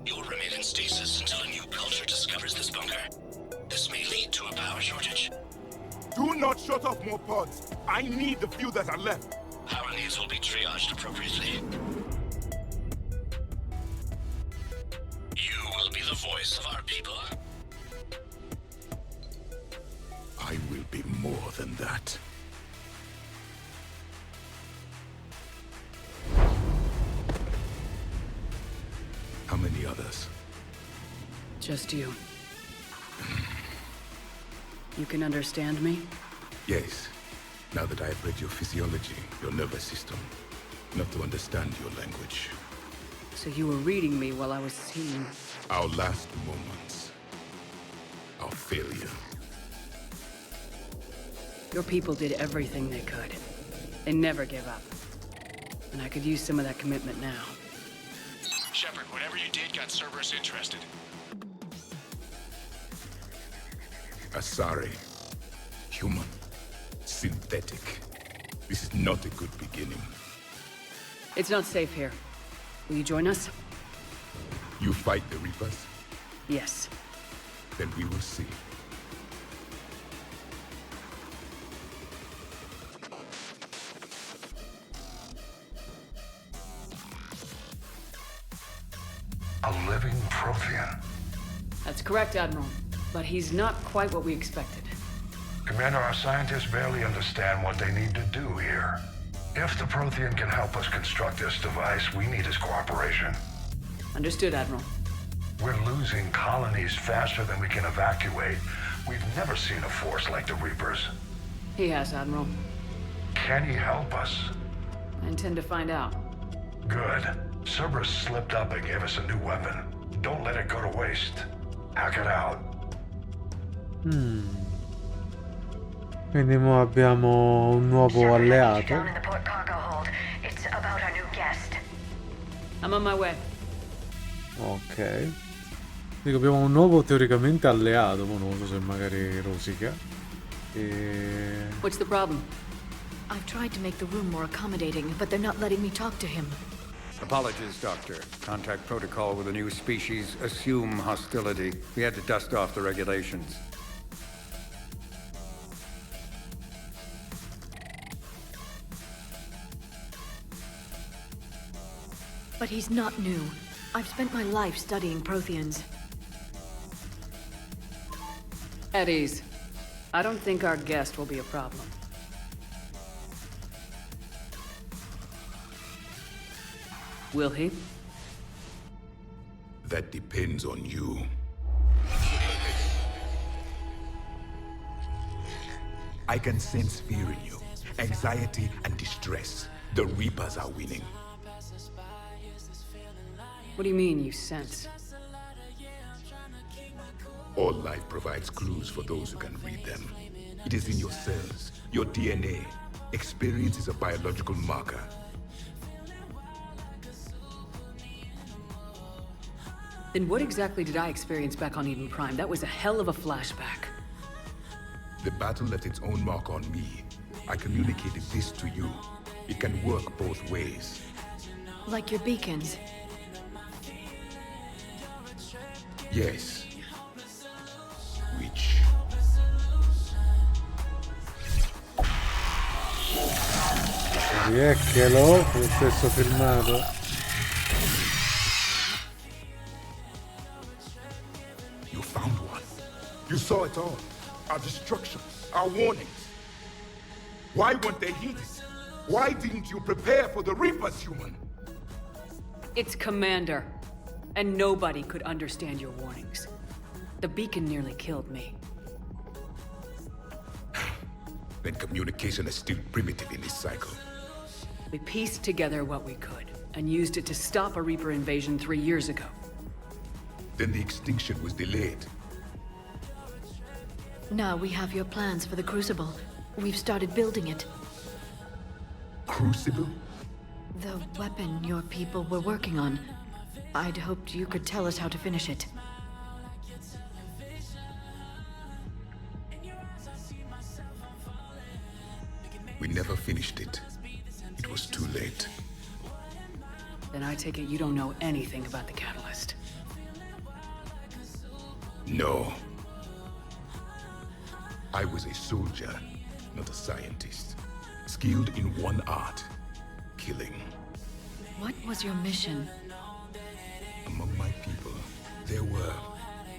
You'll remain in stasis until a new culture discovers this bunker. This may lead to a power shortage. Do not shut off more pods. I need the few that are left. Power needs will be triaged appropriately. You will be the voice of our people. just you. You can understand me? Yes. Now that I have read your physiology, your nervous system, enough to understand your language. So you were reading me while I was seeing... Our last moments. Our failure. Your people did everything they could. They never gave up. And I could use some of that commitment now. Shepard, whatever you did got Cerberus interested. Asari. Human. Synthetic. This is not a good beginning. It's not safe here. Will you join us? You fight the Reapers? Yes. Then we will see. A living Prothean. That's correct, Admiral. But he's not quite what we expected. Commander, our scientists barely understand what they need to do here. If the Prothean can help us construct this device, we need his cooperation. Understood, Admiral. We're losing colonies faster than we can evacuate. We've never seen a force like the Reapers. He has, Admiral. Can he help us? I intend to find out. Good. Cerberus slipped up and gave us a new weapon. Don't let it go to waste. Hack it out. Quindi mo abbiamo un nuovo alleato. Down in the port cargo hold. It's about our new guest. I'm on my way. Ok. Dico, abbiamo un nuovo teoricamente alleato, ma non so se magari rosica. What's the problem? I've tried to make the room more accommodating, but they're not letting me talk to him. Apologies, Doctor. Contact protocol with a new species. Assume hostility. We had to dust off the regulations. But he's not new. I've spent my life studying Protheans. At ease. I don't think our guest will be a problem. Will he? That depends on you. I can sense fear in you, anxiety and distress. The Reapers are winning. What do you mean, you sense? All life provides clues for those who can read them. It is in your cells, your DNA. Experience is a biological marker. Then what exactly did I experience back on Eden Prime? That was a hell of a flashback. The battle left its own mark on me. I communicated this to you. It can work both ways. Like your beacons. Yes. Which? Riecchelo, lo stesso filmato. You found one. You saw it all. Our destruction, our warnings. Why weren't they heeded? Why didn't you prepare for the Reapers, human? It's Commander. And nobody could understand your warnings. The beacon nearly killed me. Then communication is still primitive in this cycle. We pieced together what we could, and used it to stop a Reaper invasion 3 years ago. Then the extinction was delayed. Now we have your plans for the Crucible. We've started building it. Crucible? The weapon your people were working on. I'd hoped you could tell us how to finish it. We never finished it. It was too late. Then I take it you don't know anything about the catalyst. No. I was a soldier, not a scientist. Skilled in one art, killing. What was your mission? Among my people, there were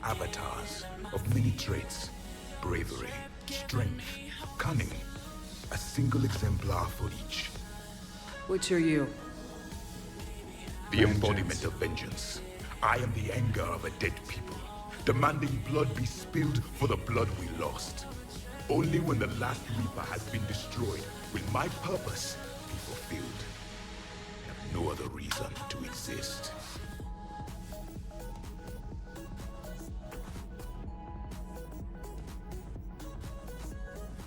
avatars of many traits. Bravery, strength, cunning. A single exemplar for each. Which are you? The embodiment of vengeance. I am the anger of a dead people. demanding blood be spilled for the blood we lost. Only when the last Reaper has been destroyed will my purpose be fulfilled. I have no other reason to exist.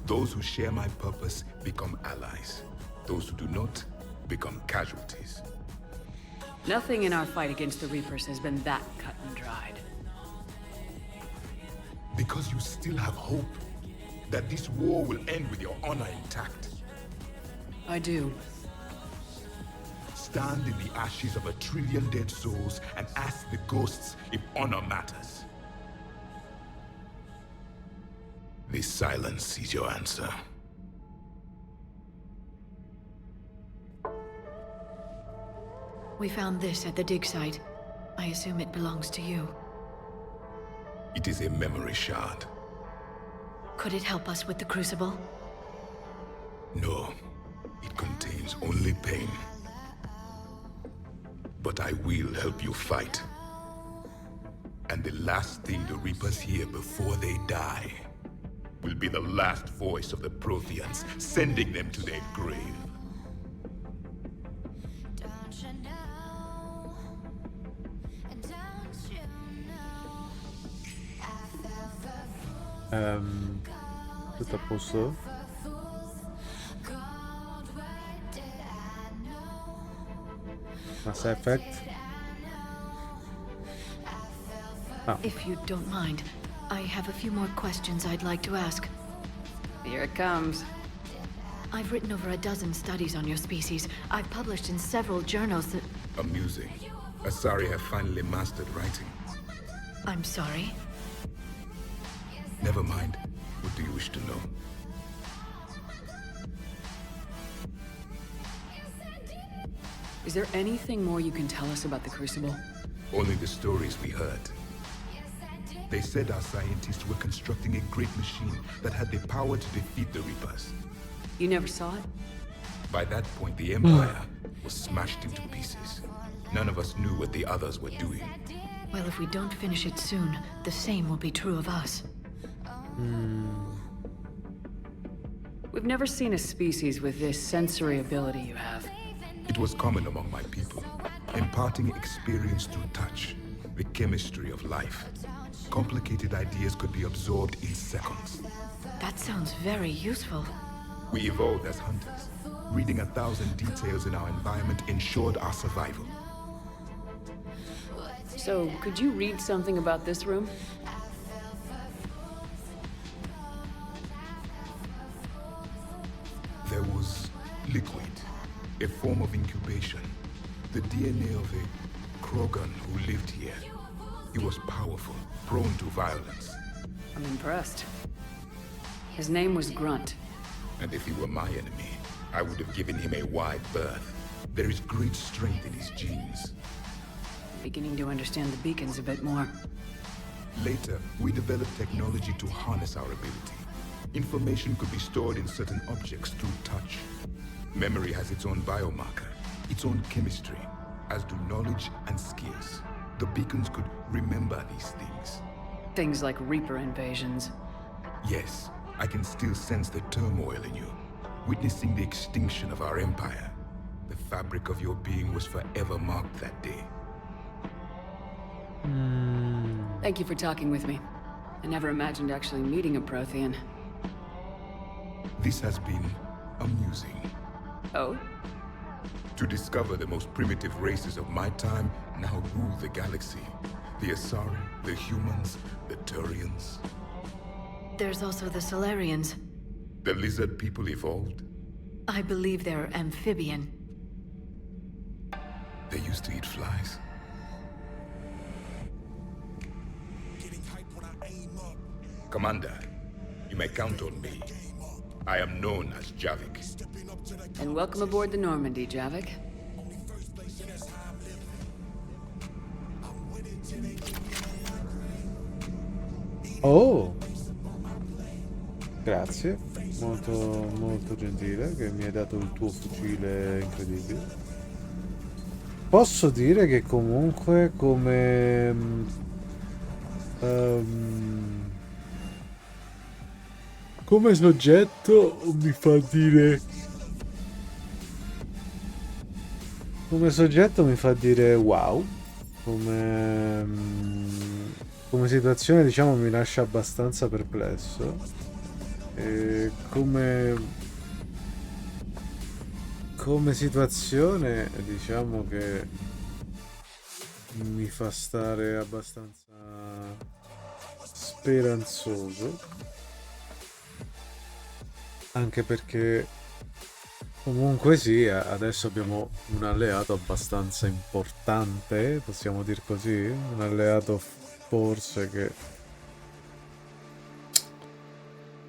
Those who share my purpose become allies. Those who do not become casualties. Nothing in our fight against the Reapers has been that cut and dried. Because you still have hope that this war will end with your honor intact. I do. Stand in the ashes of 1 trillion dead souls and ask the ghosts if honor matters. This silence is your answer. We found this at the dig site. I assume it belongs to you. It is a memory shard. Could it help us with the Crucible? No, it contains only pain. But I will help you fight. And the last thing the Reapers hear before they die will be the last voice of the Protheans, sending them to their grave. Tutto a posto? Mass Effect? Oh. If you don't mind, I have a few more questions I'd like to ask. Here it comes. I've written over a dozen studies on your species. I've published in several journals that... Amusing. Asari have finally mastered writing. I'm sorry? Never mind. What do you wish to know? Is there anything more you can tell us about the Crucible? Only the stories we heard. They said our scientists were constructing a great machine that had the power to defeat the Reapers. You never saw it? By that point, the Empire was smashed into pieces. None of us knew what the others were doing. Well, if we don't finish it soon, the same will be true of us. We've never seen a species with this sensory ability you have. It was common among my people, imparting experience through touch, the chemistry of life. Complicated ideas could be absorbed in seconds. That sounds very useful. We evolved as hunters. Reading 1,000 details in our environment ensured our survival. So, could you read something about this room? There was liquid, a form of incubation. The DNA of a Krogan who lived here. He was powerful, prone to violence. I'm impressed. His name was Grunt. And if he were my enemy, I would have given him a wide berth. There is great strength in his genes. Beginning to understand the beacons a bit more. Later, we developed technology to harness our ability. Information could be stored in certain objects through touch. Memory has its own biomarker, its own chemistry, as do knowledge and skills. The beacons could remember these things. Things like Reaper invasions. Yes, I can still sense the turmoil in you, witnessing the extinction of our empire. The fabric of your being was forever marked that day. Thank you for talking with me. I never imagined actually meeting a Prothean. This has been amusing. Oh? To discover the most primitive races of my time now rule the galaxy. The Asari, the humans, the Turians. There's also the Solarians. The lizard people evolved? I believe they're amphibian. They used to eat flies. Commander, you may count on me. I am known as Javik. And welcome aboard the Normandy, Javik. Oh! Grazie, molto gentile che mi hai dato il tuo fucile incredibile. Posso dire che comunque come Come soggetto mi fa dire... Come soggetto mi fa dire wow. Come situazione, diciamo, mi lascia abbastanza perplesso. E come situazione, diciamo che mi fa stare abbastanza speranzoso, anche perché comunque sì, adesso abbiamo un alleato abbastanza importante, possiamo dir così, un alleato forse che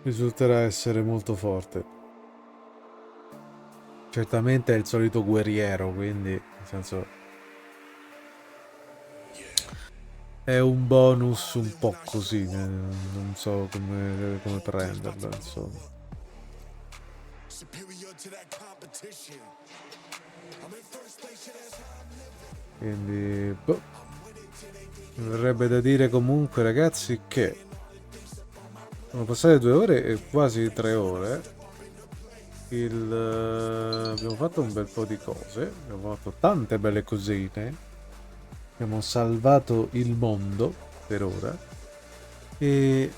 risulterà essere molto forte. Certamente è il solito guerriero, quindi nel senso è un bonus un po' così, non so come prenderlo, insomma. Quindi boh. Mi verrebbe da dire comunque, ragazzi, che sono passate 2 ore e quasi 3 ore. Abbiamo fatto un bel po' di cose, abbiamo fatto tante belle cosine, abbiamo salvato il mondo per ora e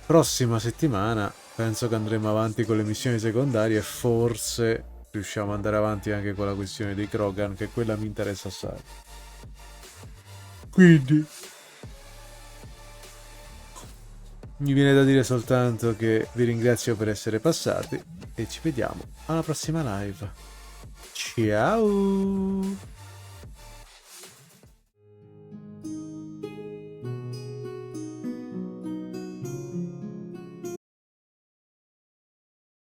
prossima settimana penso che andremo avanti con le missioni secondarie e forse riusciamo ad andare avanti anche con la questione dei Krogan, che quella mi interessa assai. Quindi mi viene da dire soltanto che vi ringrazio per essere passati e ci vediamo alla prossima live. Ciao!